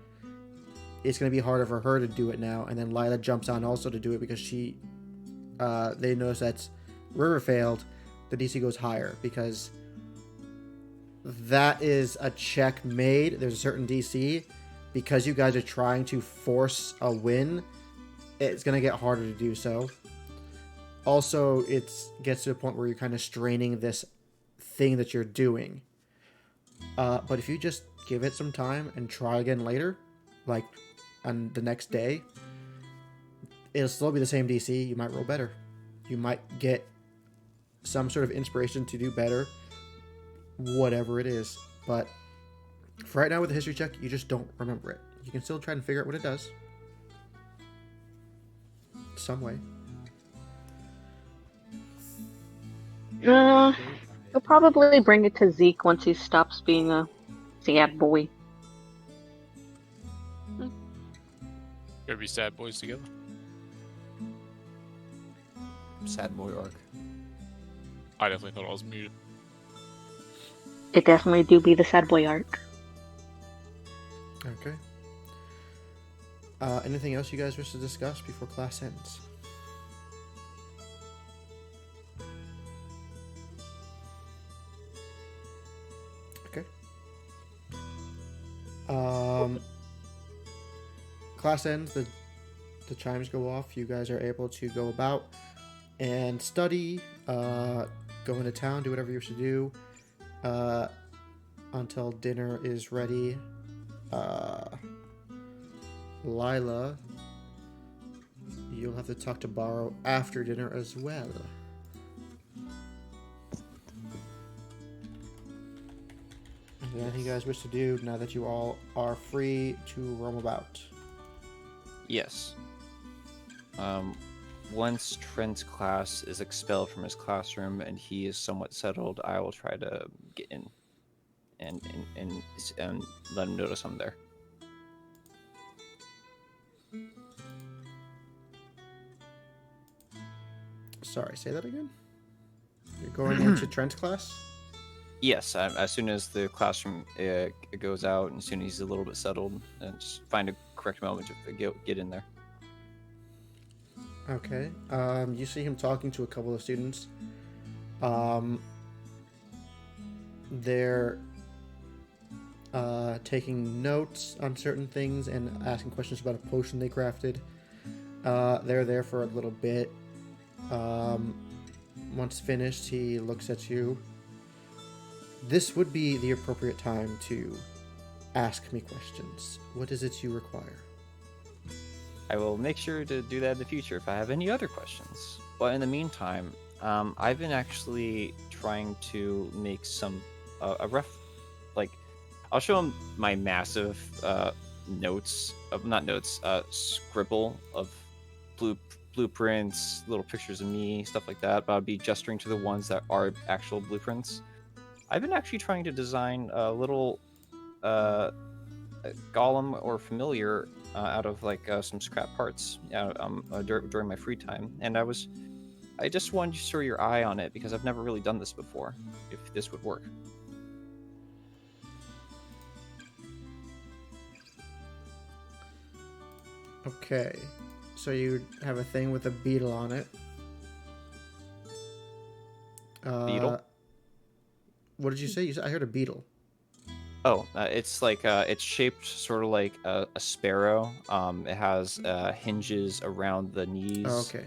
it's going to be harder for her to do it now, and then Lila jumps on also to do it because they notice that River failed. The DC goes higher because that is a check made. There's a certain DC. Because you guys are trying to force a win, it's going to get harder to do so. Also, it gets to a point where you're kind of straining this thing that you're doing. But if you just give it some time and try again later, like on the next day, it'll still be the same DC. You might roll better. You might get some sort of inspiration to do better, whatever it is. But for right now with the history check, you just don't remember it. You can still try and figure out what it does. Some way. He'll probably bring it to Zeke once he stops being a sad boy. Gotta be sad boys together. Sad boy arc. I definitely thought I was muted. It definitely do be the sad boy arc. Okay. Anything else you guys wish to discuss before class ends? Okay. Class ends, the chimes go off. You guys are able to go about and study, go into town, do whatever you wish to do, until dinner is ready. Lila, you'll have to talk to Borrow after dinner as well. Is there anything you guys wish to do now that you all are free to roam about? Yes. Once Trent's class is expelled from his classroom and he is somewhat settled, I will try to get in and let him notice I'm there. Sorry, say that again? You're going into Trent's class? Yes, as soon as the classroom goes out and as soon as he's a little bit settled, and just find a correct moment to get in there. Okay. You see him talking to a couple of students. They're taking notes on certain things and asking questions about a potion they crafted. They're there for a little bit. Once finished, he looks at you. This would be the appropriate time to ask me questions. What is it you require? I will make sure to do that in the future if I have any other questions. But in the meantime, I've been actually trying to make some a rough, I'll show him my massive scribble of blueprints, little pictures of me, stuff like that. But I'll be gesturing to the ones that are actual blueprints. I've been actually trying to design a little golem or familiar out of some scrap parts during my free time, and I just wanted you to throw your eye on it because I've never really done this before. If this would work. Okay, so you have a thing with a beetle on it. Beetle? What did you say? I heard a beetle. Oh, it's shaped sort of like a sparrow. It has hinges around the knees. Oh, okay.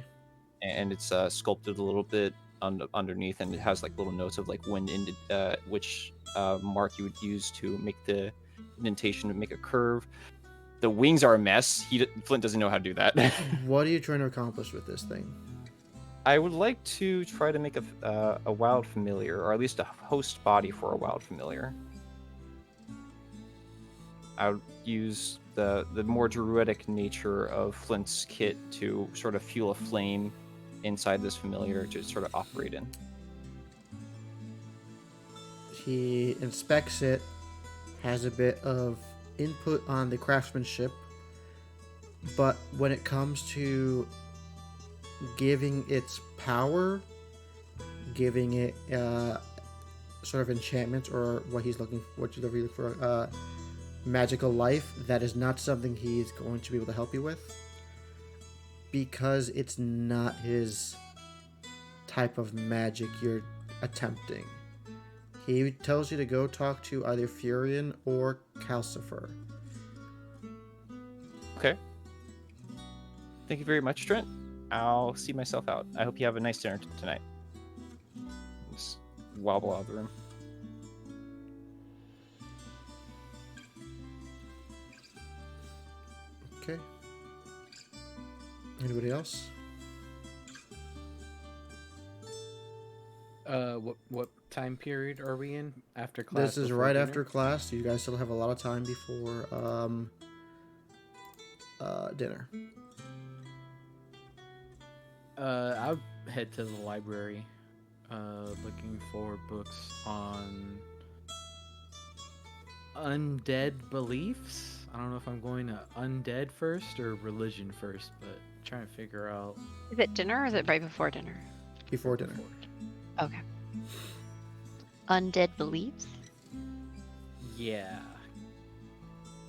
And it's sculpted a little bit underneath, and it has little notes of when which mark you would use to make the indentation to make a curve. The wings are a mess. Flint doesn't know how to do that. What are you trying to accomplish with this thing? I would like to try to make a wild familiar, or at least a host body for a wild familiar. I would use the more druidic nature of Flint's kit to sort of fuel a flame inside this familiar to sort of operate in. He inspects it, has a bit of input on the craftsmanship, but when it comes to giving its power, giving it sort of enchantment or what you're looking for, magical life, that is not something he's going to be able to help you with, because it's not his type of magic you're attempting. He tells you to go talk to either Furion or Calcifer. Okay. Thank you very much, Trent. I'll see myself out. I hope you have a nice dinner tonight. Just wobble out of the room. Okay. Anybody else? What time period are we in after class? This is before right dinner? after class. You guys still have a lot of time before dinner. I'll head to the library, looking for books on undead beliefs. I don't know if I'm going to undead first or religion first, but trying to figure out Is it dinner or is it right before dinner? Before dinner. Okay. Undead beliefs? Yeah.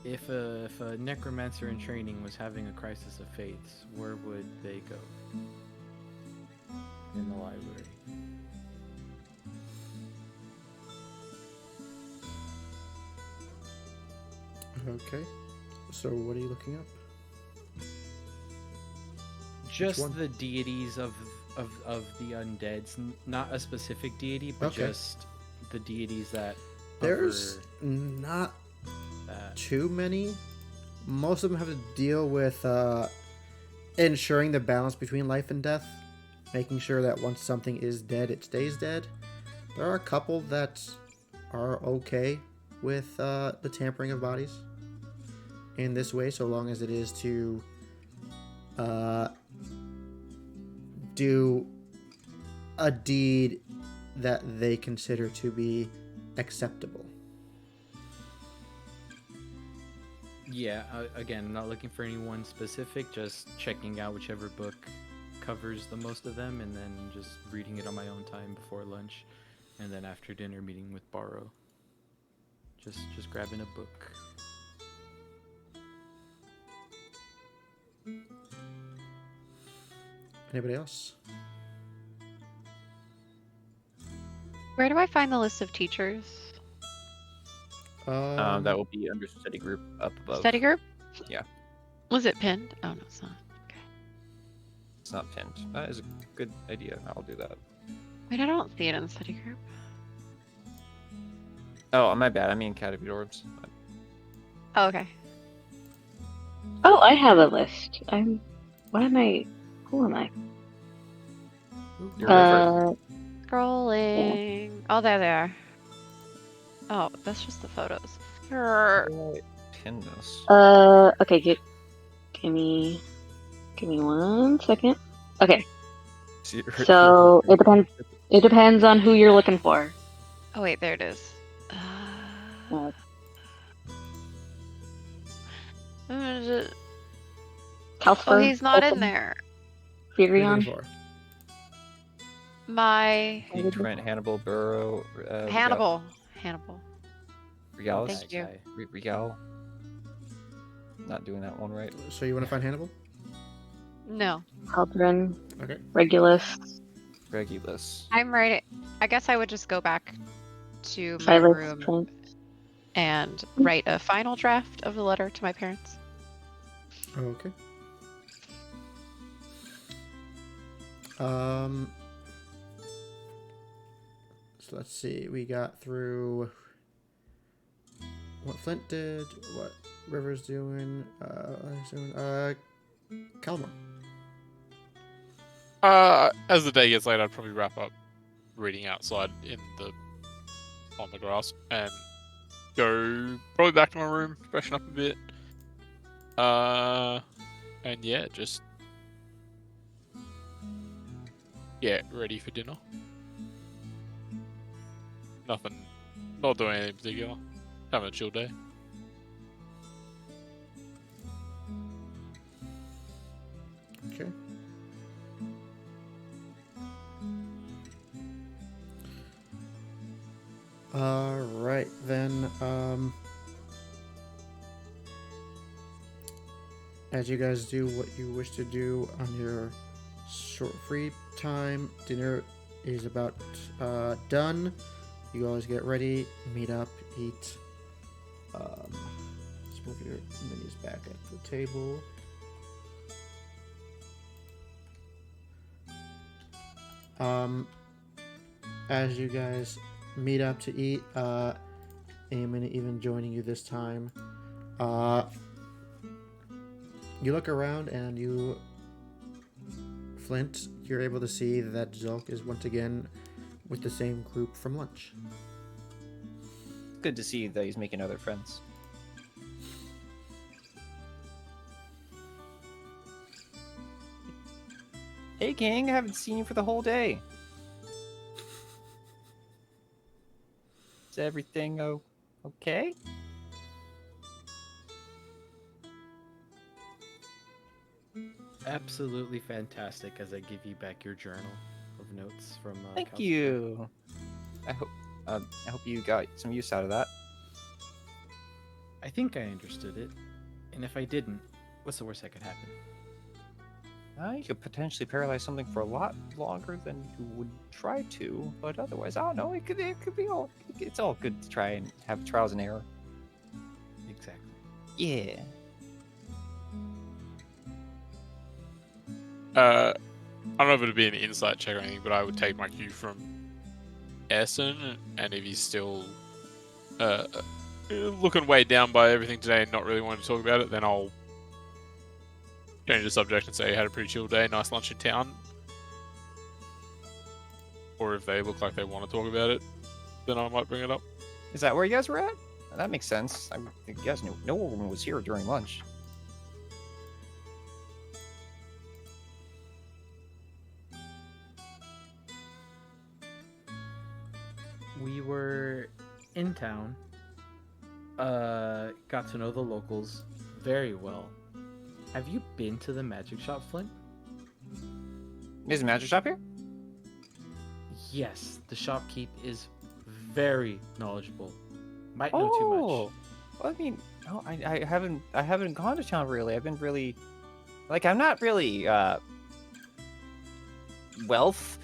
If a necromancer in training was having a crisis of faiths, where would they go? In the library. Okay. So what are you looking up? Just one? the deities of the undeads, not a specific deity, but Okay. just the deities that There's hover not that. too many. Most of them have to deal with ensuring the balance between life and death, making sure that once something is dead, it stays dead. There are a couple that are okay with the tampering of bodies in this way, so long as it is to do a deed that they consider to be acceptable. Yeah, again, not looking for anyone specific, just checking out whichever book covers the most of them, and then just reading it on my own time before lunch, and then after dinner meeting with Borrow. Just grabbing a book. Anybody else? Where do I find the list of teachers? That will be under study group up above. Study group? Yeah. Was it pinned? Oh, no, it's not. Okay. It's not pinned. That is a good idea. I'll do that. Wait, I don't see it in the study group. Oh, my bad. I mean categories. Oh, okay. Oh, I have a list. What am I? Who am I? You're right Scrolling. Oh, there they are. Oh, that's just the photos. Grr. How do I pin this? Okay, give me 1 second. Okay, See, so it depends. It depends on who you're looking for. Oh, wait, there it is. Uh, Oh, Calcifer, he's not in Holcomb, there. What are you looking Furion. for? My Trent, Hannibal, Burrow, Hannibal. Regalis? Thank you. Regal. Not doing that one right. So you want to find Hannibal? No, Haldren, Okay. Regulus, Regulus. I'm right. I guess I would just go back to my Silas, room Trent. and write a final draft of the letter to my parents. Okay. So let's see. We got through what Flint did, what River's doing, Calmar. As the day gets late, I'd probably wrap up reading outside on the grass and go probably back to my room, freshen up a bit. And yeah, just get ready for dinner. Nothing, not doing anything particular. Having a chill day. Okay. Alright, then, as you guys do what you wish to do on your short free time, dinner is about done. You always get ready, meet up, eat. Let's move your minis back at the table. As you guys meet up to eat, Eamon even joining you this time. You look around and Flint, you're able to see that Zulk is once again with the same group from lunch. Good to see that he's making other friends. Hey, gang, I haven't seen you for the whole day. Is everything okay? Absolutely fantastic. As I give you back your journal of notes from. Thank Kelsey. you. I hope you got some use out of that. I think I understood it, and if I didn't, what's the worst that could happen? You could potentially paralyze something for a lot longer than you would try to, but otherwise, I don't know. It could be all. It's all good to try and have trials and error. Exactly. Yeah. I don't know if it'd be an insight check or anything, but I would take my cue from Essen, and if he's still looking weighed down by everything today and not really wanting to talk about it, then I'll change the subject and say had a pretty chill day, nice lunch in town. Or if they look like they want to talk about it, then I might bring it up. Is that where you guys were at? That makes sense. I think you guys knew no one was here during lunch. We were in town. Got to know the locals very well. Have you been to the magic shop, Flint? Is a magic shop here? Yes, the shopkeep is very knowledgeable. Might know too much. Well, I mean, no, I haven't gone to town really. I've been really, like, I'm not really wealth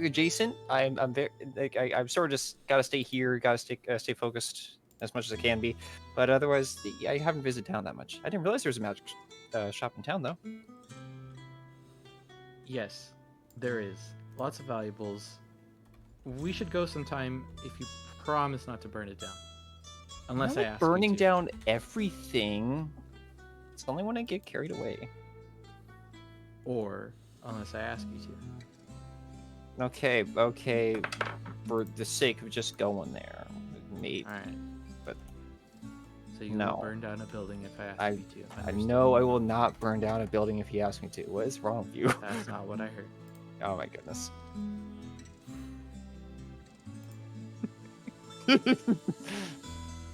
adjacent. I'm very like I'm sort of just gotta stay here, gotta stay focused as much as I can be. But otherwise, I haven't visited town that much. I didn't realize there was a magic shop in town though. Yes, there is. Lots of valuables. We should go sometime if you promise not to burn it down. Unless I ask you burning to. down everything. It's only when I get carried away. Or unless I ask you to. Okay. For the sake of just going there, maybe. Alright. But so you no. will burn down a building if I ask I- you to. I understand. know I will not burn down a building if you ask me to. What is wrong with you? That's not what I heard. Oh my goodness.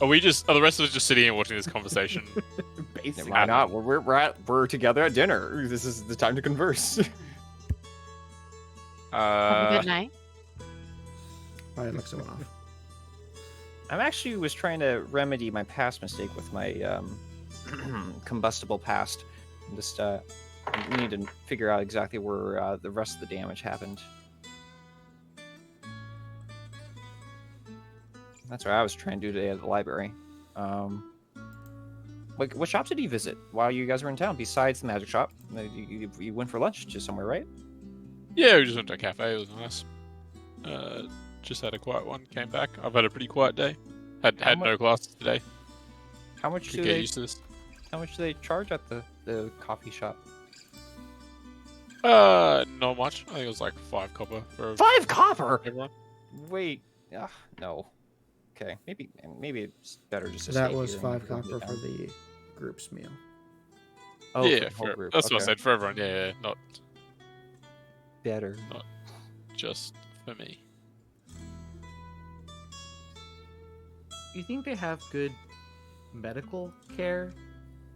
Are the rest of us just sitting and watching this conversation? Basically. Why not? We're together at dinner. This is the time to converse. Have a good night. Alright, Alexa went off. I'm actually was trying to remedy my past mistake with my combustible past. I'm just we need to figure out exactly where the rest of the damage happened. That's what I was trying to do today at the library. Like, what shops did you visit while you guys were in town besides the magic shop? You went for lunch to somewhere, right? Yeah, we just went to a cafe. It was nice. Just had a quiet one. Came back. I've had a pretty quiet day. Had no classes today. How much Should do get they used to this. How much do they charge at the coffee shop? Not much. I think it was like 5 copper for 5 copper. everyone. Wait, no. Okay, maybe it's better just to That stay was here 5 and go copper down. for the group's meal. Oh, for Yeah, the whole group. that's what I okay. said for everyone. Yeah, not Better. just for me. You think they have good medical care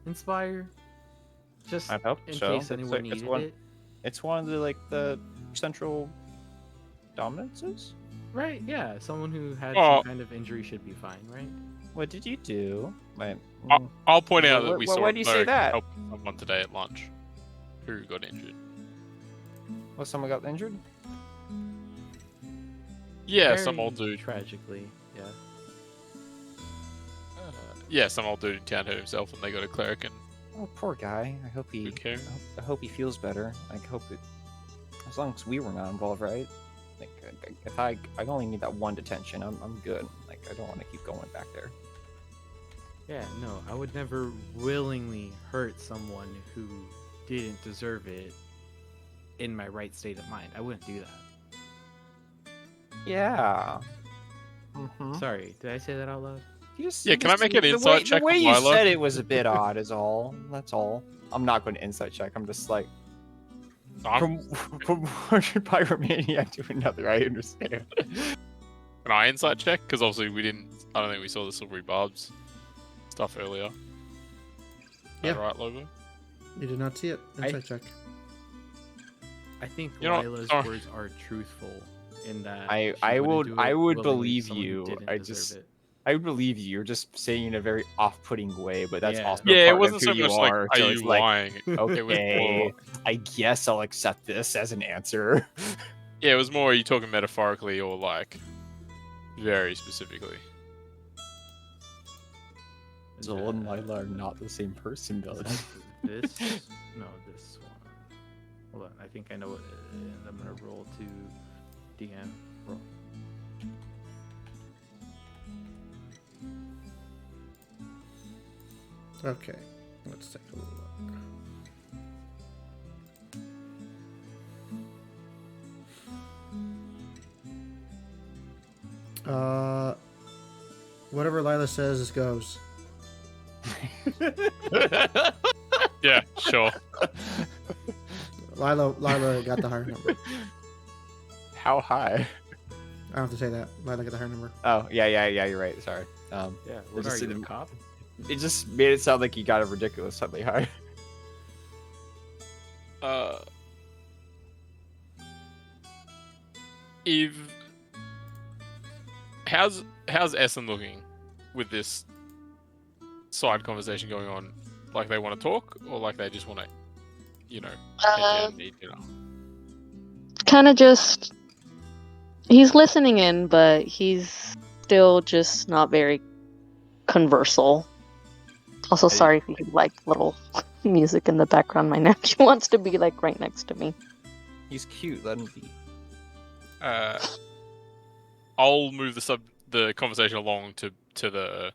in Spire? Just I hope in so. case It's anyone like- it's needed one- it. It's one of the central dominances. Right, yeah. Someone who had Oh. some kind of injury should be fine, right? What did you do? Wait, I'll point out Why- that we why- saw why a do you say cleric that? help someone today at lunch who got injured. well, someone got injured. Yeah, some Very old dude. Tragically, yeah. Yeah, some old dude in town hurt himself, and they got a cleric and Oh, poor guy. I hope he. good care. I hope he feels better. I hope it. As long as we were not involved, right? Like, if I only need that one detention, I'm good. Like, I don't want to keep going back there. Yeah, no, I would never willingly hurt someone who didn't deserve it in my right state of mind. I wouldn't do that. Yeah. Mm-hmm. Sorry, did I say that out loud? Yeah, can I make an insight check The way on you Lila? said it was a bit odd, is all. That's all. I'm not going to insight check. I'm just like, from one pyromaniac to another, I understand. Can I insight check? Because obviously we didn't. I don't think we saw the silvery barbs stuff earlier. Yeah. Right, Lobo? You did not see it. Insight check. I think You know, Lila's oh. words are truthful in that I she wouldn't would do it I would willingly to believe someone who you. didn't I deserve just it. I would believe you. You're just saying in a very off-putting way, but that's Yeah. also Yeah, it part wasn't of who so you much like, are. are So you it's like, lying? It was okay, more, I guess I'll accept this as an answer. yeah, it was more, are you talking metaphorically or like very specifically? Zol and Lila are not the same person, though. This no, this one. Hold on, I think I know what it is. I'm gonna roll to DM. Roll. Okay, let's take a look. Whatever Lila says goes. Yeah, sure. Lila got the higher number. How high? I don't have to say that. Lila got the higher number. Oh, yeah, you're right. Sorry. Yeah, what just are you, didn't- a cop? It just made it sound like you got a ridiculously high. Eve, how's Essen looking with this side conversation going on? Like they want to talk, or like they just want to, head down and eat dinner? Kind of just. He's listening in, but he's still just not very conversal. Also, sorry if you like little music in the background. My nephew wants to be like right next to me. He's cute. Let him be. I'll move the conversation along to the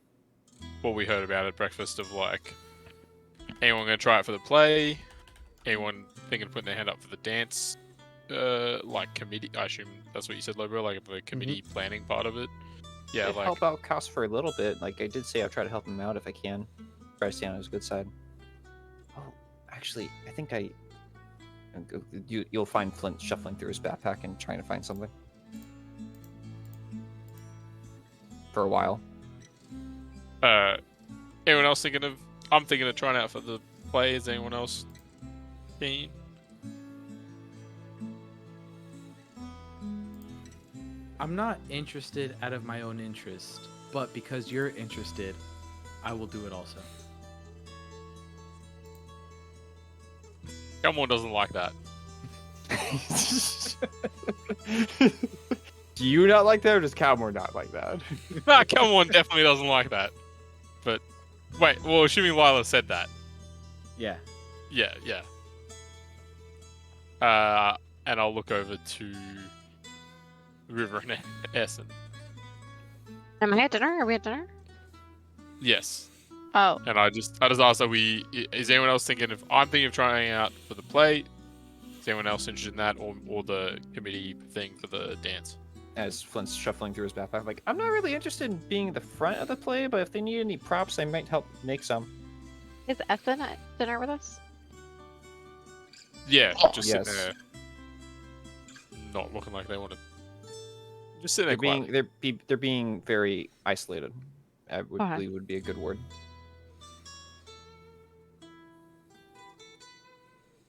what we heard about at breakfast of like, anyone gonna try it for the play? Anyone thinking of putting their hand up for the dance? Like committee. I assume that's what you said, Lobo. Like the committee planning part of it. Yeah, I'd like help out Kos for a little bit. Like I did say, I'll try to help him out if I can. Try to stay on his good side. Oh, actually, I think you'll find Flint shuffling through his backpack and trying to find something. For a while. anyone else thinking of? I'm thinking of trying out for the play. Is anyone else keen? I'm not interested out of my own interest, but because you're interested, I will do it also. Someone doesn't like that. Do you not like that, or does Calmore not like that? Nah, Kelmon definitely doesn't like that. But wait, well, assuming Lila said that. Yeah. Yeah. And I'll look over to River and Essen. Am I at dinner? Are we at dinner? Yes. Oh. And I just asked, is anyone else thinking of? I'm thinking of trying out for the play. Is anyone else interested in that, or the committee thing for the dance? As Flint's shuffling through his backpack, like, I'm not really interested in being the front of the play, but if they need any props, I might help make some. Is Essen at dinner with us? Yeah, just Yes. sitting there, not looking like they want to. Just sitting there quietly. They're being very isolated. I would Okay. believe would be a good word.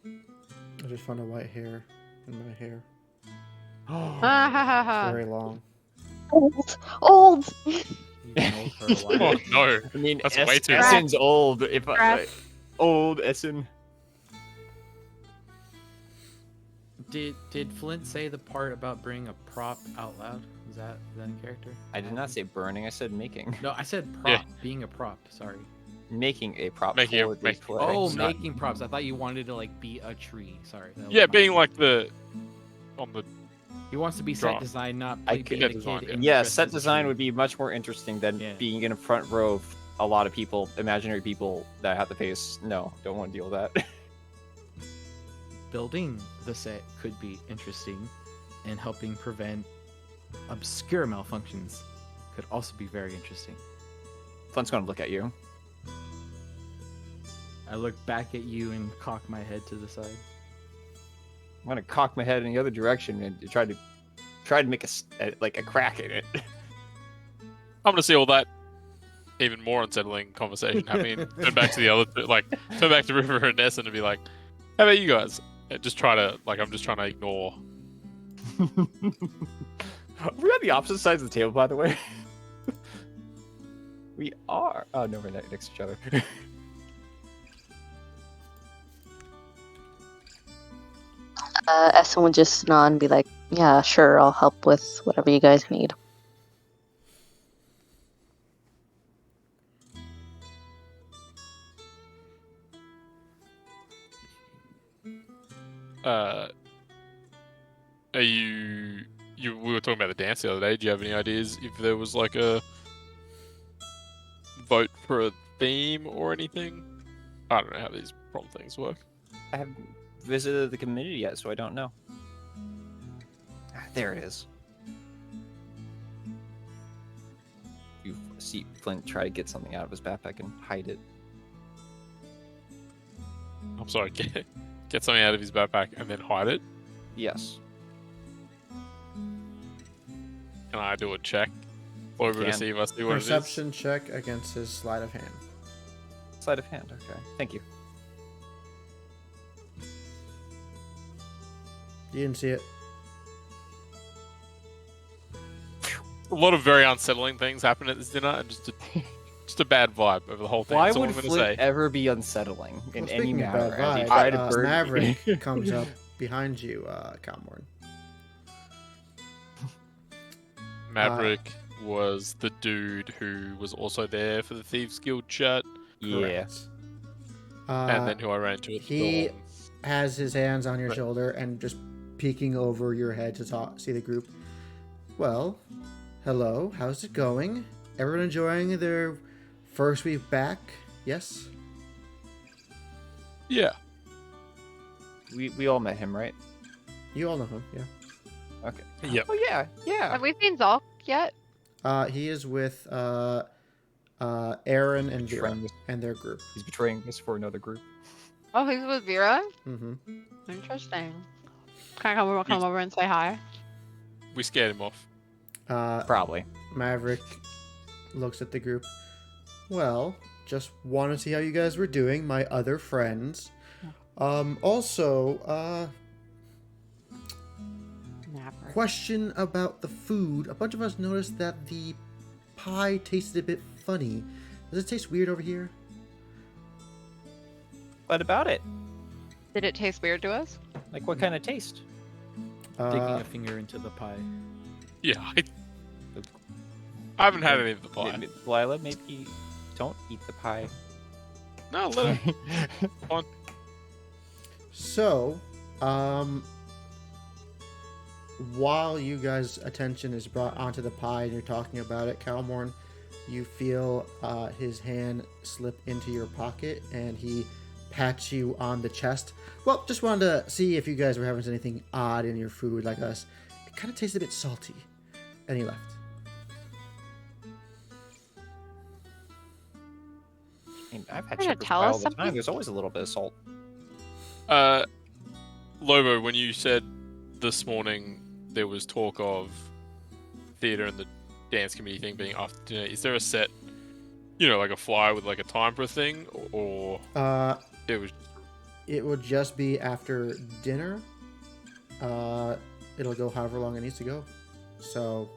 I just found a white hair in my hair. Ah, ha, ha, It's ha. very long. Old. You've been old for a while. Oh no! I mean, That's way too Essen's old. If I, Breath. old Essen. Did Flint say the part about bringing a prop out loud? Is that in character? I did not say burning. I said making. No, I said prop. Yeah. Being a prop. Sorry. Making a prop Making for a- the make- play. Oh, not- making props. I thought you wanted to like be a tree. Sorry. that was Yeah, my being mistake. like on the. He wants to be Draw. set design, not I being could- a Yeah, design, kid. yeah. and Yeah, dressed set as a design tree. would be much more interesting than Yeah. being in a front row a lot of people, imaginary people that have to face. No, don't want to deal with that. Building the set could be interesting, and helping prevent obscure malfunctions could also be very interesting. Flint's gonna look at you. I look back at you and cock my head to the side. I'm gonna cock my head in the other direction and try to make a crack in it. I'm gonna see all that even more unsettling conversation happening. Turn back to the other, turn back to River and Ness, and be like, "How about you guys?" And just try to I'm just trying to ignore. We're on the opposite sides of the table, by the way. We are. Oh no, we're next to each other. Essen would just nod and be like, "Yeah, sure, I'll help with whatever you guys need." Are you? We were talking about the dance the other day. Do you have any ideas if there was like a vote for a theme or anything? I don't know how these prompt things work. I haven't visited the community yet, so I don't know. There it is. You see Flint try to get something out of his backpack and hide it. I'm sorry. Get something out of his backpack and then hide it. Yes. Can I do a check over to see if I see what Perception check against his sleight of hand. Sleight of hand. Okay. Thank you. You didn't see it. A lot of very unsettling things happen at this dinner, and just a bad vibe over the whole thing. Why That's all would I'm gonna Flint say. ever be unsettling in Well, any speaking of manner? bad As he vibe, tried to burn Maverick comes up behind you, Calmorn. Maverick was the dude who was also there for the Thieves Guild chat, Yeah. Correct. and then who I ran into at the he door. has his hands on your Right. shoulder and just peeking over your head to see the group. Well, hello, how's it going? Everyone enjoying their first week back? Yes? Yeah. We all met him, right? You all know him, yeah. Okay. Yep. Oh yeah, yeah. Have we seen Zolk yet? He is with Aaron and Vera Betraying us- and their group. He's betraying us for another group. Oh, he's with Vera? Mm-hmm. Interesting. Can I come over and say hi? We scared him off. Probably. Maverick looks at the group. Well, just want to see how you guys were doing, my other friends. Also, Never. question about the food. A bunch of us noticed that the pie tasted a bit funny. Does it taste weird over here? What about it? Did it taste weird to us? Like what kind of taste? Digging Uh, a finger into the pie. Yeah. I haven't had any of the pie. Lila, maybe don't eat the pie. No, let him. so, while you guys' attention is brought onto the pie and you're talking about it, Calmorn, you feel his hand slip into your pocket and he pats you on the chest. Well, just wanted to see if you guys were having anything odd in your food like us. It kind of tastes a bit salty. And he left. I mean, I've had Trying to shepherd's tell pie us all the time. something? There's always a little bit of salt. Lobo, when you said this morning there was talk of theatre and the dance committee thing being after dinner, is there a set, like a flyer with like a time for a thing, or it was? It would just be after dinner. It'll go however long it needs to go. So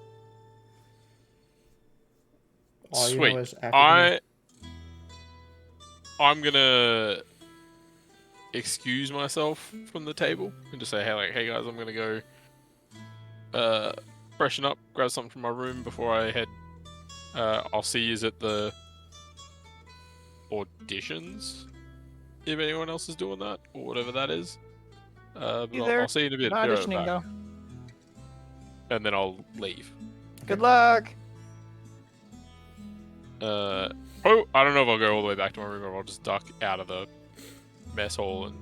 all you know Sweet. is after dinner. I'm gonna excuse myself from the table and just say, hey guys, I'm gonna go freshen up, grab something from my room before I head. I'll see you at the auditions if anyone else is doing that or whatever that is. But I'll see you in a bit. Not Be right auditioning back. though. And then I'll leave. Good luck. Oh, I don't know if I'll go all the way back to my room or I'll just duck out of the mess hall and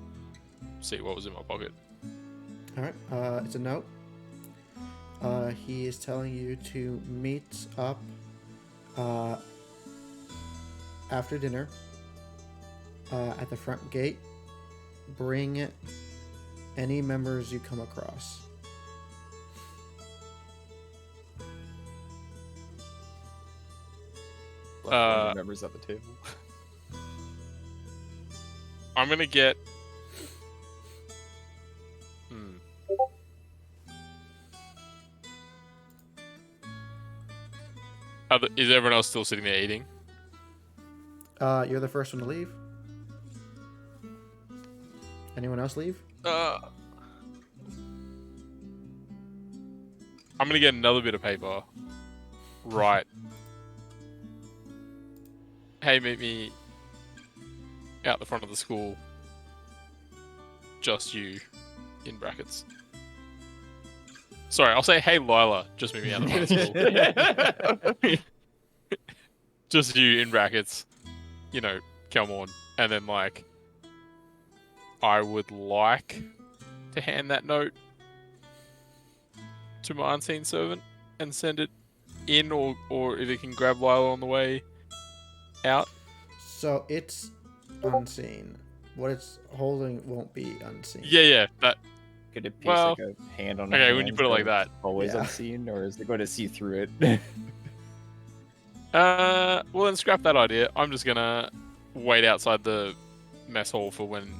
see what was in my pocket. All right. It's a note. He is telling you to meet up after dinner at the front gate. Bring any members you come across. Members at the table. I'm gonna get. Is everyone else still sitting there eating? You're the first one to leave. Anyone else leave? I'm gonna get another bit of paper. Right. Hey, meet me out the front of the school. Just you, in brackets. Sorry, I'll say, hey, Lila. Just meet me out the front of the school. Just you, in brackets. You know, come on. And then, like, I would like to hand that note to my unseen servant and send it in, or if it can grab Lila on the way out. So it's unseen. What it's holding won't be unseen. Yeah, that. Could it paste Well, like a hand on? okay, when you put it like that, always Yeah. unseen, or is it going to see through it? well then scrap that idea. I'm just gonna wait outside the mess hall for when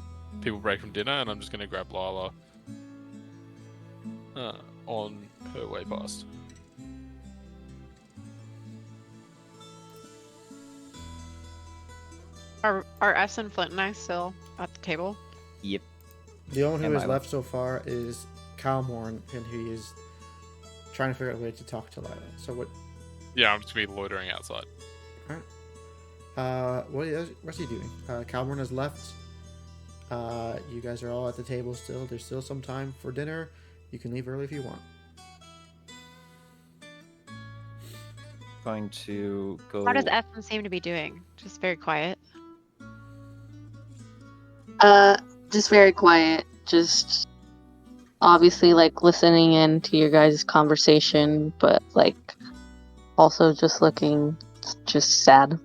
people break from dinner, and I'm just gonna grab Lila on her way past. Are S and Flint and I still at the table? Yep. The only one Am who is I- left so far is Calmorn, and he is trying to figure out a way to talk to Lila. So what? Yeah, I'm just gonna be loitering outside. What's he doing? Calmorn has left. You guys are all at the table still. There's still some time for dinner. You can leave early if you want. Going to go. How does Essen seem to be doing? Just very quiet. Just very quiet. Just obviously like listening in to your guys' conversation, but like also just looking just sad.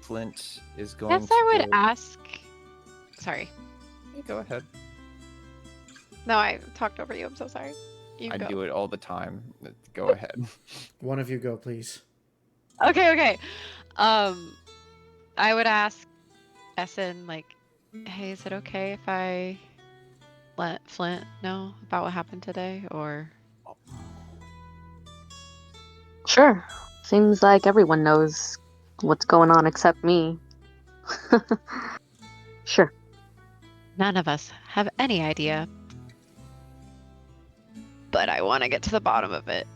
Flint is going. Guess I to would ask. Sorry. Yeah, go ahead. No, I talked over you. I'm so sorry. You I go. do it all the time. Go ahead. One of you go, please. Okay. I would ask Essen, like, hey, is it okay if I let Flint know about what happened today? Or Sure. Seems like everyone knows what's going on except me. Sure. none of us have any idea. But I want to get to the bottom of it.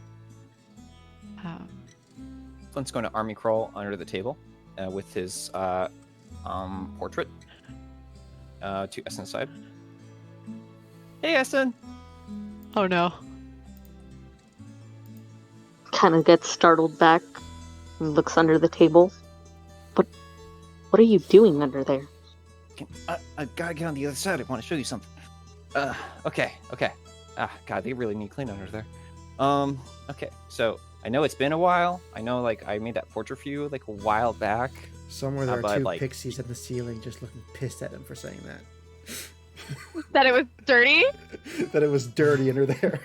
Flint's going to army crawl under the table with his portrait to Essen's side. Hey, Essen. Oh no. Kind of gets startled back and looks under the table. What are you doing under there? I gotta get on the other side. I want to show you something. Okay. God, they really need clean under there. Okay. So I know it's been a while. I know, like, I made that portrait for you like a while back. Somewhere there but, are two like- pixies in the ceiling just looking pissed at him for saying that. That it was dirty? That it was dirty under there.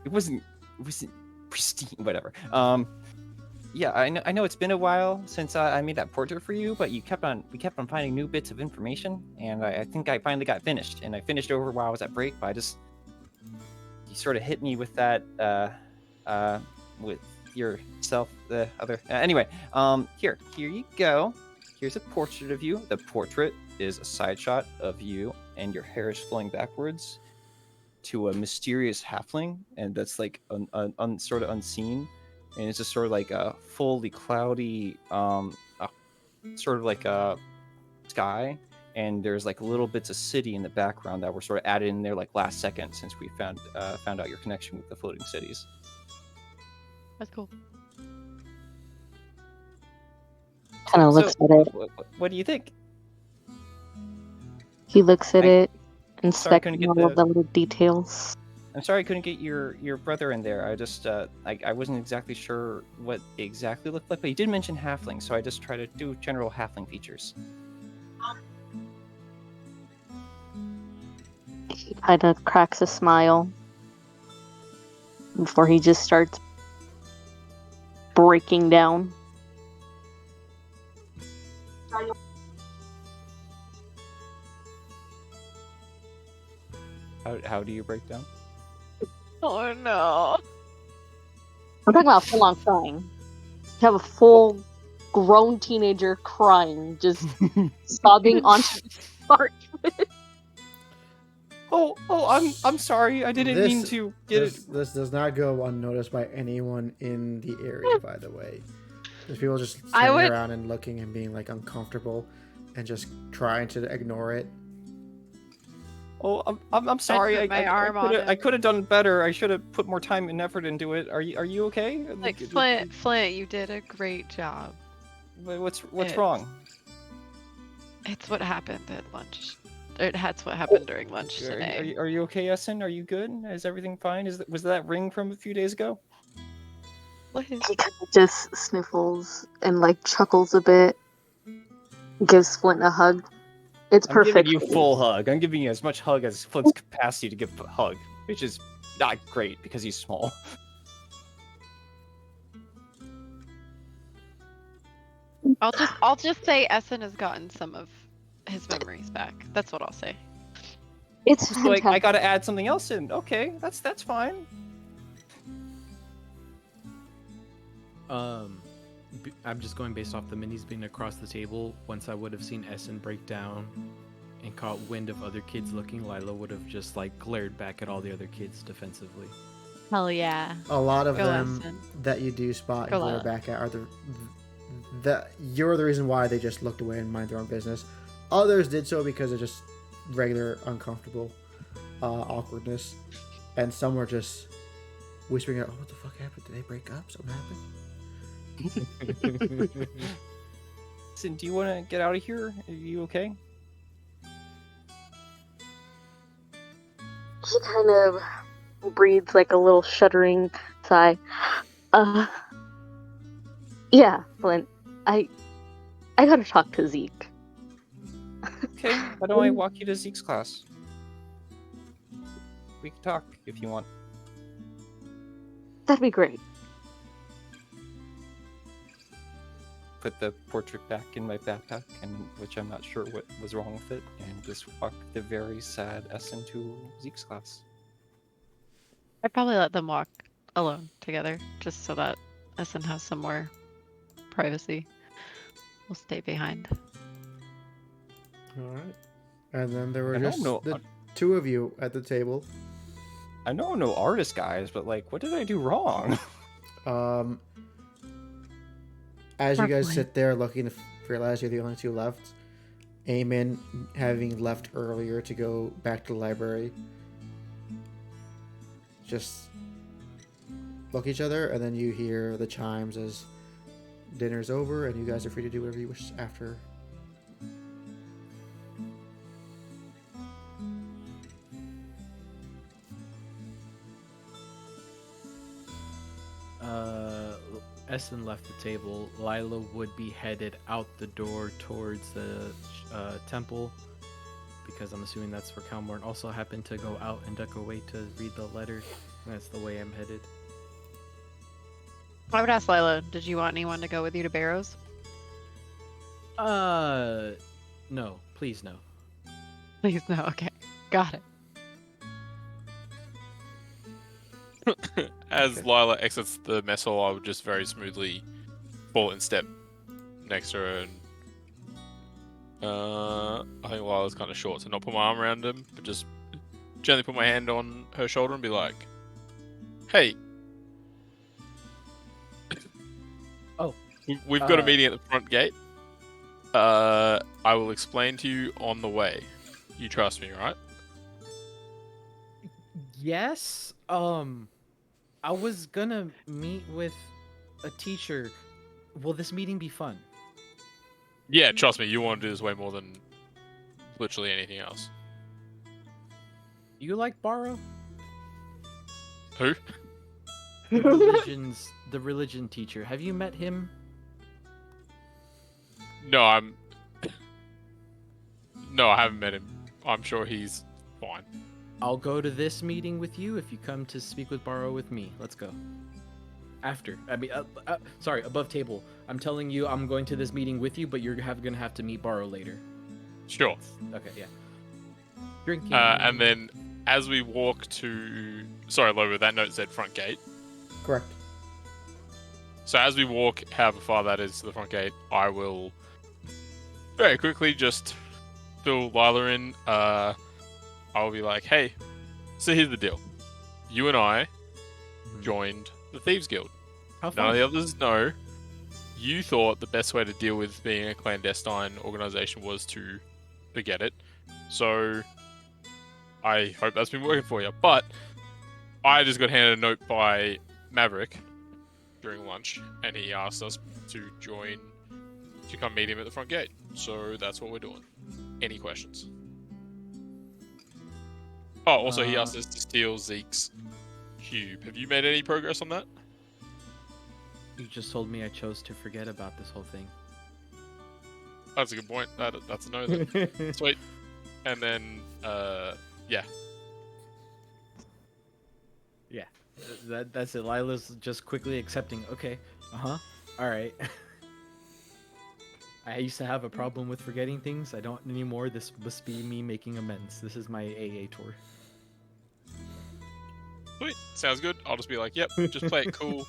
It wasn't pristine. Whatever. Yeah, I know it's been a while since I made that portrait for you, but we kept on finding new bits of information, and I think I finally got finished. And I finished over while I was at break, but you sort of hit me with that with yourself, the other. Anyway, here you go. Here's a portrait of you. The portrait is a side shot of you, and your hair is flowing backwards to a mysterious halfling, and that's like sort of unseen. And it's just sort of like a fully cloudy, sort of like a sky, and there's like little bits of city in the background that were sort of added in there like last second since we found out your connection with the floating cities. That's cool. Kind of looks at it. What do you think? He looks at it, couldn't inspecting get all of the little details. I'm sorry I couldn't get your brother in there. I just I wasn't exactly sure what exactly looked like, but he did mention halfling, so I just try to do general halfling features. He kind of cracks a smile before he just starts breaking down. How do you break down? Oh no. I'm talking about full on crying. You have a full grown teenager crying, just sobbing onto the parchment. I'm sorry. I didn't mean to get it. This does not go unnoticed by anyone in the area, by the way. There's people just turning around and looking and being like uncomfortable and just trying to ignore it. Oh, I'm sorry. I could have done better. I should have put more time and effort into it. Are you okay? Like Flint, you did a great job. What's wrong? It's what happened at lunch. That's what happened during lunch today. Are you okay, Essen? Are you good? Is everything fine? Was that ring from a few days ago? What is? He kind of just sniffles and like chuckles a bit. Gives Flint a hug. It's perfect. I'm giving you full hug. I'm giving you as much hug as Flint's capacity to give a hug, which is not great because he's small. I'll just say Essen has gotten some of his memories back. That's what I'll say. It's so like I gotta add something else in. Okay, that's fine. I'm just going based off the minis being across the table. Once I would have seen Essen break down and caught wind of other kids looking, Lila would have just like glared back at all the other kids defensively. Hell yeah. A lot of Go them Essen. that you do spot and Go glare Lila. back at are you're the reason why they just looked away and mind their own business. Others did so because of just regular uncomfortable awkwardness, and some were just whispering out, "Oh, what the fuck happened? Did they break up? Something happened?" Listen, do you want to get out of here? Are you okay? He kind of breathes like a little shuddering sigh. Yeah, Flint. I gotta talk to Zeke. Okay, why don't I walk you to Zeke's class? We can talk if you want. That'd be great. Put the portrait back in my backpack, which I'm not sure what was wrong with it, and just walk the very sad Essen to Zeke's class. I'd probably let them walk alone together, just so that Essen has some more privacy. We'll stay behind. All right. And then there were I don't just know. the two of you at the table. I know I'm no artist, guys, but like, what did I do wrong? As you guys Probably. sit there looking to realize you're the only two left, Eamon, having left earlier to go back to the library, just look at each other, and then you hear the chimes as dinner's over, and you guys are free to do whatever you wish after. Essen left the table. Lila would be headed out the door towards the temple, because I'm assuming that's where Calmorn also happened to go out and duck away to read the letter. And that's the way I'm headed. I would ask Lila, did you want anyone to go with you to Barrows? No, please no. Please no. Okay, got it. As Lila exits the mess hall, I would just very smoothly fall in step next to her, and I think Lila's kind of short, so not put my arm around him, but just gently put my hand on her shoulder and be like, "Hey, Oh, we've got a meeting at the front gate." I will explain to you on the way. You trust me, right? Yes. I was gonna meet with a teacher. Will this meeting be fun? Yeah, trust me. You want to do this way more than literally anything else. You like Borrow? Who? The religion teacher. Have you met him? No, No, I haven't met him. I'm sure he's fine. I'll go to this meeting with you if you come to speak with Borrow with me. Let's go. After. Sorry, above table. I'm telling you I'm going to this meeting with you, but you're gonna have to meet Borrow later. Sure. Okay, yeah. Drinking. And then as we walk to... Sorry, Lobo, that note said front gate. Correct. So as we walk, however far that is to the front gate, I will very quickly just fill Lila in. I'll be like, hey, so here's the deal. You and I joined the Thieves Guild. How None fun. of the others know. You thought the best way to deal with being a clandestine organization was to forget it. So I hope that's been working for you. But I just got handed a note by Maverick during lunch, and he asked us to come meet him at the front gate. So that's what we're doing. Any questions? Oh, also he asked us to steal Zeke's cube. Have you made any progress on that? You just told me I chose to forget about this whole thing. That's a good point. That's a no then. Sweet. And then, yeah. Yeah, that's it. Lila's just quickly accepting. Okay, all right. I used to have a problem with forgetting things. I don't anymore. This must be me making amends. This is my AA tour. Sweet. Sounds good. I'll just be like, yep, just play it cool.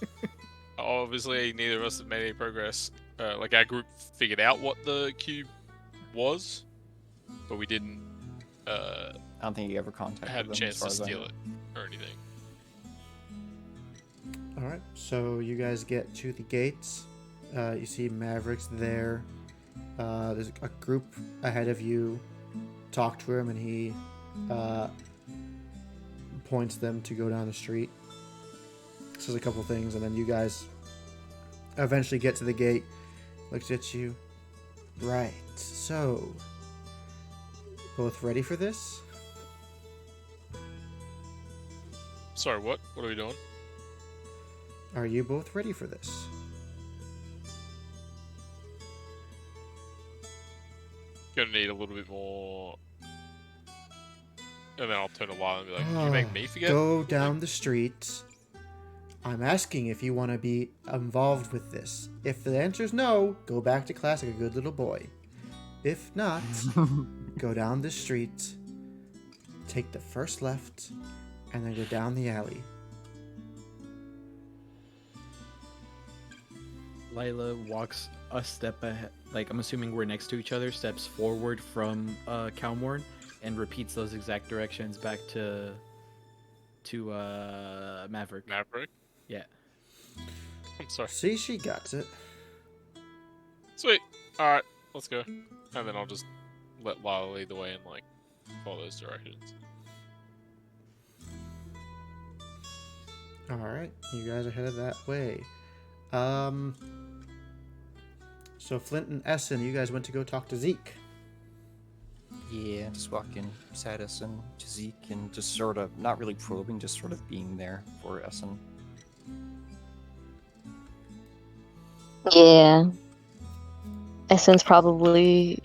Obviously, neither of us have made any progress. Like, our group figured out what the cube was, but we didn't I don't think you ever contacted have a them. chance as far to as I steal know. it or anything. All right, so you guys get to the gates. You see Mavericks there. There's a group ahead of you. Talk to him, and he points them to go down the street. Says a couple things, and then you guys eventually get to the gate. Looks at you. Right, so both ready for this? Sorry, what? What are we doing? Are you both ready for this? Gonna need a little bit more. And then I'll turn to Lila and be like, did you make me forget? Go down the street. I'm asking if you want to be involved with this. If the answer is no, go back to class like a good little boy. If not, go down the street, take the first left, and then go down the alley. Lila walks a step ahead. Like, I'm assuming we're next to each other. Steps forward from Calmorn and repeats those exact directions back to Maverick. Maverick? Yeah. I'm sorry. See, she got it. Sweet. Alright, let's go. And then I'll just let Lila lead the way and, like, follow those directions. Alright, you guys are headed that way. So Flint and Essen, you guys went to go talk to Zeke. Yeah, just walking beside Essen to Zeke and just sort of, not really probing, just sort of being there for Essen. Yeah. Essen's probably.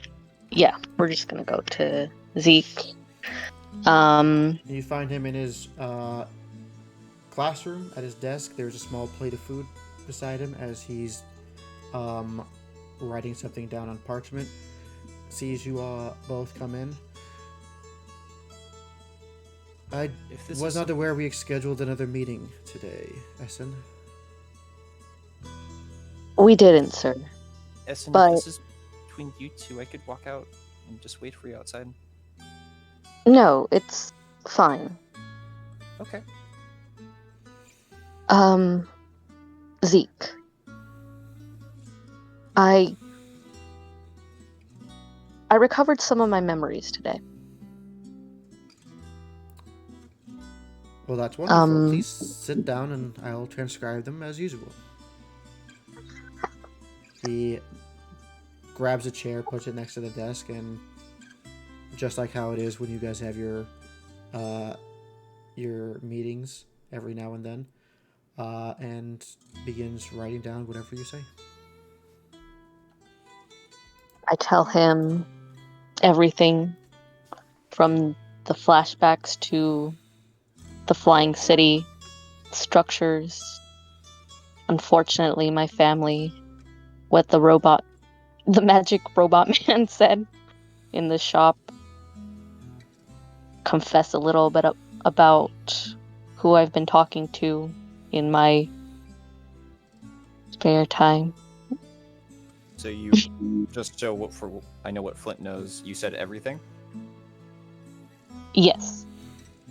Yeah, we're just gonna go to Zeke. You find him in his classroom at his desk. There's a small plate of food beside him as he's writing something down on parchment. Sees you both come in. I If this was is not aware we scheduled another meeting today, Essen. We didn't, sir. Essen, But- if this is between you two, I could walk out and just wait for you outside. No, it's fine. Okay. Zeke. I I recovered some of my memories today. Well, that's wonderful. Um, Please sit down and I'll transcribe them as usual. He grabs a chair, puts it next to the desk, and just like how it is when you guys have your meetings every now and then, and begins writing down whatever you say. I tell him everything from the flashbacks to the flying city structures. Unfortunately, my family, what the magic robot man said in the shop, confess a little bit about who I've been talking to in my spare time. So you just so what for? I know what Flint knows. You said everything. Yes.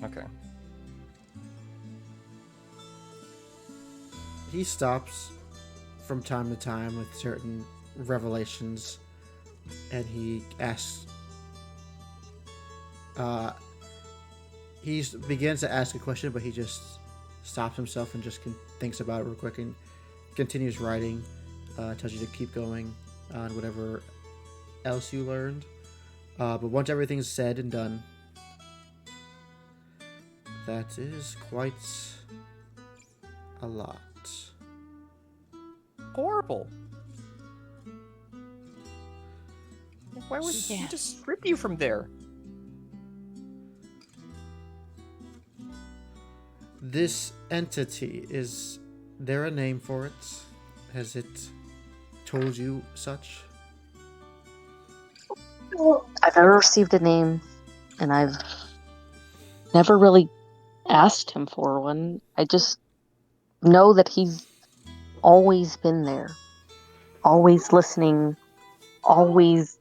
Okay. He stops from time to time with certain revelations, and he asks. He begins to ask a question, but he just stops himself and just thinks about it real quick and continues writing. Tells you to keep going on whatever else you learned. But once everything's said and done, that is quite a lot. Horrible. Why would he just strip you from there? This entity, is there a name for it? Has it told you such? I've never received a name, and I've never really asked him for one. I just know that he's always been there, always listening, always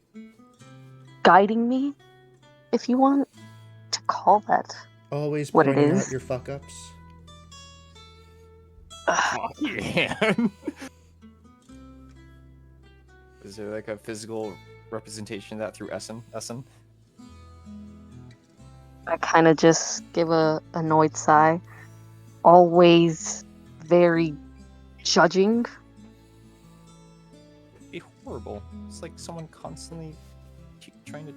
guiding me, if you want to call that Always what it pointing out is. your fuck ups? Yeah. Is there like a physical representation of that through Essen? I kind of just give a annoyed sigh. Always very judging. It'd be horrible. It's like someone constantly trying to.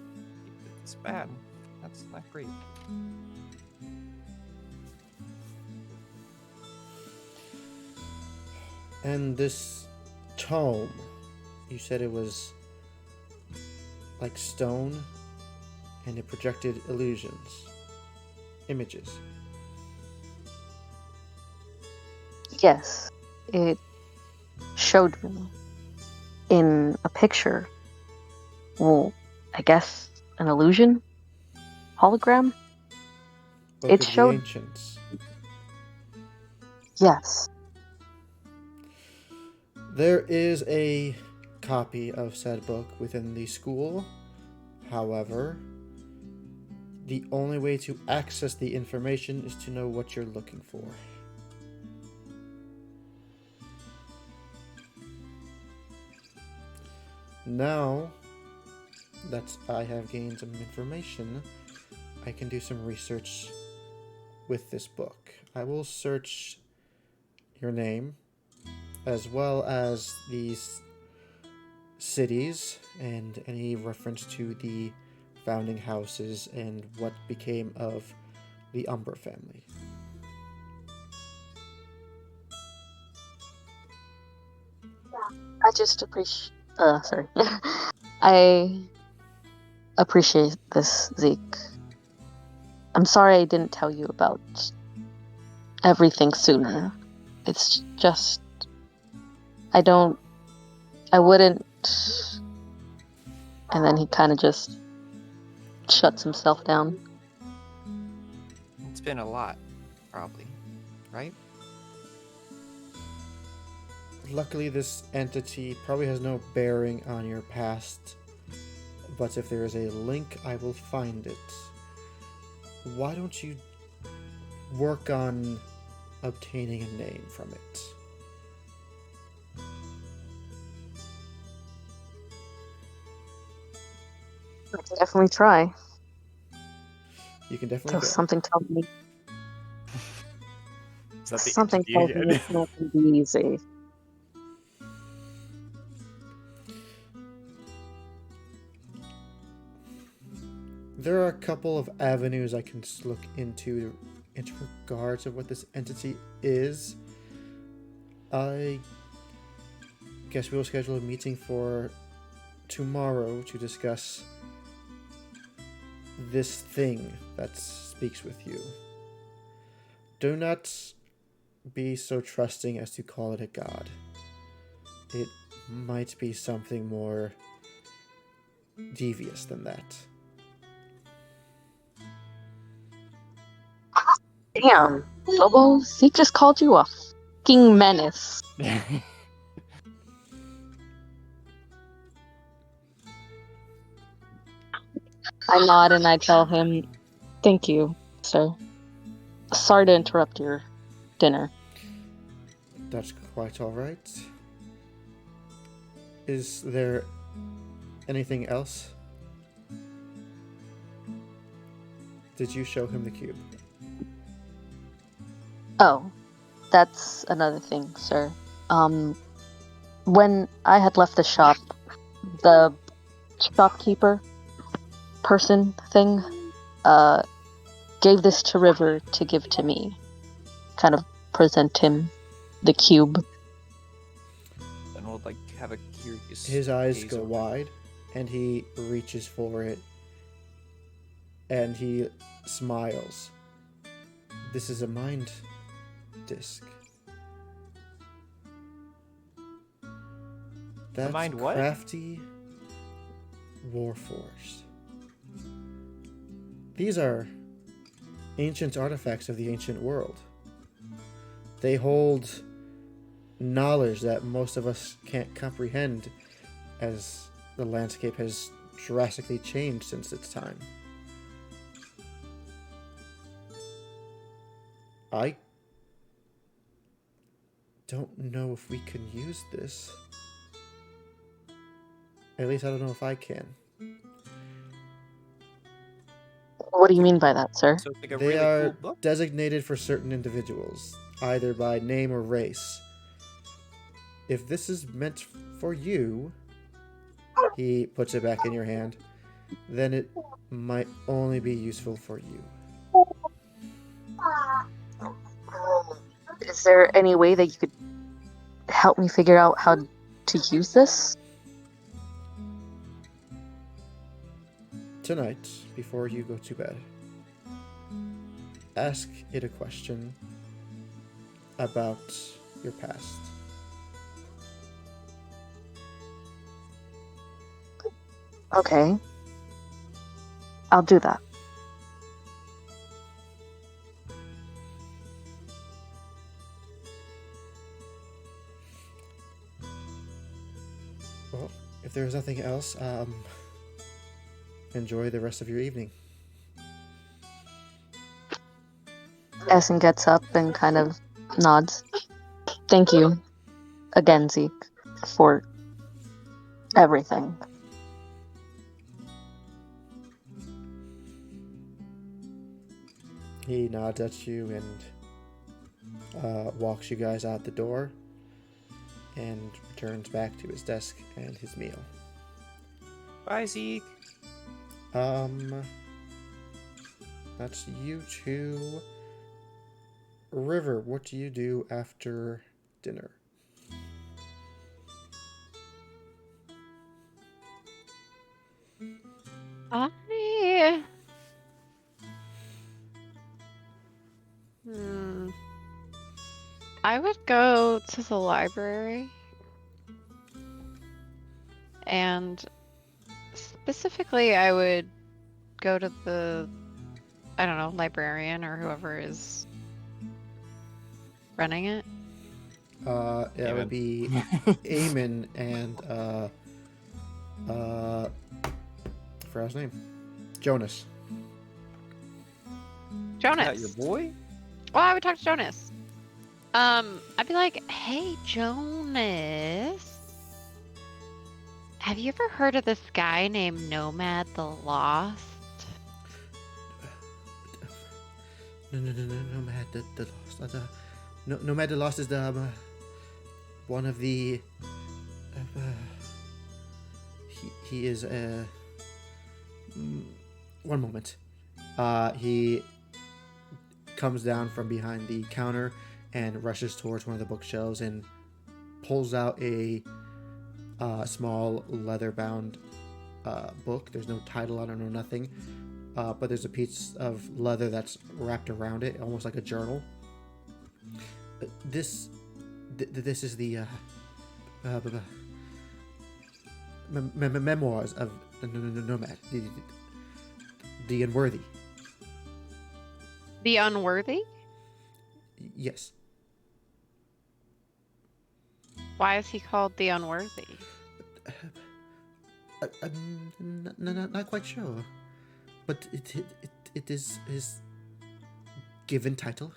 It's bad. That's not great. And this tome, you said it was like stone and it projected images. Yes, it showed me in a picture. Well, I guess an illusion? Hologram? Book It of showed. the Ancients. Yes. There is a copy of said book within the school. However, the only way to access the information is to know what you're looking for. Now that I have gained some information, I can do some research with this book. I will search your name as well as these cities and any reference to the founding houses and what became of the Umber family. I just appreciate. Sorry. I appreciate this, Zeke. I'm sorry I didn't tell you about everything sooner. It's just. I wouldn't. And then he kind of just shuts himself down. It's been a lot, probably, right? Luckily, this entity probably has no bearing on your past, but if there is a link, I will find it. Why don't you work on obtaining a name from it? I can definitely try. You can definitely Till go. something tells me. Is that the Something entity tells me again? it's not going to be easy. There are a couple of avenues I can look into regards of what this entity is. I guess we'll schedule a meeting for tomorrow to discuss this thing that speaks with you. Do not be so trusting as to call it a god. It might be something more devious than that. Damn, Bobo, he just called you a fucking menace. I nod and I tell him, "Thank you, sir. Sorry to interrupt your dinner." That's quite alright. Is there anything else? Did you show him the cube? Oh, that's another thing, sir. When I had left the shop, the shopkeeper person thing, gave this to River to give to me. Kind of present him the cube. And we'll like have a curious. His eyes gaze go over it. wide, and he reaches for it, and he smiles. This is a mind disc. That's mind what? crafty Warforged. These are ancient artifacts of the ancient world. They hold knowledge that most of us can't comprehend, as the landscape has drastically changed since its time. I don't know if we can use this. At least I don't know if I can. What do you mean by that, sir? So it's like a They really are cool book. designated for certain individuals, either by name or race. If this is meant for you, he puts it back in your hand, then it might only be useful for you. Is there any way that you could help me figure out how to use this? Tonight, before you go to bed, ask it a question about your past. Okay. I'll do that. Well, if there's nothing else, enjoy the rest of your evening. Essen gets up and kind of nods. Thank you again, Zeke, for everything. He nods at you and walks you guys out the door and returns back to his desk and his meal. Bye, Zeke. That's you two. River, what do you do after dinner? I. Hmm. I would go to the library. And specifically, I would go to the, I don't know, librarian or whoever is running it. It would be Eamon and I forgot his name. Jonas. Jonas. Is that your boy? Well, I would talk to Jonas. I'd be like, hey, Jonas. Have you ever heard of this guy named Nomad the Lost? No, Nomad the Lost. Nomad the Lost is the one of the. He is one moment. He comes down from behind the counter and rushes towards one of the bookshelves and pulls out a small leather-bound book. There's no title on it, no nothing. But there's a piece of leather that's wrapped around it, almost like a journal. This is the memoirs of the Nomad, the unworthy. The Unworthy? Yes. Why is he called the Unworthy? I'm not quite sure, but it is his given title.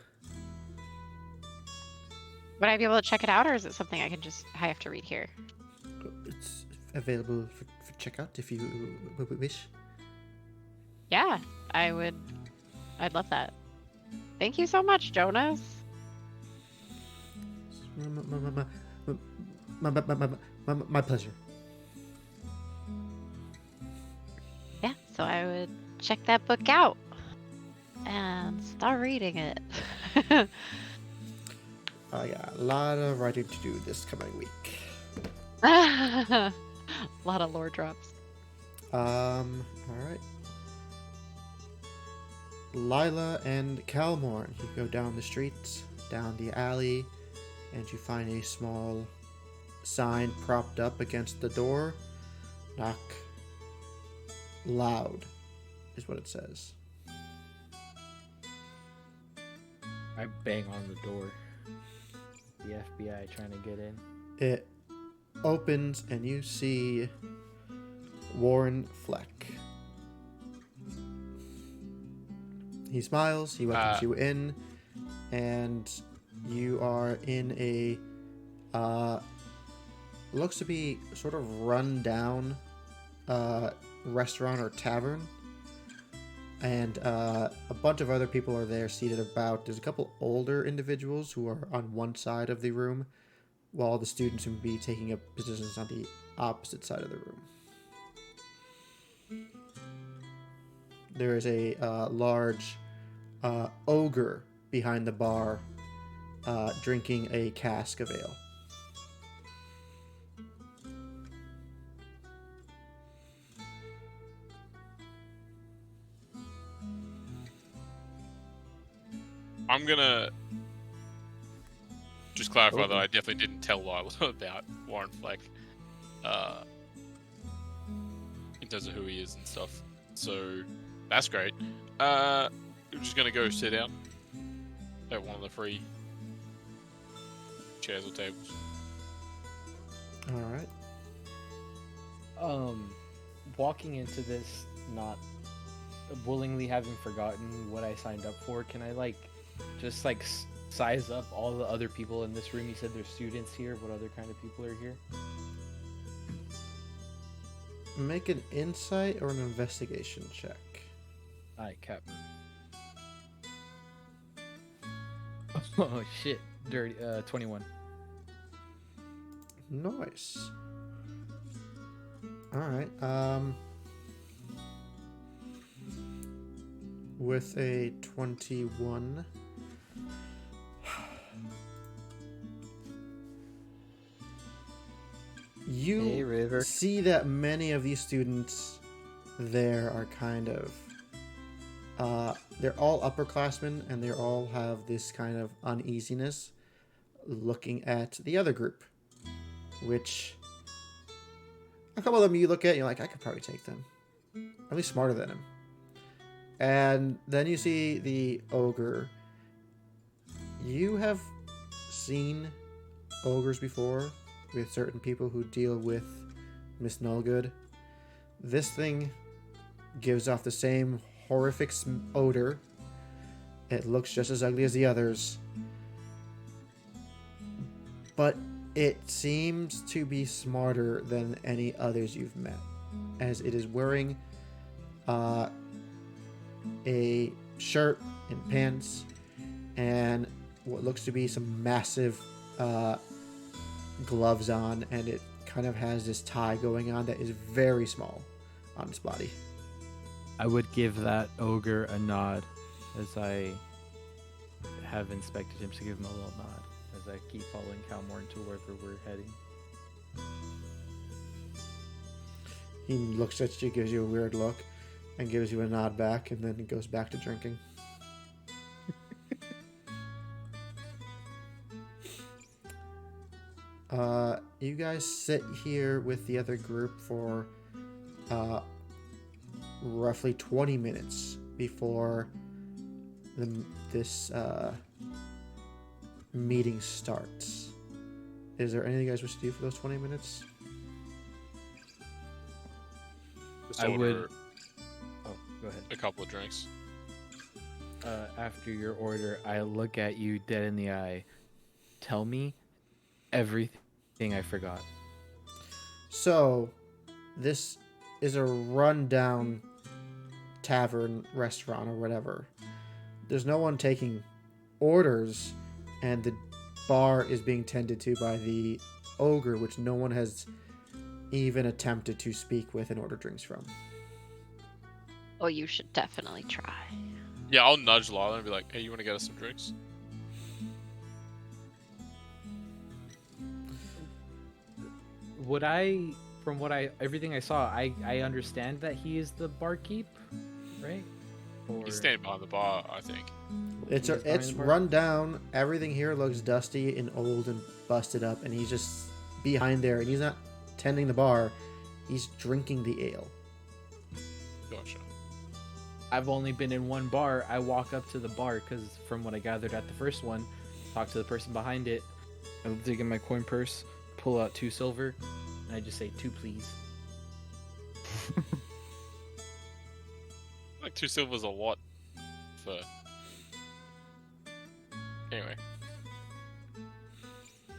Would I be able to check it out, or is it something I have to read here? It's available for checkout if you wish. Yeah, I'd love that. Thank you so much, Jonas. My pleasure. Yeah, so I would check that book out and start reading it. I got a lot of writing to do this coming week. A lot of lore drops. All right. Lila and Calmorn, you go down the street, down the alley, and you find a small sign propped up against the door. Knock loud is what it says. I bang on the door. The FBI trying to get in. It opens and you see Warren Fleck. He smiles, he welcomes you in, and you are in a looks to be sort of run down restaurant or tavern. And a bunch of other people are there seated about. There's a couple older individuals who are on one side of the room, while the students would be taking up positions on the opposite side of the room. There is a large ogre behind the bar drinking a cask of ale. I'm gonna just clarify that I definitely didn't tell Lila about Warren Fleck, in terms of who he is and stuff. So that's great. We're just gonna go sit down at one of the free chairs or tables. All right. Walking into this, not willingly having forgotten what I signed up for, can I just size up all the other people in this room? You said there's students here. What other kind of people are here? Make an insight or an investigation check. Alright, Captain. Oh shit, dirty. 21. Nice. All right. With a 21. You Hey, River. see that many of these students there are kind of they're all upperclassmen, and they all have this kind of uneasiness looking at the other group, which a couple of them you look at and you're like, I could probably take them. At least smarter than him. And then you see the ogre. You have seen ogres before with certain people who deal with Miss Nullgood. This thing gives off the same horrific odor. It looks just as ugly as the others. But It seems to be smarter than any others you've met, as it is wearing a shirt and pants and what looks to be some massive gloves on, and it kind of has this tie going on that is very small on its body. I would give that ogre a nod as I have inspected him, to give him a little nod as I keep following Calmorn to wherever we're heading. He looks at you, gives you a weird look, and gives you a nod back, and then he goes back to drinking. You guys sit here with the other group for roughly 20 minutes before this meeting starts. Is there anything you guys wish to do for those 20 minutes? Just I order would. Oh, go ahead. a couple of drinks. After your order, I look at you dead in the eye. Tell me everything I forgot. So, this is a rundown tavern, restaurant, or whatever. There's no one taking orders, and the bar is being tended to by the ogre, which no one has even attempted to speak with and order drinks from. Oh, you should definitely try. Yeah, I'll nudge Lila and be like, "Hey, you want to get us some drinks?" Would I, from what everything I saw, I understand that he is the barkeep, right? Or He's standing behind the bar, I think. It's He is it's behind the bar? run down. Everything here looks dusty and old and busted up, and he's just behind there, and he's not tending the bar. He's drinking the ale. Gotcha. I've only been in one bar. I walk up to the bar because, from what I gathered at the first one, talk to the person behind it. I dig in my coin purse, pull out 2 silver, and I just say 2, please. Like 2 silver's a lot for. Anyway,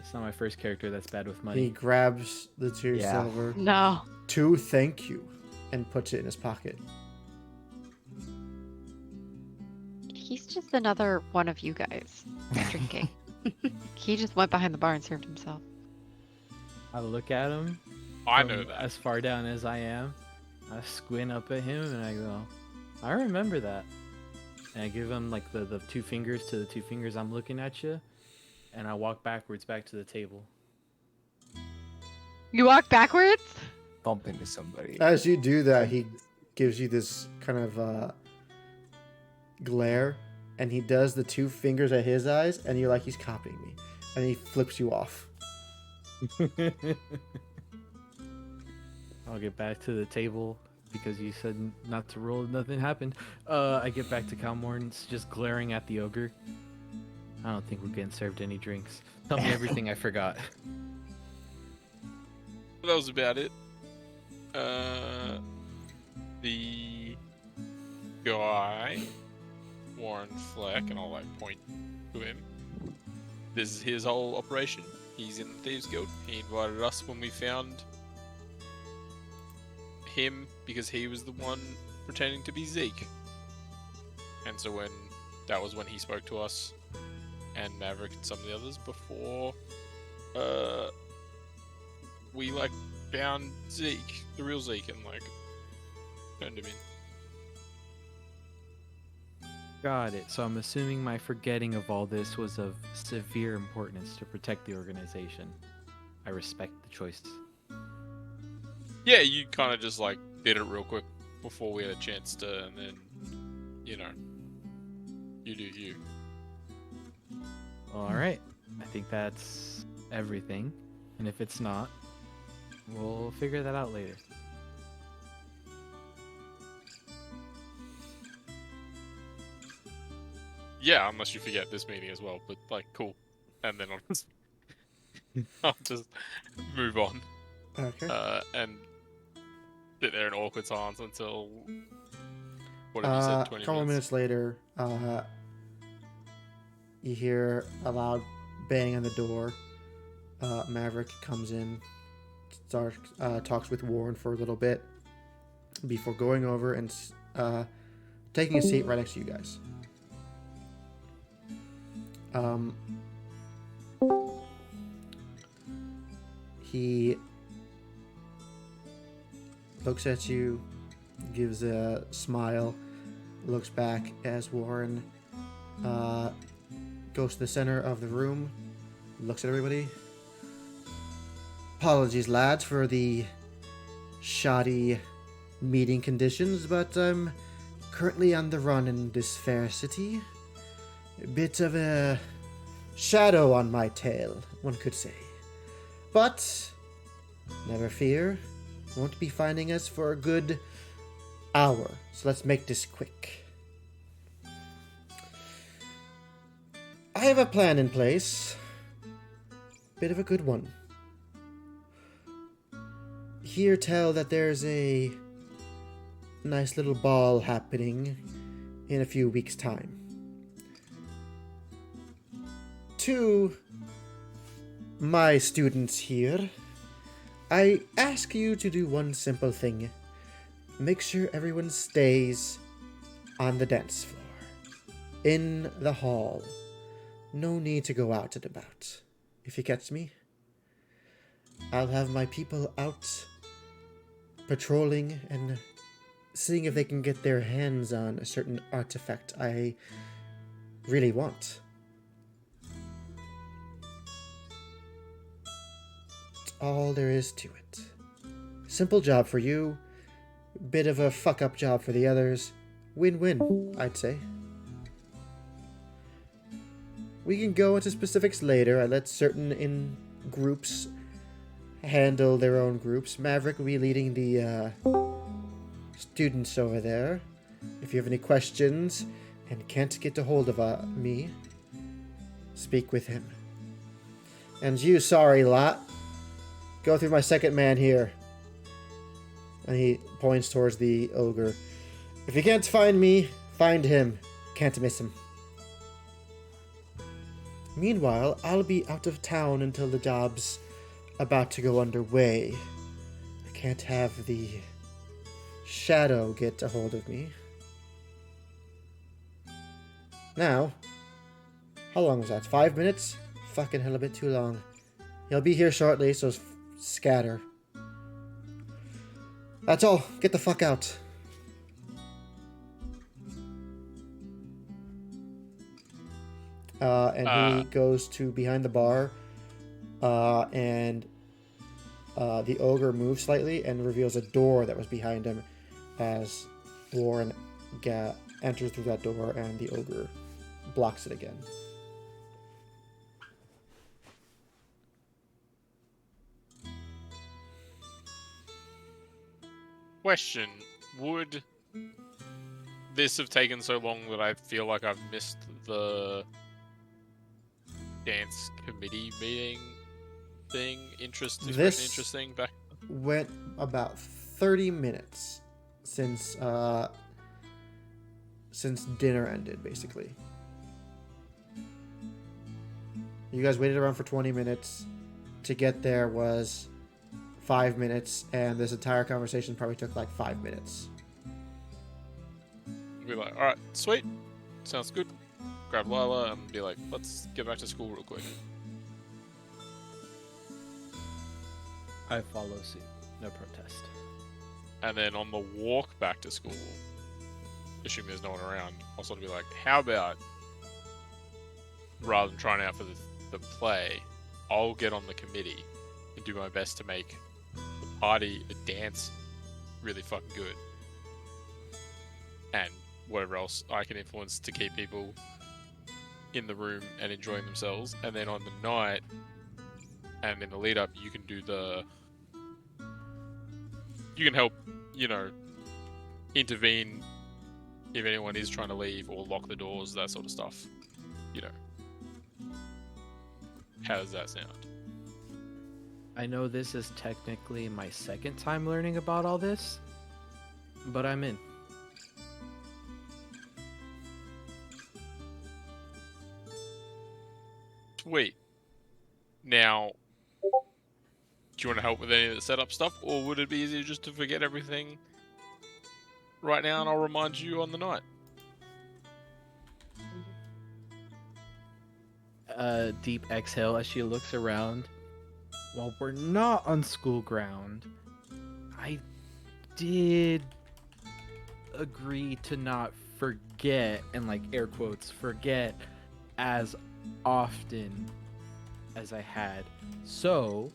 It's not my first character that's bad with He money. grabs the 2 Yeah. silver. No. 2, thank you, and puts it in his pocket. He's just another one of you guys drinking. He just went behind the bar and served himself. I look at him. I from know that. As far down as I am, I squint up at him and I go, I remember that. And I give him like the 2 fingers to the 2 fingers I'm looking at you, and I walk backwards back to the table. You walk backwards? Bump into somebody. As you do that, he gives you this kind of glare, and he does the 2 fingers at his eyes, and you're like, he's copying me. And he flips you off. I'll get back to the table because you said not to roll. Nothing happened. I get back to Calmorn's just glaring at the ogre. I don't think we're getting served any drinks. Tell me everything I forgot. That was about it. The guy, Warren Fleck, and I'll like point to him. This is his whole operation. He's in the Thieves Guild. He invited us when we found him because he was the one pretending to be Zeke. And so that was when he spoke to us and Maverick and some of the others before we like found Zeke, the real Zeke, and like turned him in. Got it. So I'm assuming my forgetting of all this was of severe importance to protect the organization. I respect the choice. Yeah, you kind of just like did it real quick before we had a chance to, and then, you know, you do you. All right. I think that's everything. And if it's not, we'll figure that out later. Yeah, unless you forget this meeting as well, but like, cool. And then I'll just move on. Okay. And sit there in awkward silence until, what have you said, 20 A couple minutes later, you hear a loud bang on the door. Maverick comes in, talks with Warren for a little bit before going over and taking a seat right next to you guys. He looks at you, gives a smile, looks back as Warren goes to the center of the room, looks at everybody. Apologies, lads, for the shoddy meeting conditions, but I'm currently on the run in this fair city. A bit of a shadow on my tail, one could say. But never fear, won't be finding us for a good hour, so let's make this quick. I have a plan in place. Bit of a good one. Hear tell that there's a nice little ball happening in a few weeks' time. To my students here, I ask you to do one simple thing. Make sure everyone stays on the dance floor. In the hall. No need to go out and about. If you catch me, I'll have my people out patrolling and seeing if they can get their hands on a certain artifact I really want. That's all there is to it. Simple job for you, bit of a fuck-up job for the others. Win-win, I'd say. We can go into specifics later. I let certain in groups handle their own groups. Maverick will be leading the students over there. If you have any questions and can't get a hold of me, speak with him. And you, sorry lot, go through my second man here. And he points towards the ogre. If you can't find me, find him. Can't miss him. Meanwhile, I'll be out of town until the job's about to go underway. I can't have the shadow get a hold of me. Now, how long was that? 5 minutes? Fucking hell, a bit too long. He'll be here shortly, so scatter. That's all. Get the fuck out. And he goes to behind the bar, and the ogre moves slightly and reveals a door that was behind him as Warren enters through that door, and the ogre blocks it again. Question: would this have taken so long that I feel like I've missed the dance committee meeting thing? Interesting back. Went about 30 minutes since dinner ended, basically. You guys waited around for 20 minutes. To get there was 5 minutes, and this entire conversation probably took like 5 minutes. Be like, all right, sweet, sounds good. Grab Lila and be like, let's get back to school real quick. I follow suit. No protest. And then on the walk back to school, assuming there's no one around, I'll sort of be like, how about, rather than trying out for the play, I'll get on the committee and do my best to make the party, the dance, really fucking good. And whatever else I can influence to keep people in the room and enjoying themselves. And then on the night and in the lead up, you can do you can help, intervene if anyone is trying to leave, or lock the doors, that sort of stuff. How does that sound? I know this is technically my second time learning about all this, but I'm in. Sweet. Now, you want to help with any of the setup stuff, or would it be easier just to forget everything right now and I'll remind you on the night? Deep exhale as she looks around. While we're not on school ground, I did agree to not forget, and like air quotes, forget as often as I had. So,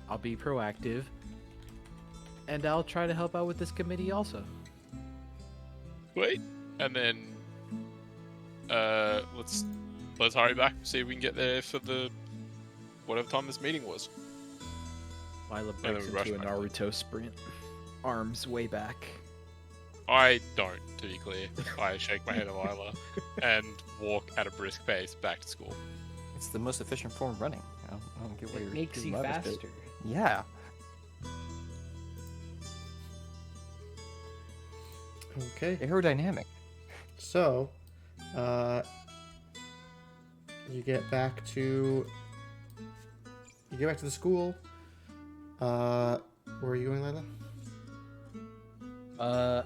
I'll be proactive, and I'll try to help out with this committee also. Wait, and then let's hurry back, see if we can get there for the whatever time this meeting was. Lila then breaks we rush into a back. Naruto sprint, arms way back. I don't, to be clear. I shake my head at Lila and walk at a brisk pace back to school. It's the most efficient form of running. I don't get why you're Makes getting you mad at it. faster. Yeah. Okay. Aerodynamic. So, you get back to the school. Where are you going, Lila?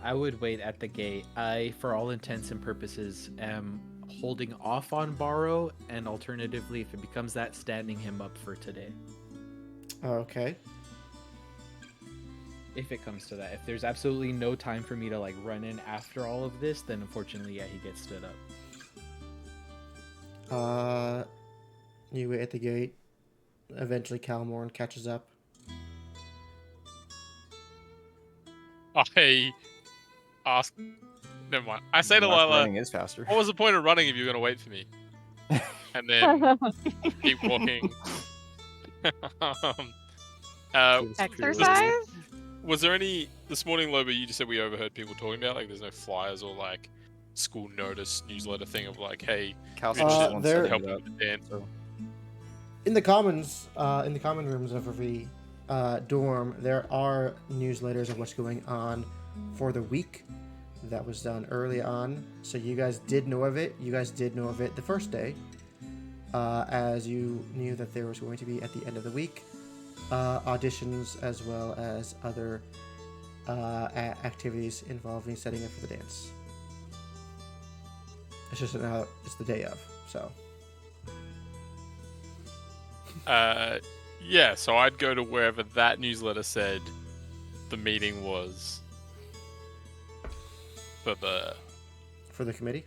I would wait at the gate. I, for all intents and purposes, am holding off on Borrow, and alternatively, if it becomes that, standing him up for today. Okay. If it comes to that. If there's absolutely no time for me to like run in after all of this, then unfortunately, yeah, he gets stood up. You wait at the gate. Eventually, Calmorn catches up. I ask. Never mind. I say to Mark Lila, running is faster. what was the point of running if you're going to wait for me? And then keep walking. Exercise? Was there any... This morning, Loba, you just said we overheard people talking about, like, there's no flyers or, like, school notice newsletter thing of, like, hey, Cal's you're interested one there- setting help it up. with the dance. So In the commons, in the common rooms of every dorm, there are newsletters of what's going on for the week. That was done early on, so you guys did know of it. You guys did know of it the first day, as you knew that there was going to be at the end of the week auditions as well as other activities involving setting up for the dance. It's just it's the day of, so. Yeah, so I'd go to wherever that newsletter said the meeting was for the For the committee,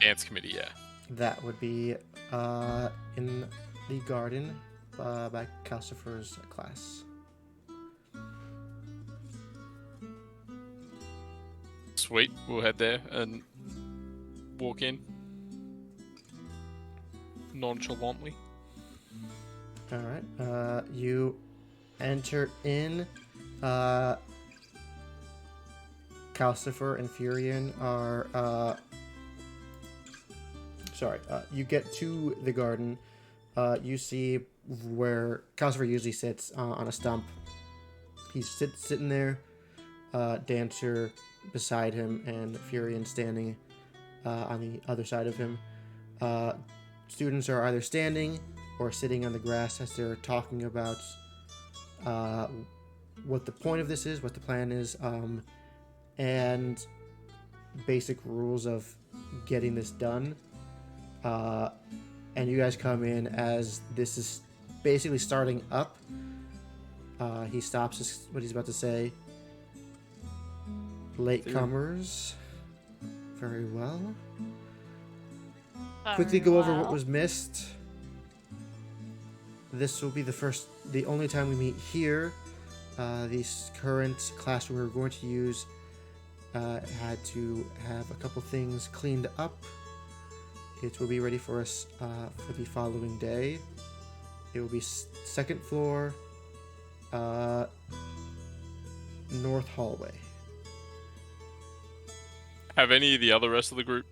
dance committee, yeah. that would be in the garden by Calcifer's class. Sweet, we'll head there and walk in nonchalantly. All right. You enter in. Calcifer and Furion are. Sorry. You get to the garden. You see where Calcifer usually sits on a stump. He's sitting there. Dancer beside him, and Furion standing on the other side of him. Students are either standing or sitting on the grass as they're talking about what the point of this is, what the plan is, and basic rules of getting this done. And you guys come in as this is basically starting up. He stops what he's about to say. Latecomers. Very well. Quickly go over what was missed. This will be the only time we meet here. The current classroom we're going to use had to have a couple things cleaned up. It will be ready for us for the following day. It will be second floor, north hallway. Have any of the other rest of the group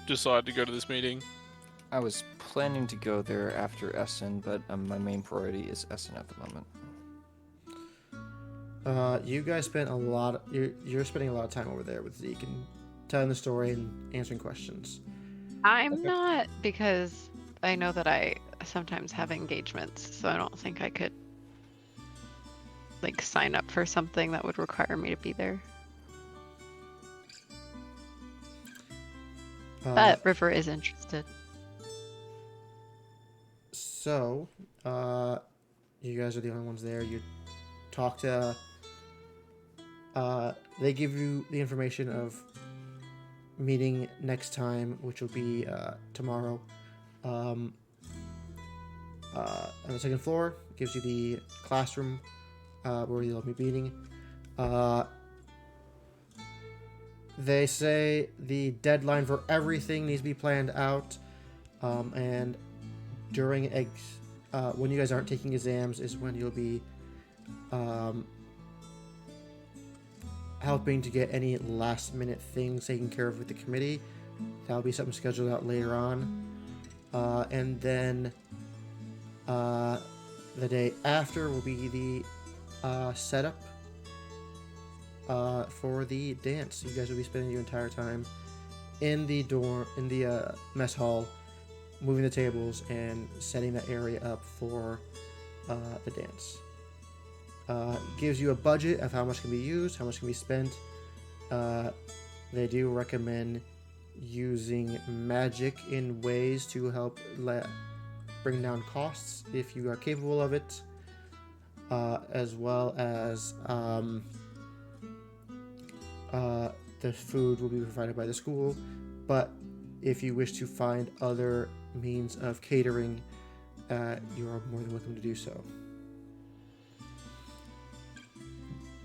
decided to go to this meeting? I was planning to go there after Essen, but my main priority is Essen at the moment. You guys spent a lot. You're spending a lot of time over there with Zeke and telling the story and answering questions. I'm not, because I know that I sometimes have engagements, so I don't think I could like sign up for something that would require me to be there. But River is interested. So, you guys are the only ones there. You talk to. They give you the information of meeting next time, which will be tomorrow. On the second floor, gives you the classroom where you'll be meeting. They say the deadline for everything needs to be planned out, and during when you guys aren't taking exams is when you'll be helping to get any last minute things taken care of with the committee. That'll be something scheduled out later on. And then the day after will be the setup for the dance. You guys will be spending your entire time in the mess hall, moving the tables and setting that area up for the dance. Gives you a budget of how much can be used, how much can be spent. They do recommend using magic in ways to help bring down costs if you are capable of it, as well as the food will be provided by the school, but if you wish to find other means of catering, you are more than welcome to do so.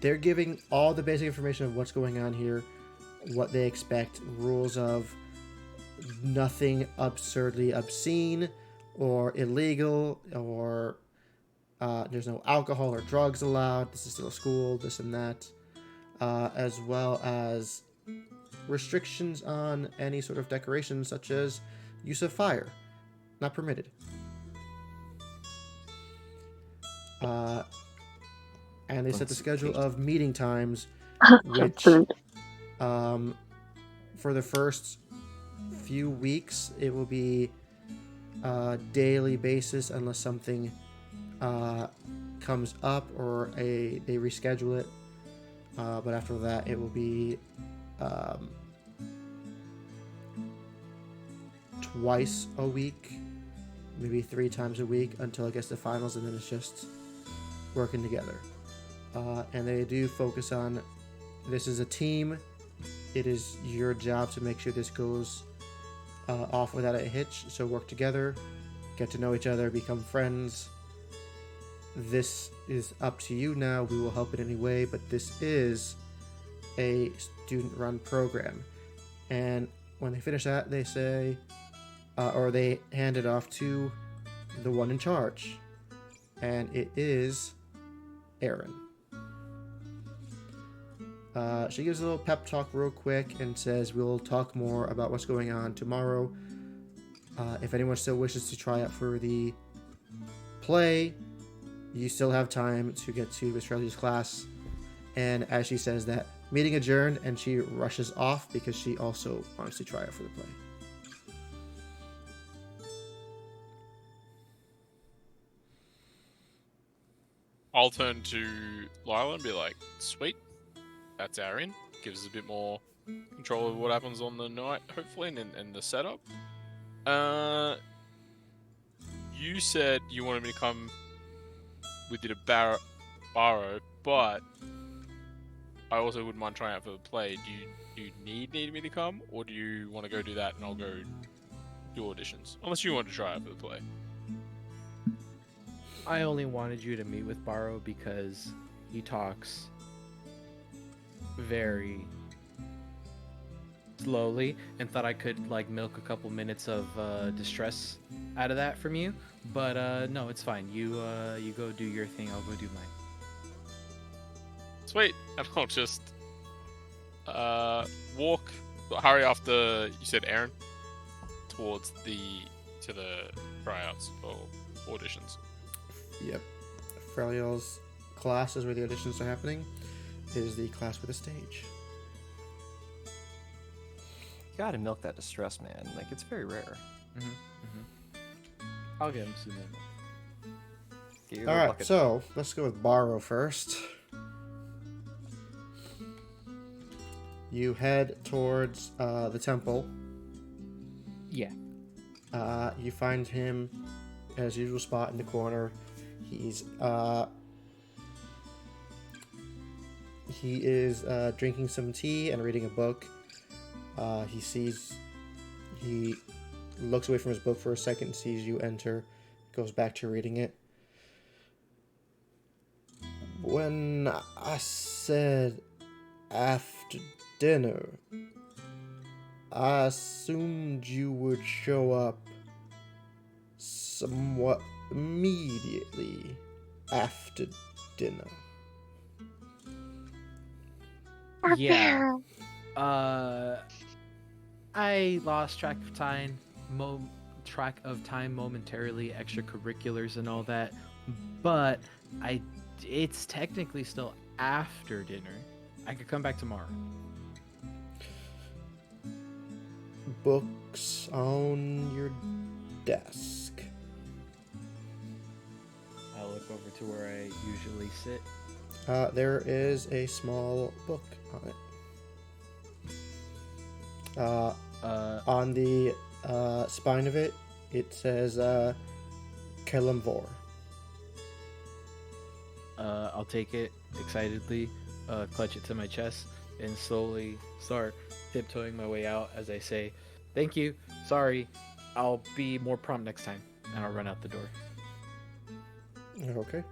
They're giving all the basic information of what's going on here, what they expect, rules of nothing absurdly obscene or illegal, or there's no alcohol or drugs allowed, this is still a school, this and that, as well as restrictions on any sort of decorations such as use of fire, not permitted. And they set the schedule of meeting times, which for the first few weeks it will be daily basis unless something comes up or they reschedule it. But after that, it will be twice a week, maybe 3 times a week until it gets to finals, and then it's just working together. And they do focus on this is a team. It is your job to make sure this goes off without a hitch. So work together, get to know each other, become friends. This is up to you now. We will help in any way, but this is a student-run program. And when they finish that, they say, or they hand it off to the one in charge. And it is Erin. She gives a little pep talk real quick and says we'll talk more about what's going on tomorrow. If anyone still wishes to try out for the play, you still have time to get to Australia's class. And as she says that, meeting adjourned, and she rushes off because she also wants to try out for the play. I'll turn to Lila and be like, sweet, that's our in. Gives us a bit more control of what happens on the night, hopefully, and the setup. You said you wanted me to come with you to Barrow, but I also wouldn't mind trying out for the play. Do you need me to come, or do you want to go do that and I'll go do auditions? Unless you want to try out for the play. I only wanted you to meet with Barrow because he talks very slowly and thought I could like milk a couple minutes of distress out of that from you. But no, it's fine. You go do your thing. I'll go do mine. Sweet. And I'll just hurry after you said Aaron towards the tryouts or auditions. Yep. Freliel's class is where the auditions are happening. Is the class with the stage. You gotta milk that distress, man. Like, it's very rare. I'll get him soon. Get your All little right, bucket. so let's go with Borrow first. You head towards the temple. Yeah. You find him at his usual spot in the corner. He is drinking some tea and reading a book. He looks away from his book for a second, sees you enter, goes back to reading it. When I said after dinner, I assumed you would show up somewhat immediately after dinner. Yeah. I lost track of time momentarily, extracurriculars and all that, but it's technically still after dinner. I could come back tomorrow. Books on your desk. I'll look over to where I usually sit. There is a small book on it. On the spine of it, it says Kelemvor. I'll take it excitedly, clutch it to my chest, and slowly start tiptoeing my way out as I say, "Thank you, sorry, I'll be more prompt next time," and I'll run out the door. Okay.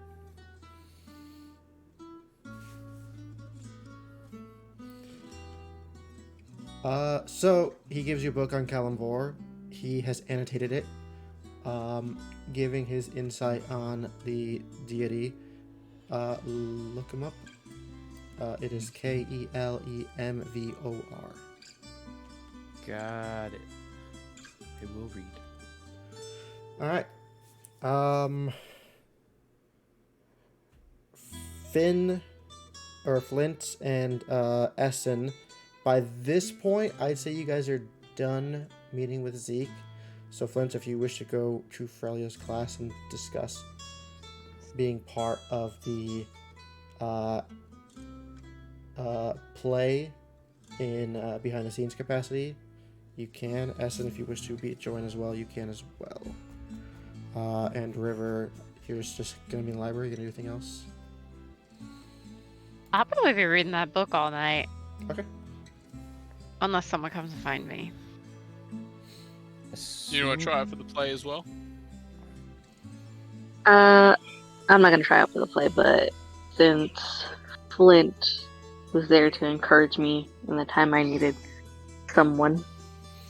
So he gives you a book on Kelemvor. He has annotated it, giving his insight on the deity. Look him up. It is Kelemvor. Got it. I will read. All right. Flint and Essen. By this point, I'd say you guys are done meeting with Zeke. So Flint, if you wish to go to Frelia's class and discuss being part of the play in behind the scenes capacity, you can. Essen, if you wish to join as well, you can as well. And River, you're just gonna be in the library. You gonna do anything else? I'll probably be reading that book all night. Okay. Unless someone comes to find me. You want to try it for the play as well? I'm not gonna try out for the play, but since Flint was there to encourage me in the time I needed someone,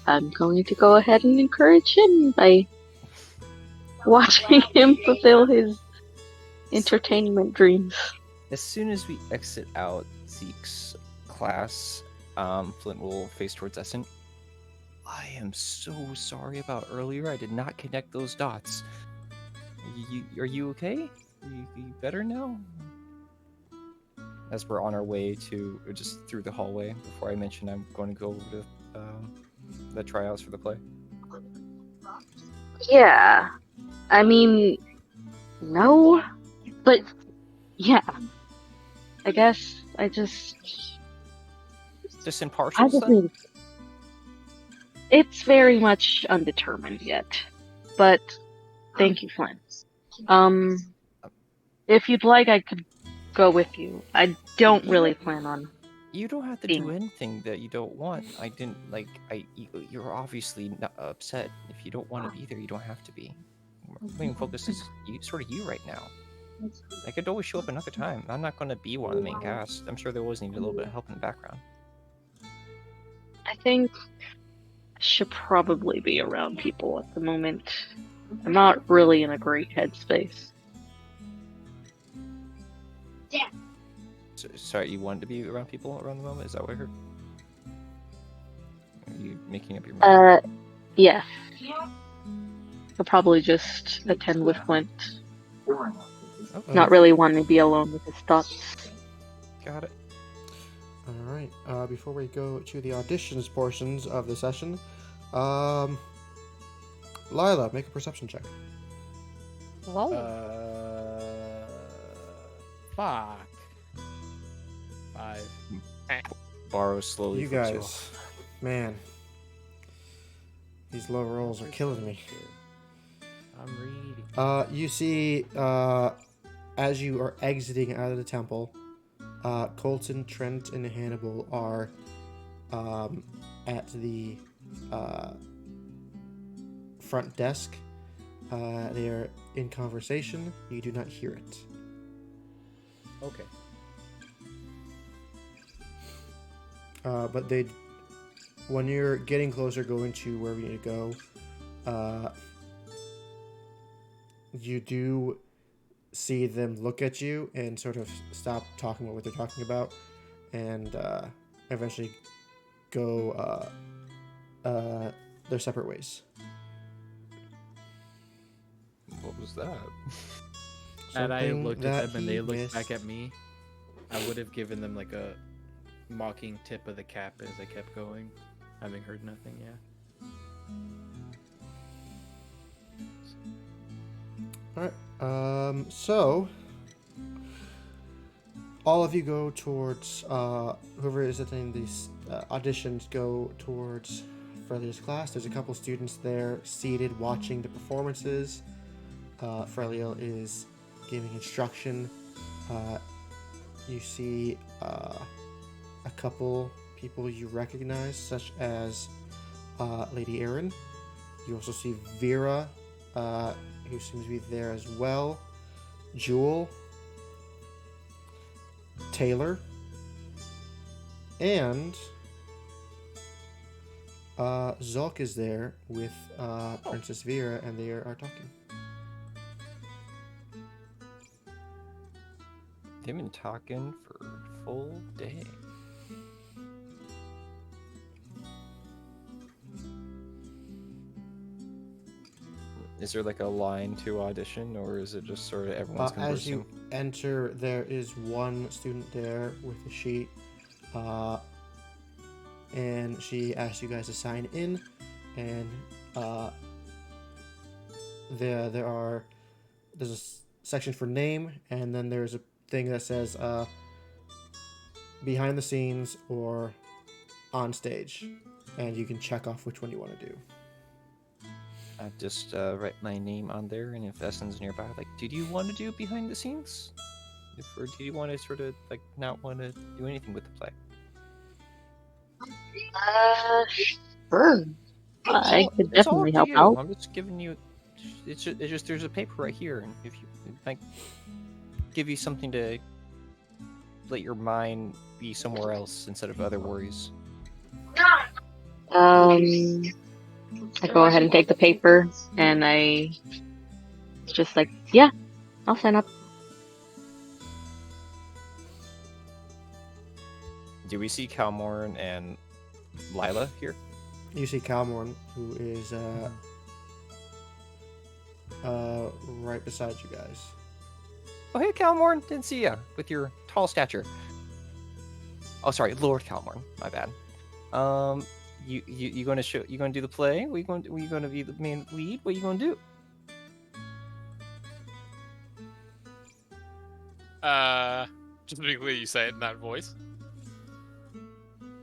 I'm going to go ahead and encourage him by watching him fulfill his entertainment dreams. As soon as we exit out Zeke's class, Flint will face towards Essen. I am so sorry about earlier. I did not connect those dots. Are you okay? You better now? As we're on our way to, just through the hallway, before I mention I'm going to go over to the tryouts for the play. Yeah. I mean, no, but yeah. I guess I just impartial, just son? need. It's very much undetermined yet, but thank you, Flint. If you'd like, I could go with you. I don't really plan on. You don't have to do anything that you don't want. I didn't like. You're obviously not upset. If you don't want to be there, you don't have to be. The main focus is you right now. I could always show up another time. I'm not going to be one of the main cast. I'm sure there always need a little bit of help in the background. I think I should probably be around people at the moment. I'm not really in a great headspace. So, sorry, you wanted to be around people around the moment? Is that what I heard? Are you making up your mind? Yeah. I'll probably just attend with Flint. Okay. Not really wanting to be alone with his thoughts. Got it. All right. Before we go to the auditions portions of the session, Lila, make a perception check. Whoa. Fuck. 5. Borrow slowly. You flips guys, off. man, these low rolls are killing me. I'm reading. You see, as you are exiting out of the temple, Colton, Trent, and Hannibal are at the front desk. They are in conversation. You do not hear it. Okay. But they, when you're getting closer, going to wherever you need to go, you do see them look at you and sort of stop talking about what they're talking about, and eventually go their separate ways. What was that? Had I Something looked that at them and he they looked missed. back at me, I would have given them like a mocking tip of the cap as I kept going, having heard nothing. Yeah. Alright, so all of you go towards, whoever is attending these auditions go towards Frelia's class. There's a couple students there seated watching the performances. Frelia is giving instruction. You see a couple people you recognize, such as Lady Erin. You also see Vera, who seems to be there as well. Jewel, Taylor, and Zulk is there with Princess Vera, and they are talking. They've been talking for a full day. Is there like a line to audition, or is it just sort of everyone's conversing? As you enter, there is one student there with a sheet, and she asks you guys to sign in, and there's a section for name, and then there's a thing that says behind the scenes or on stage, and you can check off which one you want to do. I just write my name on there, and if Essen's nearby, like, did you want to do behind the scenes? Or do you want to sort of like not want to do anything with the play? Sure. I could It's all definitely up to help you. out. I'm just giving you. It's just there's a paper right here, and if you like, give you something to let your mind be somewhere else instead of other worries. I go ahead and take the paper, and I just like, yeah, I'll sign up. Do we see Calmorn and Lila here? You see Calmorn, who is right beside you guys. Oh, hey, Calmorn. Didn't see ya with your tall stature. Oh, sorry, Lord Calmorn. My bad. You gonna do the play? Were you gonna be the main lead? What are you gonna do? Just to be clear, you say it in that voice.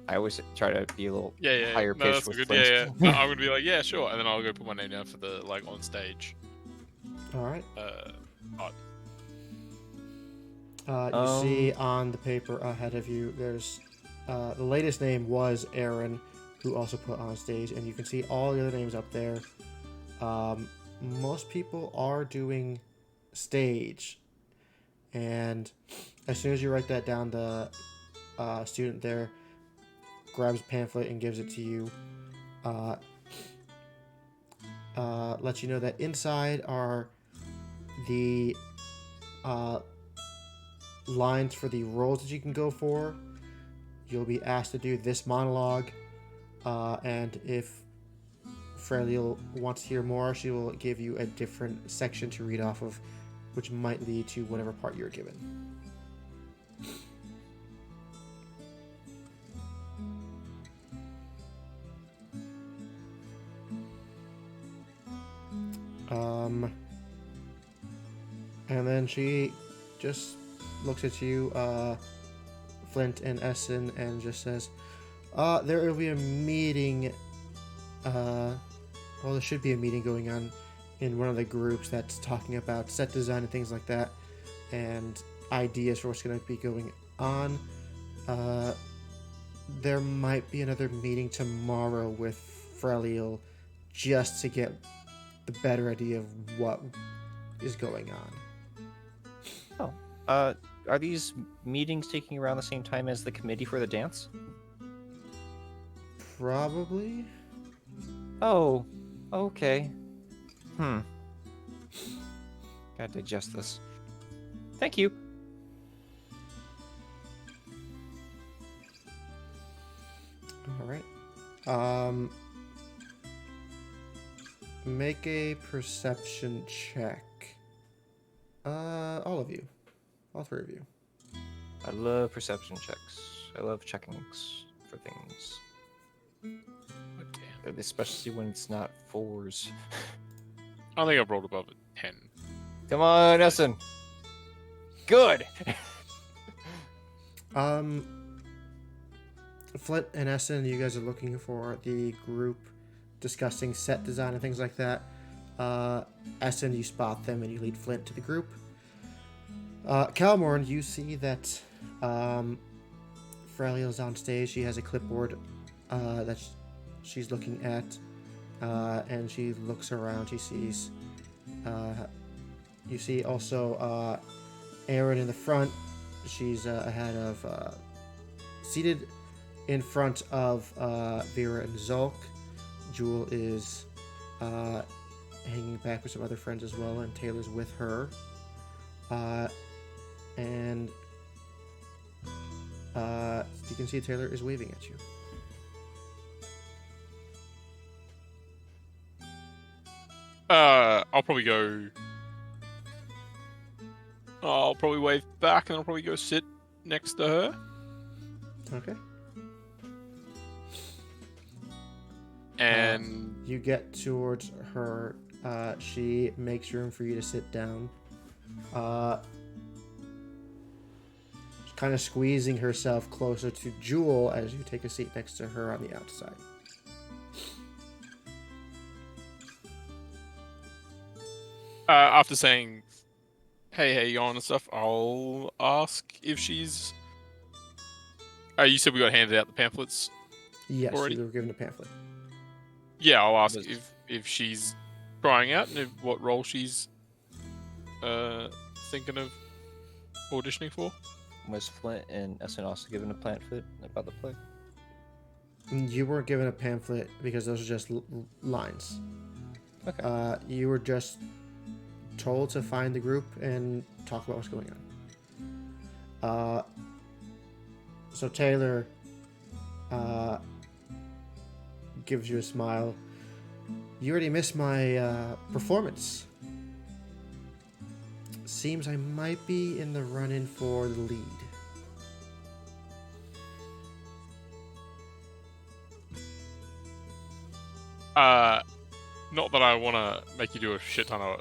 I always try to be a little Yeah. higher No, pitched that's with good. Flint. Yeah. No, I'm gonna be like, yeah, sure, and then I'll go put my name down for the like on stage. All right. Odd. You see on the paper ahead of you, there's the latest name was Aaron, who also put on stage, and you can see all the other names up there. Most people are doing stage, and as soon as you write that down, the student there grabs a pamphlet and gives it to you. Lets you know that inside are the lines for the roles that you can go for. You'll be asked to do this monologue, and if Frelia wants to hear more, she will give you a different section to read off of, which might lead to whatever part you're given. And then she just looks at you, Flint and Essen, and just says, there will be a meeting, well, there should be a meeting going on in one of the groups that's talking about set design and things like that, and ideas for what's going to be going on. There might be another meeting tomorrow with Freliel just to get the better idea of what is going on. Are these meetings taking around the same time as the committee for the dance? Probably. Oh, okay. Gotta digest this. Thank you. All right. Make a perception check. All of you. All three of you. I love perception checks. I love checkings for things. Especially when it's not 4s. I think I've rolled above a 10. Come on, Essen. Good. Flint and Essen, you guys are looking for the group discussing set design and things like that. Essen, you spot them and you lead Flint to the group. Calmorn, you see that Freliel's on stage. She has a clipboard that she's looking at, and she looks around. She sees. You see also Erin in the front. She's ahead of, seated in front of Vera and Zulk. Jewel is hanging back with some other friends as well, and Taylor's with her. And you can see Taylor is waving at you. I'll probably go. I'll probably wave back, and I'll probably go sit next to her. Okay. And You get towards her. She makes room for you to sit down. Kind of squeezing herself closer to Jewel as you take a seat next to her on the outside. after saying, "Hey, how you going?" and stuff, I'll ask if she's. You said we got handed out the pamphlets. Yes, Already? you were given a pamphlet. Yeah, I'll ask Was- if she's trying out and what role she's thinking of auditioning for. Was Flint and Essen also given a pamphlet about the play? You weren't given a pamphlet because those are just lines. Okay. You were just told to find the group and talk about what's going on. So Taylor gives you a smile. You already missed my performance. Seems I might be in the run-in for the lead. Not that I want to make you do a shit ton of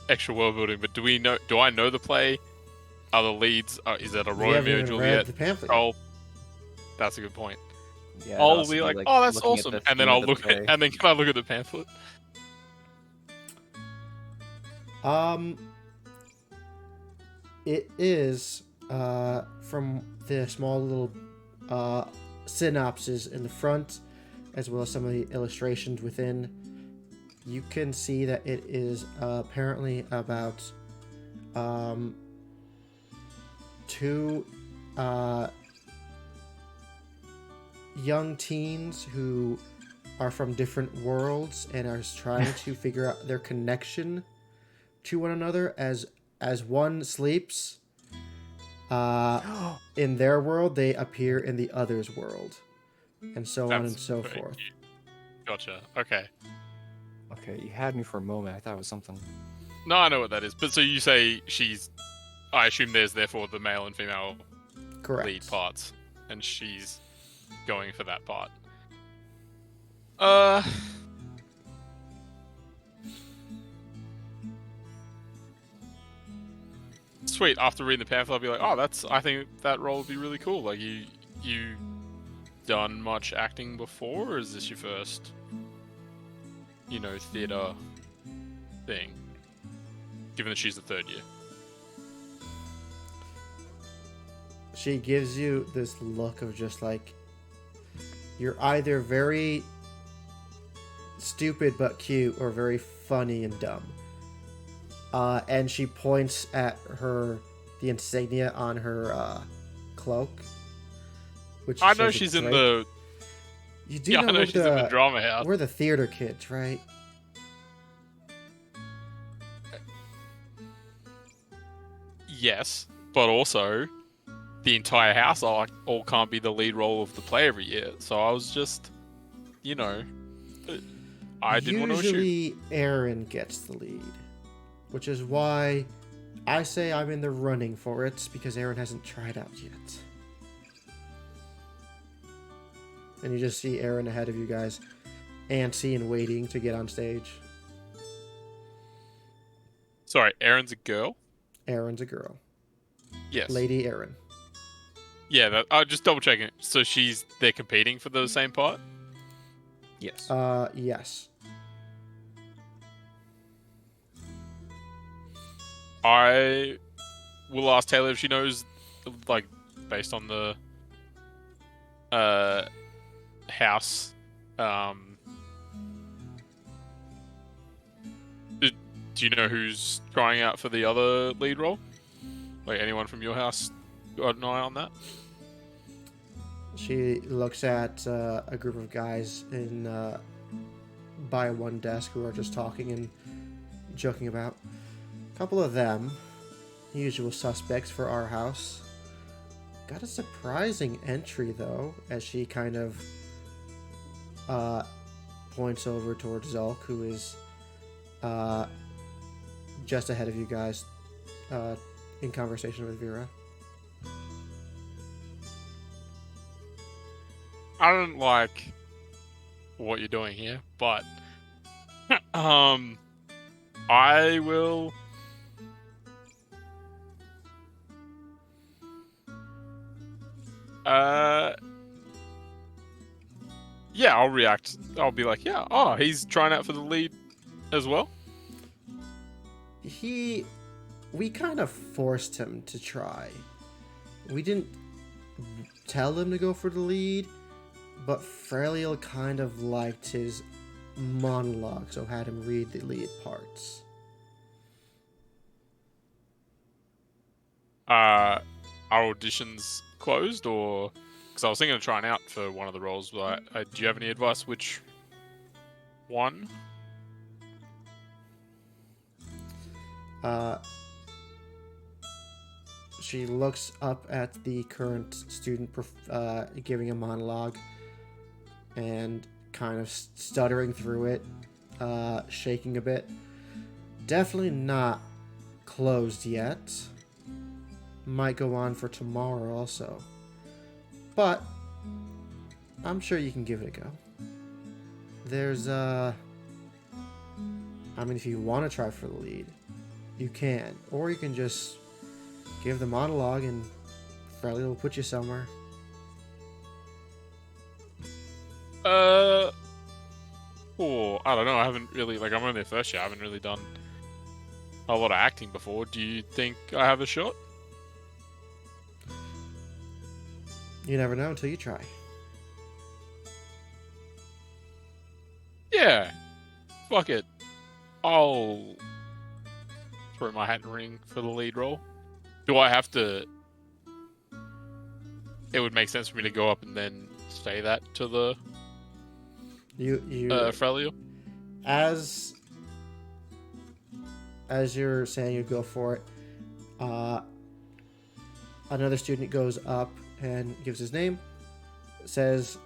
extra world building, but do I know the play? Are the leads? Is it a You haven't Romeo even Juliet? read the pamphlet. Oh, that's a good point. Yeah. it'd I'll also be like, like "Oh, that's looking at awesome," the and then theme of I'll the look at, play. and then can I look at the pamphlet? It is from the small little synopsis in the front, as well as some of the illustrations within. You can see that it is apparently about two young teens who are from different worlds and are trying to figure out their connection to one another as one sleeps in their world, they appear in the other's world, and so on and That's so very forth. cute. Gotcha. Okay. Okay, you had me for a moment. I thought it was something. No, I know what that is. But so you say she's. I assume there's therefore the male and female Correct. lead parts, and she's going for that part. sweet. After reading the pamphlet, I'll be like, oh, I think that role would be really cool. Like, you done much acting before, or is this your first, theater thing? Given that she's the third year. She gives you this look of just like, you're either very stupid but cute or very funny and dumb. And she points at the insignia on her cloak. Which I know she's in the. You do Yeah, know I know she's in the drama house. We're the theater kids, right? Yes, but also the entire house all can't be the lead role of the play every year. So I was just, I didn't want to assume. Usually, Aaron gets the lead, which is why I say I'm in the running for it, because Aaron hasn't tried out yet. And you just see Aaron ahead of you guys, antsy and waiting to get on stage. Sorry, Erin's a girl? Aaron's a girl. Yes. Lady Aaron. Yeah, just double checking. So they're competing for the same part? Yes. Yes. I will ask Taylor if she knows, like, based on the house. Do you know who's trying out for the other lead role? Like, anyone from your house got an eye on that? She looks at a group of guys by one desk who are just talking and joking about. A couple of them, usual suspects for our house. Got a surprising entry, though, as she kind of points over towards Zulk, who is just ahead of you guys in conversation with Vera. I don't like what you're doing here, but I will. Yeah, I'll react. I'll be like, yeah, oh, he's trying out for the lead as well. We kind of forced him to try. We didn't tell him to go for the lead, but Freliel kind of liked his monologue, so had him read the lead parts. Are auditions closed, or because I was thinking of trying out for one of the roles, but do you have any advice which one? She looks up at the current student giving a monologue and kind of stuttering through it, shaking a bit. Definitely not closed yet. Might go on for tomorrow also. But I'm sure you can give it a go. There's if you want to try for the lead, you can. Or you can just give the monologue and Freliel will put you somewhere. I don't know. I haven't really, I'm only the first year. I haven't really done a lot of acting before. Do you think I have a shot? You never know until you try. Yeah. Fuck it. I'll throw my hat in the ring for the lead role. Do I have to... It would make sense for me to go up and then say that to the... Freliel? As you're saying you go for it, another student goes up and gives his name, says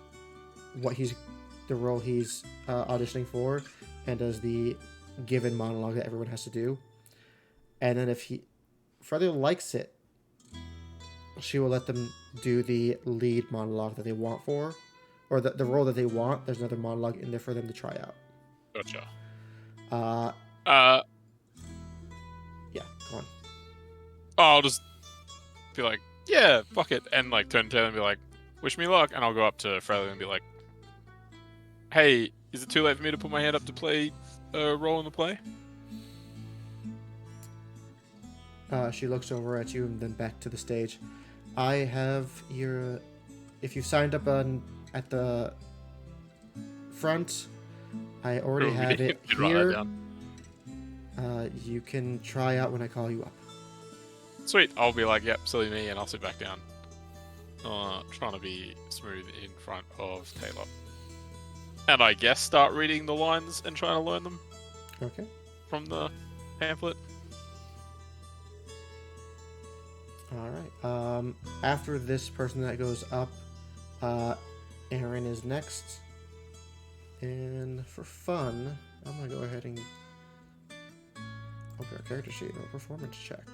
the role he's auditioning for, and does the given monologue that everyone has to do. And then if Freliel likes it, she will let them do the lead monologue that they want for, or the role that they want. There's another monologue in there for them to try out. Gotcha. Yeah, go on. I'll just be like, yeah, fuck it, and like turn to Taylor and be like, wish me luck, and I'll go up to Freya and be like, hey, is it too late for me to put my hand up to play a role in the play? She looks over at you and then back to the stage. I have your... If you've signed up at the front, I already have it You'd write that here. down. You can try out when I call you up. Sweet, I'll be like, yep, silly me, and I'll sit back down. Trying to be smooth in front of Taylor. And I guess start reading the lines and trying to learn them Okay. from the pamphlet. All right. After this person that goes up, Aaron is next. And for fun, I'm gonna go ahead and open our character sheet and a performance check.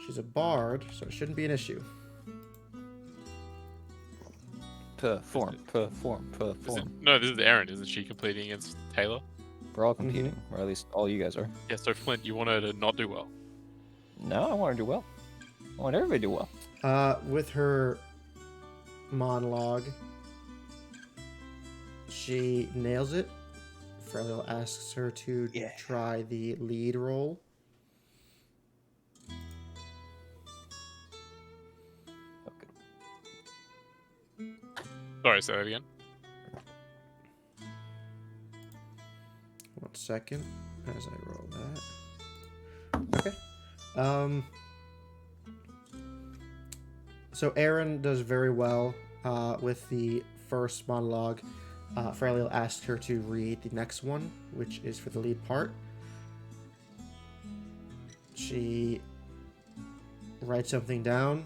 She's a bard, so it shouldn't be an issue. Perform. No, this is Erin, isn't she completing against Taylor? We're all competing, or at least all you guys are. Yeah, so Flint, you want her to not do well. No, I want to do well. I want everybody to do well. With her monologue, she nails it. Frello asks her to try the lead role. Sorry, say that again. 1 second as I roll that. Okay. So Aaron does very well with the first monologue. Fraley asked her to read the next one, which is for the lead part. She writes something down.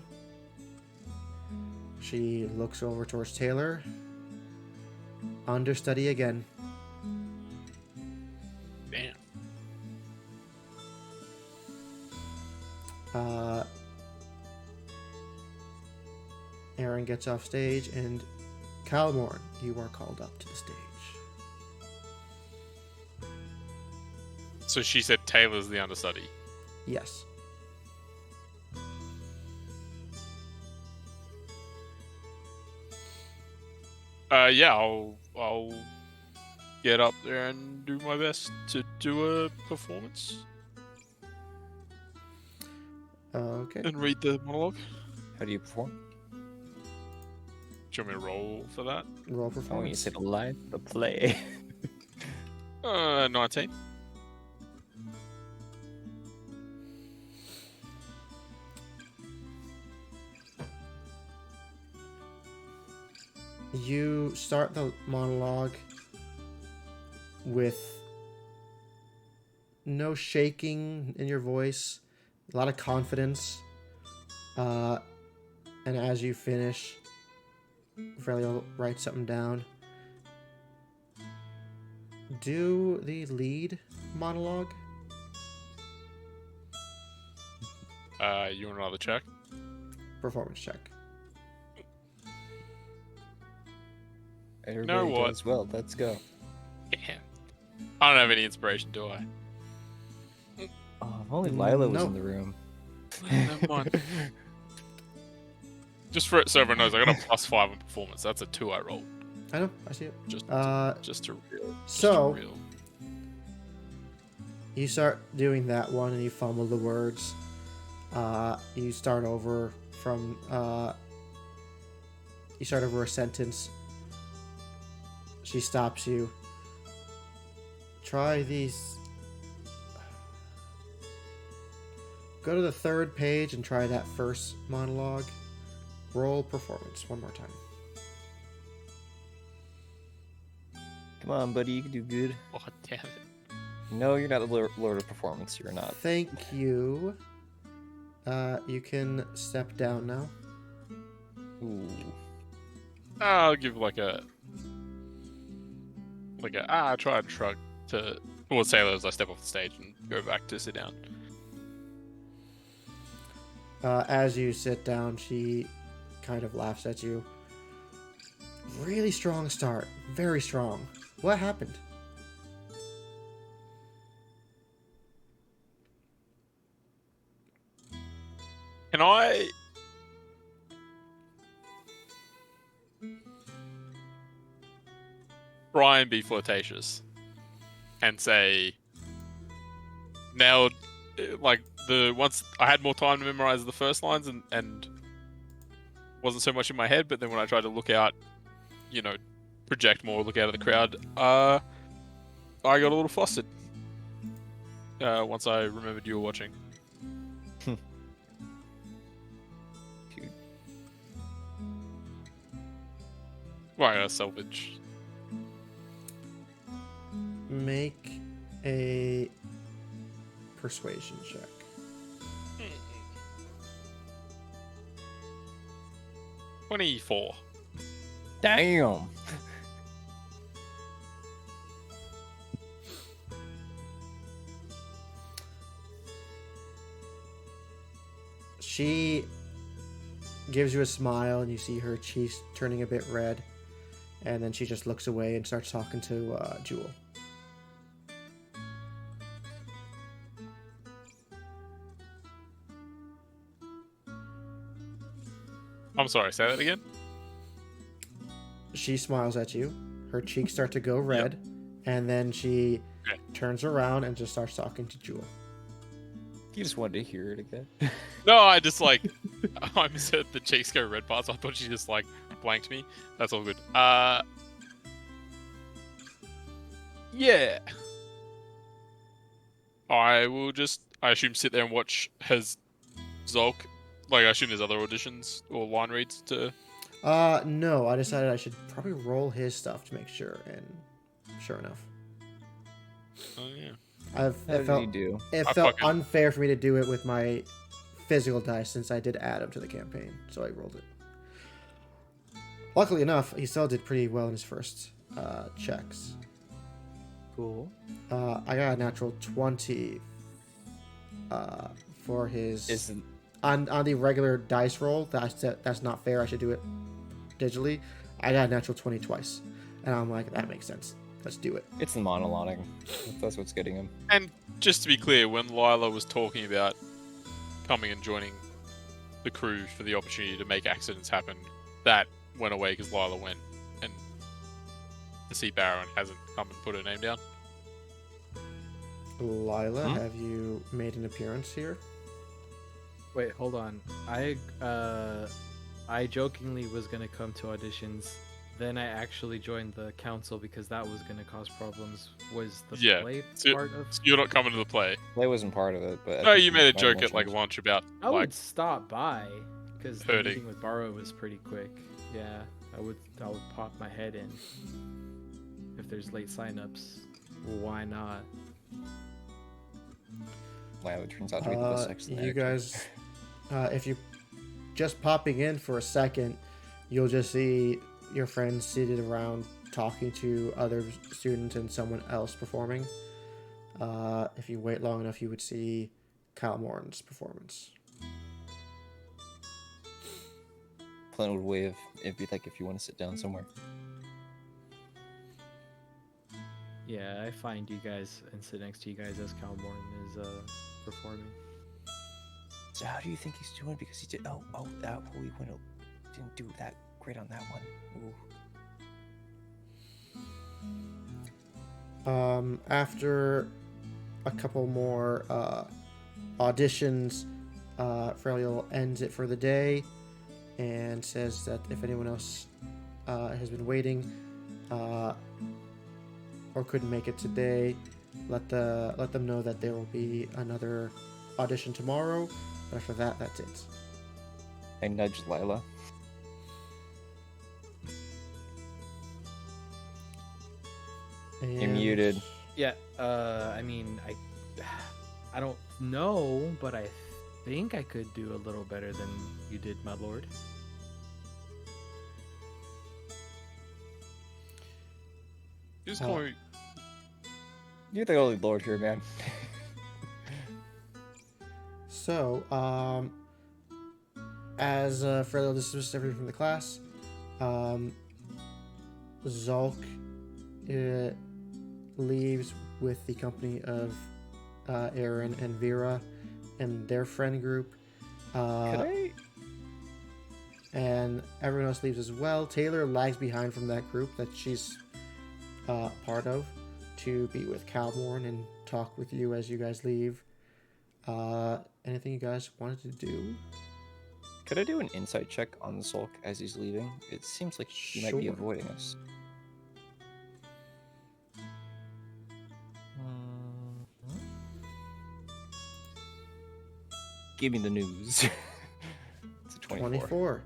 She looks over towards Taylor. Understudy again. Damn. Aaron gets off stage, and Calmorn, you are called up to the stage. So she said Taylor's the understudy. Yes. Yeah, I'll get up there and do my best to do a performance Okay. and read the monologue. How do you perform? Do you want me to roll for that? Roll Oh, when you performance. say the play. 19. You start the monologue with no shaking in your voice, a lot of confidence. And as you finish, Frelio writes something down. Do the lead monologue. You want another check? Performance check. Everybody what? does well. Let's go. Yeah. I don't have any inspiration, do I? Oh, if only Lila was No. in the room. Never mind. Just for so everyone knows, I got a +5 on performance. That's a 2 I rolled. I know, I see it. Just to real. So- just to real. You start doing that one and you fumble the words. You start over from you start over a sentence. She stops you. Try these. Go to the third page and try that first monologue. Roll performance one more time. Come on, buddy. You can do good. Oh damn it! No, you're not the Lord of Performance. You're not. Thank you. You can step down now. Ooh. I'll give like a I try and shrug to towards Taylor as I step off the stage and go back to sit down. As you sit down, she kind of laughs at you. Really strong start. Very strong. What happened? Can I try and be flirtatious and say, now, like, once I had more time to memorize the first lines and wasn't so much in my head, but then when I tried to look out, project more, look out of the crowd, I got a little flustered once I remembered you were watching. Well, I got salvage. Make a persuasion check. 24. Damn. She gives you a smile, and you see her cheeks turning a bit red, and then she just looks away and starts talking to Jewel. I'm sorry, say that again? She smiles at you. Her cheeks start to go red, and then she turns around and just starts talking to Jewel. You just wanted to hear it again. No, I just I said the cheeks go red parts. I thought she just blanked me. That's all good. Yeah. I will just, I assume, sit there and watch. Has Zolk, I assume there's other auditions or line reads to. No, I decided I should probably roll his stuff to make sure, and sure enough. Oh yeah. It felt fucking- unfair for me to do it with my physical dice since I did add him to the campaign, so I rolled it. Luckily enough, he still did pretty well in his first checks. Cool. I got a natural 20 for his on the regular dice roll. That's not fair. I should do it digitally. I got a natural 20 twice, and I'm like, that makes sense. Let's do it. It's the monologuing. That's what's getting him. And just to be clear, when Lila was talking about coming and joining the crew for the opportunity to make accidents happen, that went away because Lila went and to see Barrow and hasn't come and put her name down. Lila, have you made an appearance here? Wait, hold on. I jokingly was gonna come to auditions. Then I actually joined the council because that was gonna cause problems. Was the play part of? So you're not coming to the play. Play wasn't part of it, but No, you made a joke at lunch about I would stop by because the hurting. meeting with Barrow was pretty quick. Yeah, I would pop my head in. If there's late signups, why not? Wow, it turns out to be the best sex. You guys, if you just popping in for a second, you'll just see your friends seated around talking to other students and someone else performing. If you wait long enough, you would see Kyle Morton's performance. Clint would wave. It'd be like if you want to sit down somewhere. Yeah, I find you guys and sit next to you guys as Cal Morton is performing. So how do you think he's doing? Because he did. Oh, that Holy Window didn't do that great on that one. Ooh. After a couple more auditions, Freliel ends it for the day and says that if anyone else has been waiting or couldn't make it today, let them know that there will be another audition tomorrow. But after that, that's it. I nudged Lila. And You're muted. Yeah, I mean, I don't know, but I think I could do a little better than you did, my lord. Just call me. You're the only lord here, man. So, as Freliel dismissed everyone from the class, Zolk leaves with the company of Aaron and Vera and their friend group, Uh, I? and everyone else leaves as well. Taylor lags behind from that group that she's part of to be with Calmorn and talk with you as you guys leave. Anything you guys wanted to do? Could I do an insight check on Zulk as he's leaving? It seems like he might be Sure. avoiding us. Give me the news. It's a 24.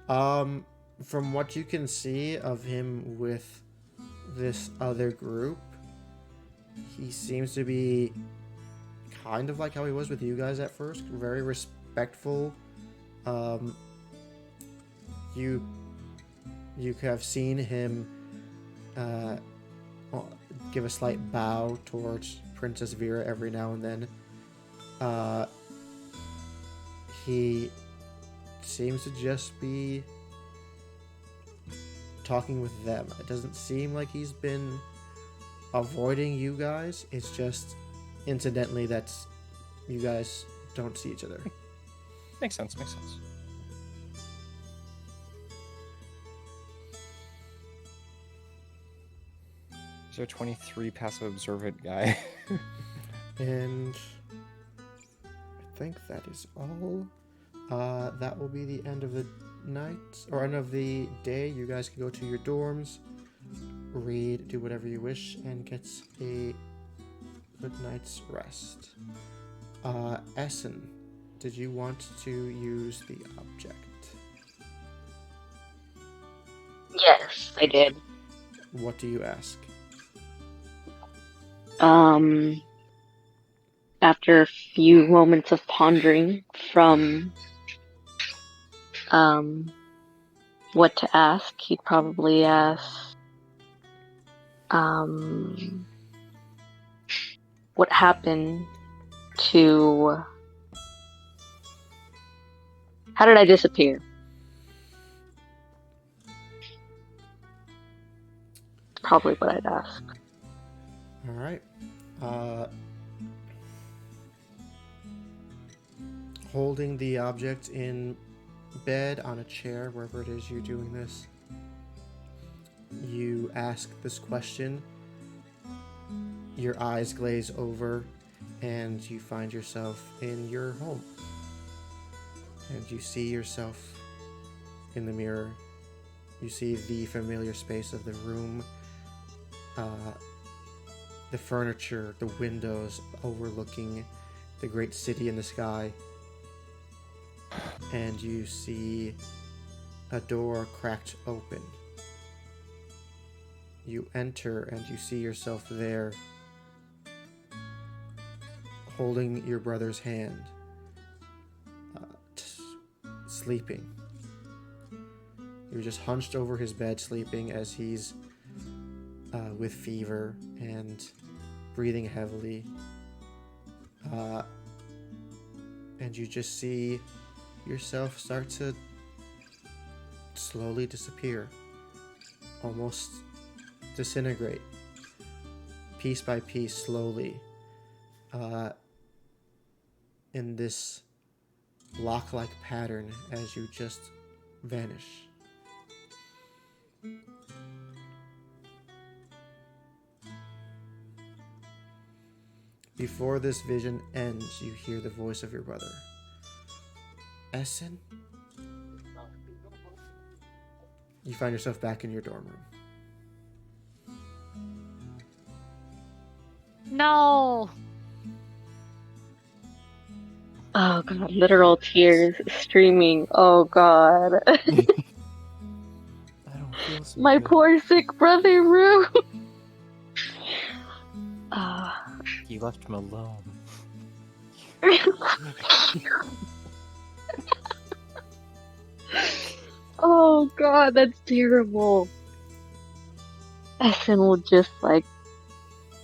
24. From what you can see of him with this other group, he seems to be kind of like how he was with you guys at first, very respectful. You have seen him give a slight bow towards Princess Vera every now and then. He seems to just be talking with them. It doesn't seem like he's been avoiding you guys. It's just incidentally that you guys don't see each other. Makes sense, makes sense. Is there a 23 passive observant guy? And I think that is all. That will be the end of the night, or end of the day. You guys can go to your dorms, read, do whatever you wish, and get a good night's rest. Essen, did you want to use the object? Yes, I did. What do you ask? After a few moments of pondering from what to ask, he'd probably ask what happened to... How did I disappear? Probably what I'd ask. All right. Holding the object in bed, on a chair, wherever it is you're doing this, you ask this question. Your eyes glaze over, and you find yourself in your home. And you see yourself in the mirror. You see the familiar space of the room, the furniture, the windows overlooking the great city in the sky. And you see a door cracked open. You enter and you see yourself there, holding your brother's hand, sleeping. You're just hunched over his bed, sleeping as he's with fever and breathing heavily. And you just see yourself start to slowly disappear, almost disintegrate, piece by piece, slowly, in this block-like pattern as you just vanish. Before this vision ends, you hear the voice of your brother. Essen? You find yourself back in your dorm room. No. Oh god, literal tears streaming. Oh god. I don't feel so My good. poor sick brother, Rue. You left him alone. Oh god, that's terrible. Essen will just like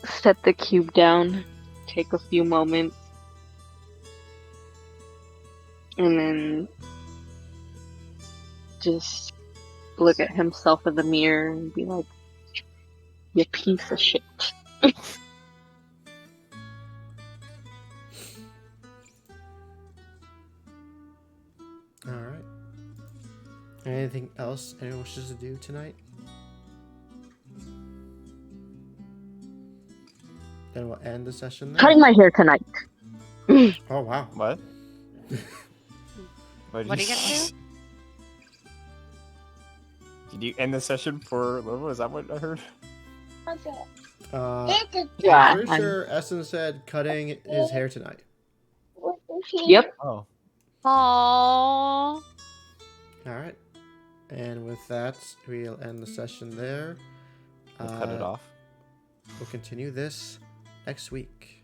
set the cube down, take a few moments, and then just look at himself in the mirror and be like, "You piece of shit." Anything else anyone wishes to do tonight? Then we'll end the session there. Cutting my hair tonight. Oh wow. What? What are you gonna do? Did you end the session for Lobo? Is that what I heard? Yeah, I'm pretty sure Essen said cutting his hair tonight. Yep. Oh. Aww. Alright. And with that, we'll end the session there. We'll cut it off. We'll continue this next week.